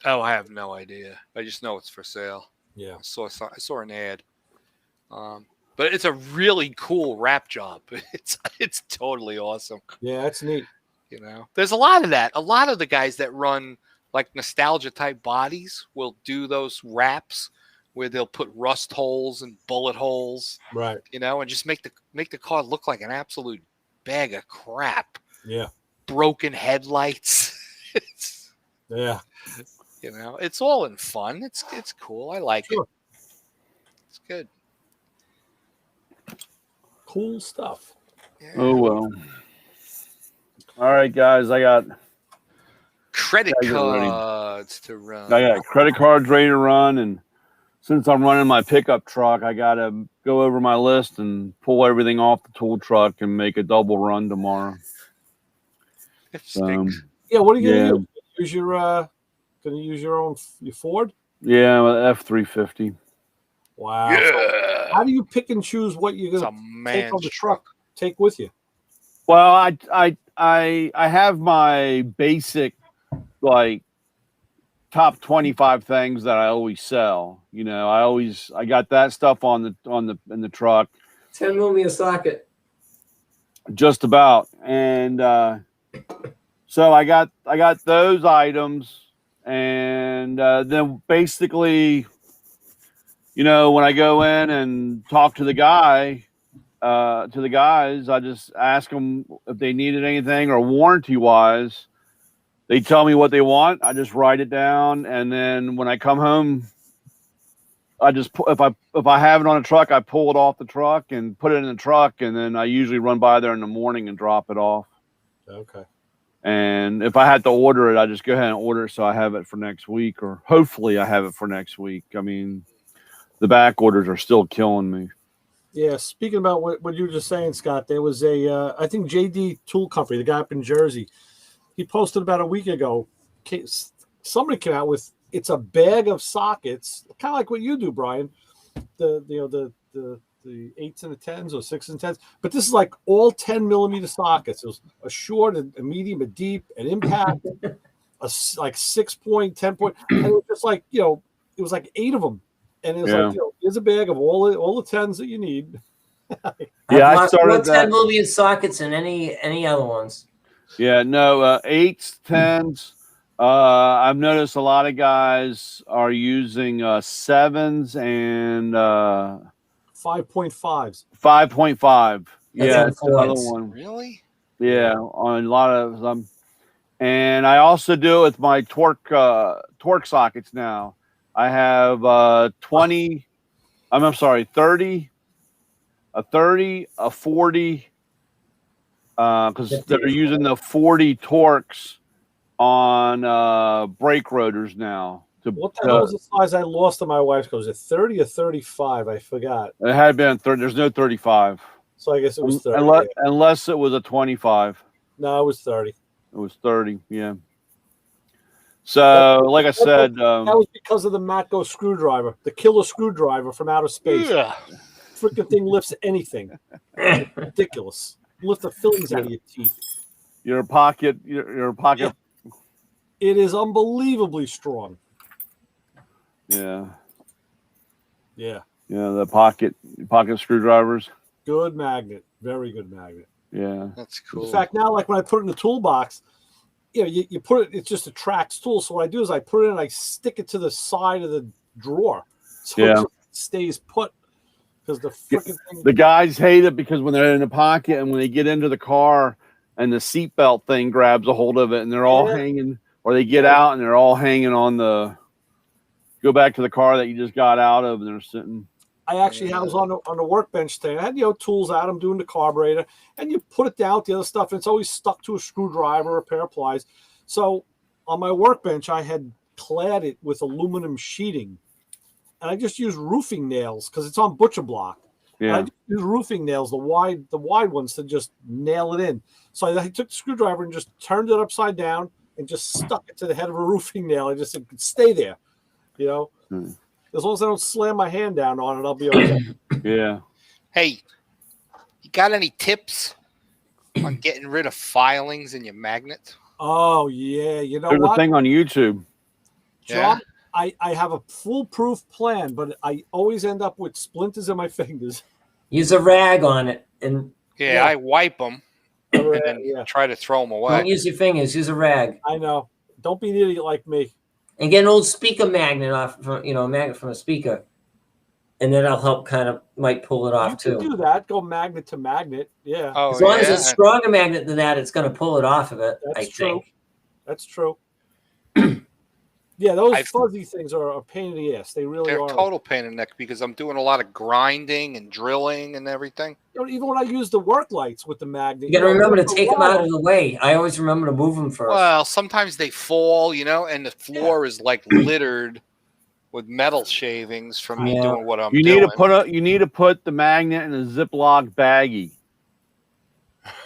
Oh, I have no idea. I just know it's for sale. Yeah. I saw an ad. But it's a really cool wrap job. It's totally awesome. Yeah, that's neat. You know, there's a lot of that. A lot of the guys that run like nostalgia type bodies will do those wraps where they'll put rust holes and bullet holes, Right. you know, and just make the car look like an absolute bag of crap. Yeah. Broken headlights. It's, Yeah. you know, it's all in fun. It's cool. I like Sure. it. It's good. Cool stuff. Yeah. Oh well. All right, guys. I got Credit I get ready. cards to run. I got credit cards ready to run, and since I'm running my pickup truck, I gotta go over my list and pull everything off the tool truck and make a double run tomorrow. It stinks. Yeah. What are you Yeah. gonna use? Gonna use your own your Ford? Yeah, F-350. Wow. So how do you pick and choose what you're It's a gonna take man's on the truck? Take with you? Well, I have my basic like top 25 things that I always sell. You know, I got that stuff in the truck 10mm socket. just about, and so I got those items, and then basically, you know, when I go in and talk to the guys, I just ask them if they needed anything or warranty wise. They tell me what they want. I just write it down, and then when I come home, I just if I have it on a truck, I pull it off the truck and put it in the truck, and then I usually run by there in the morning and drop it off. Okay. And if I had to order it, I just go ahead and order it so I have it for next week, or hopefully I have it for next week. I mean, the back orders are still killing me. Yeah. Speaking about what you were just saying, Scott, there was I think JD Tool Company, the guy up in Jersey. He posted about a week ago. Somebody came out with it's a bag of sockets, kind of like what you do, Brian. The 8s and the 10s or 6s and 10s, but this is like all 10mm sockets. It was a short, a medium, a deep, an impact, like 6-point, 10-point, and it was just like it was like 8 of them, and it was like here's a bag of all the 10s that you need. Yeah, I started that. 10mm sockets and any other ones. Yeah, no, 8s, 10s. I've noticed a lot of guys are using 7s and 5.5s. 5.5. Yeah, That's that's another influence. one. Really? Yeah, on a lot of them. And I also do it with my torque sockets now. I have 30, a 30, a 40, because they're using the 40 torques on brake rotors now. What the hell was the size I lost to my wife's car? Was it 30 or 35? I forgot. It had been 30. There's no 35. So I guess it was 30. Unless it was a 25. No, it was 30. It was 30, yeah. So, like I said, that was because of the Matco screwdriver, the killer screwdriver from outer space. Yeah. Freaking thing lifts anything. Ridiculous. Lift the fillings out of your teeth. your pocket. Yeah. It is unbelievably strong. Yeah. Yeah. Yeah, the pocket screwdrivers. Good magnet. Very good magnet. Yeah. That's cool. In fact, now, like when I put it in the toolbox, you put it, it just attracts tools. So what I do is I put it in and I stick it to the side of the drawer. So it just stays put. Because the freaking thing. The guys hate it because when they're in the pocket and when they get into the car and the seatbelt thing grabs a hold of it and they're all hanging, or they get out and they're all hanging on go back to the car that you just got out of and they're sitting. I actually was on the workbench today. I had tools out. I'm doing the carburetor, and you put it down with the other stuff, and it's always stuck to a screwdriver or a pair of pliers. So on my workbench, I had clad it with aluminum sheeting, and I just used roofing nails because it's on butcher block. Yeah. I just used roofing nails, the wide ones, to just nail it in. So I took the screwdriver and just turned it upside down and just stuck it to the head of a roofing nail. I just said, stay there, As long as I don't slam my hand down on it, I'll be okay. Yeah. Hey, you got any tips on getting rid of filings in your magnet? Oh, yeah. You know There's what? a thing on YouTube. John, I have a foolproof plan, but I always end up with splinters in my fingers. Use a rag on it. And Yeah, I wipe them and then Yeah, try to throw them Don't away. use your fingers. Use a rag. I know. Don't be an idiot like me. And get an old speaker magnet off, from, a magnet from a speaker, and then that'll help. Might pull it off You can too. do that. Go magnet to magnet. Yeah, Oh, As long as yeah. it's a stronger magnet than that, it's going to pull it off of it. That's I true. think. that's true. Yeah, those I've- fuzzy things are a pain in the ass. They really They're are. total pain in the neck because I'm doing a lot of grinding and drilling and everything. You know, even when I use the work lights with the magnet, You got to remember to after a take them out while- of the way. I always remember to move them first. Well, sometimes they fall, and the floor is like littered with metal shavings from me Yeah. doing what I'm You doing. need to put the magnet in a Ziploc baggie.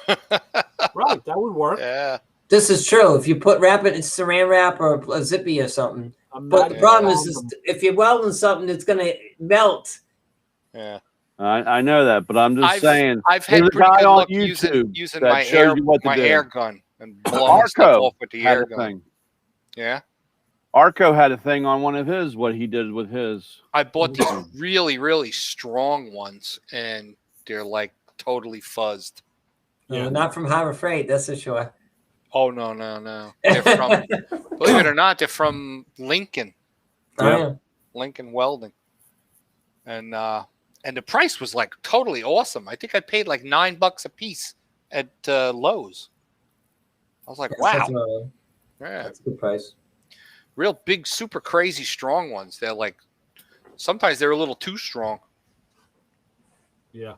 Right, that would work. Yeah. This is true. If you wrap it in saran wrap or a zippy or something. A But the magnet problem around is them. if you're welding something, it's going to melt. Yeah. I know that, but I'm just saying. I've had There's a pretty guy good on luck YouTube using that my shows you what to do. air gun and blowing stuff Arco off with the had air a gun. thing. Yeah. Arco had a thing on one of his. What he did with his. I bought these really, really strong ones, and they're like totally fuzzed. Yeah. Not from Harbor Freight, that's for sure. Oh no. They're from, believe it or not, they're from Lincoln Lincoln Welding, and the price was like totally awesome. I think I paid like $9 a piece at Lowe's. I was like, wow, yeah, That's a good price. real big, super crazy strong ones. They're like, sometimes they're a little too strong. Yeah.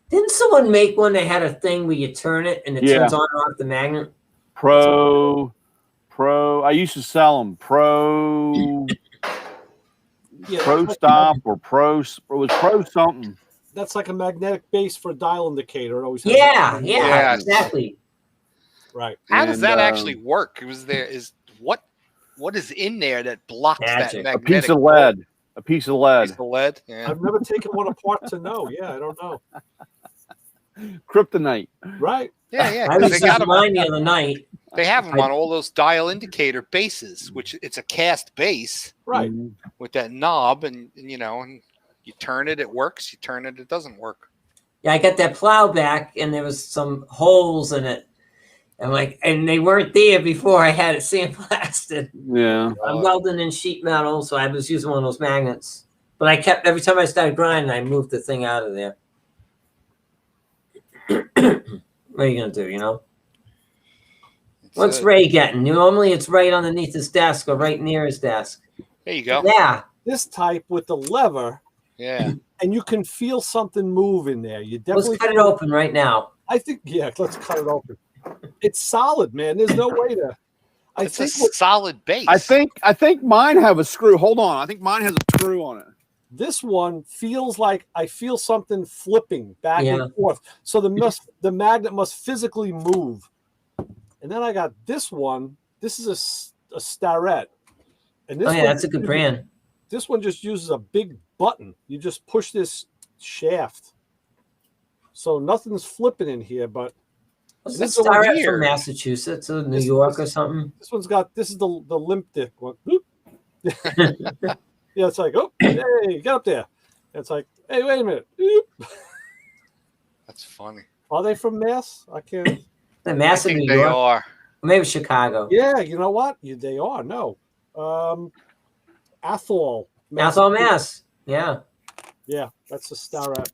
Didn't someone make one that had a thing where you turn it and it Yeah. turns on and off the magnet? Pro. I used to sell them. Yeah, Pro stop or pro. It was pro something. That's like a magnetic base for a dial indicator. It always has Yeah, a- yeah, exactly. Right. How does And, that actually work? What is in there that blocks Magic. that A magnetic piece of lead. A piece of lead. Piece of lead. Yeah. I've never taken one apart to know. Yeah, I don't know. Kryptonite. Right. Yeah. I 'cause was They got using them. mine the other night. They have them on all those dial indicator bases, which it's a cast base Right. Mhm. with that knob, and and you turn it, it works. You turn it, it doesn't work. Yeah, I got that plow back and there was some holes in it. And they weren't there before I had it sandblasted. Yeah. I'm welding in sheet metal, so I was using one of those magnets. But I kept, every time I started grinding, I moved the thing out of there. What are you going to do, What's It's, Ray getting? Normally it's right underneath his desk or right near his desk. there you go. Yeah. This type with the lever, Yeah. and you can feel something move in there. You Let's definitely cut it open right now. I think, yeah, let's cut it open. It's solid, man. There's no way to. I It's a think what, solid base. I think mine have a screw. Hold on. I think mine has a screw on it. this one feels like I feel something flipping back Yeah. and forth. So the magnet must physically move. And then I got this one. This is a Starrett. And this Oh, yeah, one that's a good brand. This one just uses a big button. You just push this shaft. So nothing's flipping in here, but What's this that is a Starrett weird. from Massachusetts or New This- York or something? this one's got this is the limp dick one. Boop. Yeah, it's like, oh, hey, get up there. And it's like, hey, wait a minute. Boop. That's funny. Are they from Mass? I can't. The I Mass in think New they York. are. Maybe Chicago. Yeah, you know what? They are. No. Athol. Athol, Mass. Yeah. Yeah, that's a Starrett.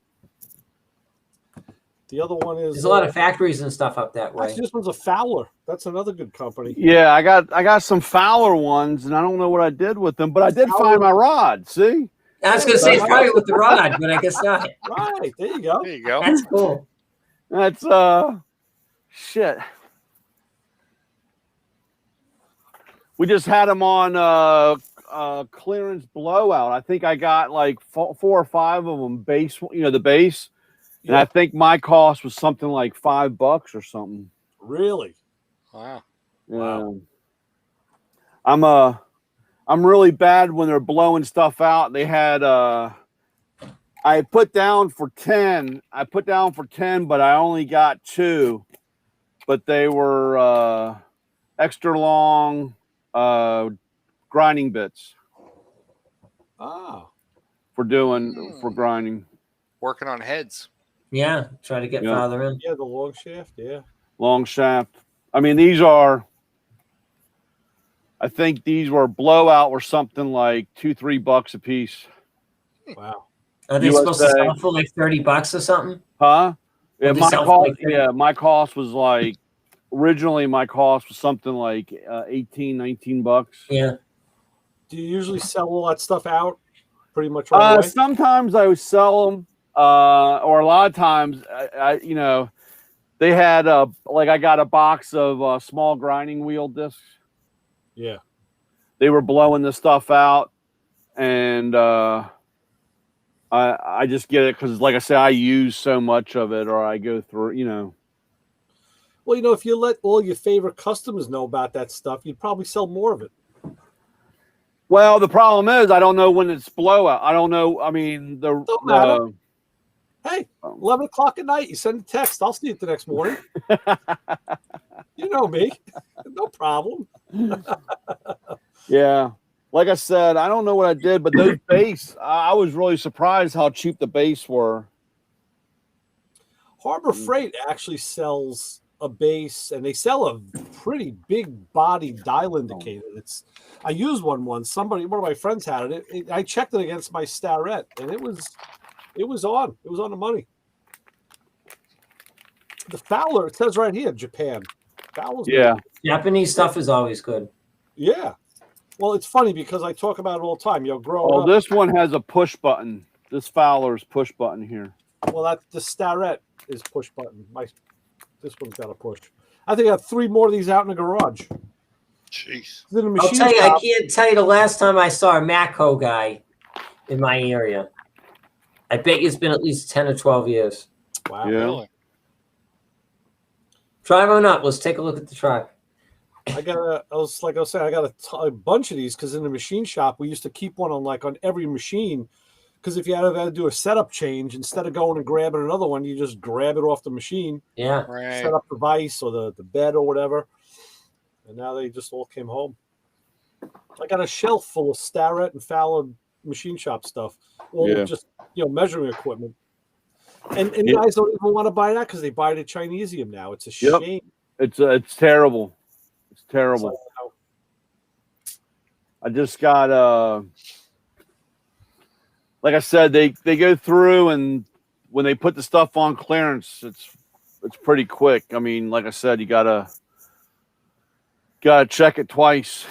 The other one is There's a lot of factories and stuff up that way. actually this one's a Fowler. That's another good company. Yeah, I got some Fowler ones, and I don't know what I did with them, but I did find my rod. See, I was going to say it's probably with the rod, but I guess not. Right, there you go. There you go. That's cool. that's shit. We just had them on clearance blowout. I think I got like 4 or 5 of them base. The base, and Yeah. I think my cost was something like $5 or something. Really? Wow. Wow. Yeah. I'm really bad when they're blowing stuff out. They had I put down for 10. But I only got 2. But they were extra long grinding bits Ah. for grinding. Working on heads. Yeah, try to get Yeah. farther in. Yeah, the long shaft. Yeah. long shaft. I mean, these are. I think these were blowout were something like $2-3 a piece. Wow. Are they supposed to USA. sell for like $30 or something? Huh? Yeah, Or they my sell for cost. like 30? Yeah, my cost was like originally my cost was something like $18-19. Yeah. Do you usually sell all that stuff out pretty much right away? Sometimes I would sell them, or a lot of times, you know, they had like I got a box of small grinding wheel discs. Yeah. They were blowing the stuff out, and I just get it because, like I say, I use so much of it, or I go through, you know. Well, you know, if you let all your favorite customers know about that stuff, you'd probably sell more of it. Well, the problem is I don't know when it's blowout. I don't know. I mean, Don't matter. Hey, 11 o'clock at night, you send a text. I'll see it the next morning. You know me. No problem. Yeah. Like I said, I don't know what I did, but those base, I was really surprised how cheap the base were. Harbor Freight actually sells a base, and they sell a pretty big body dial indicator. I used one once. One of my friends had it. I checked it against my Starrett, and it was on. It was on the money. The Fowler, it says right here, Japan. Fowler's Yeah. good. Japanese stuff is always good. Yeah. Well, it's funny because I talk about it all the time. Growing Oh, up. this one has a push button. This Fowler's push button here. Well, the Starrett is push button. This one's got a push. I think I have 3 more of these out in the garage. Jeez. In the I'll machine tell you, I shop. can't tell you the last time I saw a Matco guy in my area. I bet you it's been at least 10 or 12 years. Wow. Yeah. Really? Drive on up. Let's take a look at the truck. I got a bunch of these because in the machine shop we used to keep one on every machine, because if you had to do a setup change, instead of going and grabbing another one, you just grab it off the machine, Yeah. Right. set up the vise or the bed or whatever, and now they just all came home. I got a shelf full of Starrett and Fowler machine shop stuff, all Yeah. just measuring equipment. And Yeah. guys don't even want to buy that because they buy it at Chinesium now. It's a Yep. shame. It's terrible. It's terrible. So, I just got like I said, they go through, and when they put the stuff on clearance, it's pretty quick. I mean, like I said, you gotta check it twice.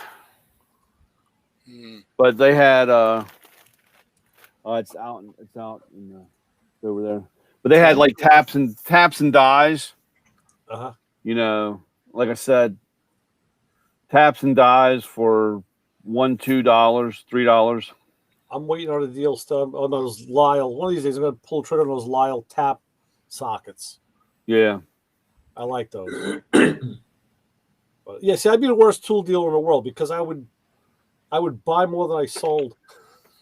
Mm. But they had it's out over there. But they had like taps and dies. uh-huh. You know, like I said, taps and dies for $1, $2, $3. I'm waiting on the deal still on those Lyle. One of these days, I'm going to pull the trigger on those Lyle tap sockets. Yeah. I like those. But yeah, see, I'd be the worst tool dealer in the world because I would buy more than I sold.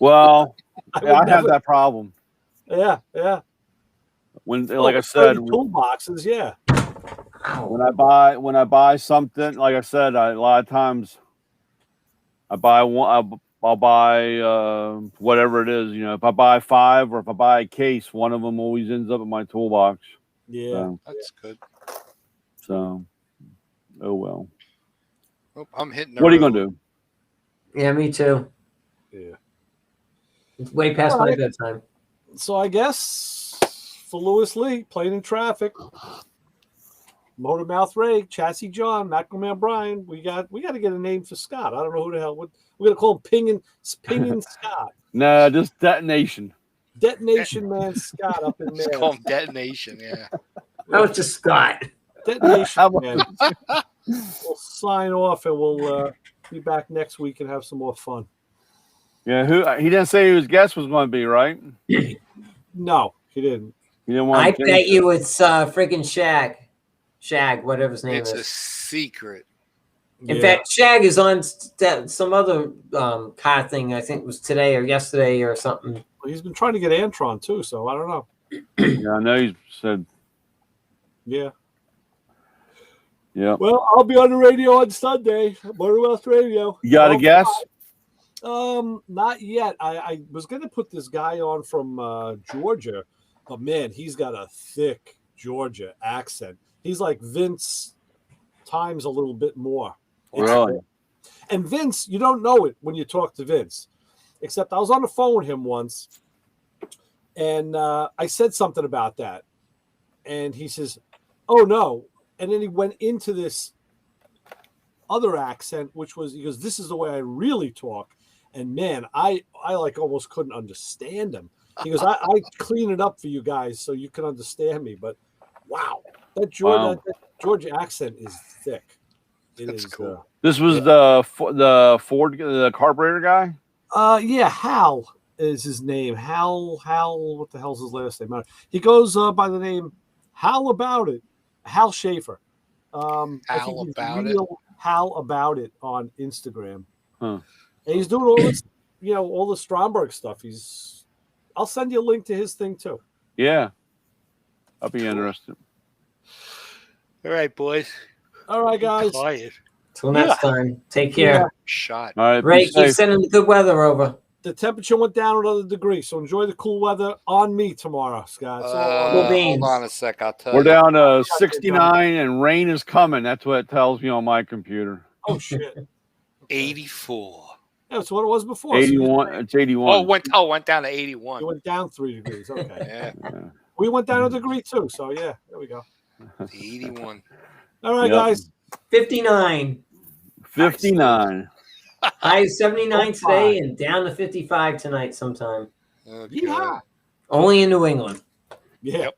Well, I I would have never- that problem. Yeah. When, like I said, toolboxes. Yeah. when I buy something, like I said, a lot of times I buy one. I'll buy whatever it is. You know, if I buy 5 or if I buy a case, one of them always ends up in my toolbox. Yeah. So, That's good. oh well. Oh, I'm hitting. What are you gonna do? Yeah, me too. Yeah. It's way past All my right. bedtime. So I guess for Lewis Lee, playing in traffic, Motor Mouth Ray, Chassis John, Macroman Brian. We got to get a name for Scott. I don't know who the hell. We're gonna call him Pingin Scott. No, just detonation. Detonation Man Scott up in Just there. call him detonation. Yeah. That was just Scott. Detonation Man. We'll sign off and we'll be back next week and have some more fun. Yeah, he didn't say who his guest was going to be, right? No, he didn't. He didn't want. I to bet you it's freaking Shag, whatever his name It's a is. secret. In fact, Shag is on some other car thing. I think it was today or yesterday or something. He's been trying to get Antron too, so I don't know. Yeah, I know he said. Yeah. Yeah. Well, I'll be on the radio on Sunday. Motor Mouth Radio. You got a guess? Not yet. I was going to put this guy on from Georgia, but man, he's got a thick Georgia accent. He's like Vince times a little bit more. Really? And Vince, you don't know it when you talk to Vince, except I was on the phone with him once, and I said something about that, and he says, "Oh no," and then he went into this other accent, which was, he goes, "This is the way I really talk," and man, I like almost couldn't understand him. He goes, I clean it up for you guys so you can understand me, but wow, that Georgia accent is thick. That's cool. This was the Ford, the carburetor guy. Yeah, Hal is his name. Hal. What the hell's his last name? He goes by the name Hal About It. Hal Schaefer. I think he's real Hal About It on Instagram. Huh. And he's doing all this, all the Stromberg stuff. I'll send you a link to his thing too. Yeah, I'll be interested. All right, boys. All right, guys. Quiet. Till next time. Take care. Yeah. Shot. All right, Ray, be keep safe. sending the good weather over. The temperature went down another degree, so enjoy the cool weather on me tomorrow, Scott. Cool beans. Hold on a sec. I'll tell We're you. down to 69 and rain is coming. That's what it tells me on my computer. Oh shit. 84. That's what it was before. 81. It's 81. Oh, went down to 81. It went down 3 degrees. Okay. Yeah, Yeah. We went down a degree too. So yeah, there we go. 81. All right, Yep. guys. 59. 59. High is 79 Oh, today and down to 55 tonight sometime. Oh, Yeah. God. Only in New England. Yeah. Yep.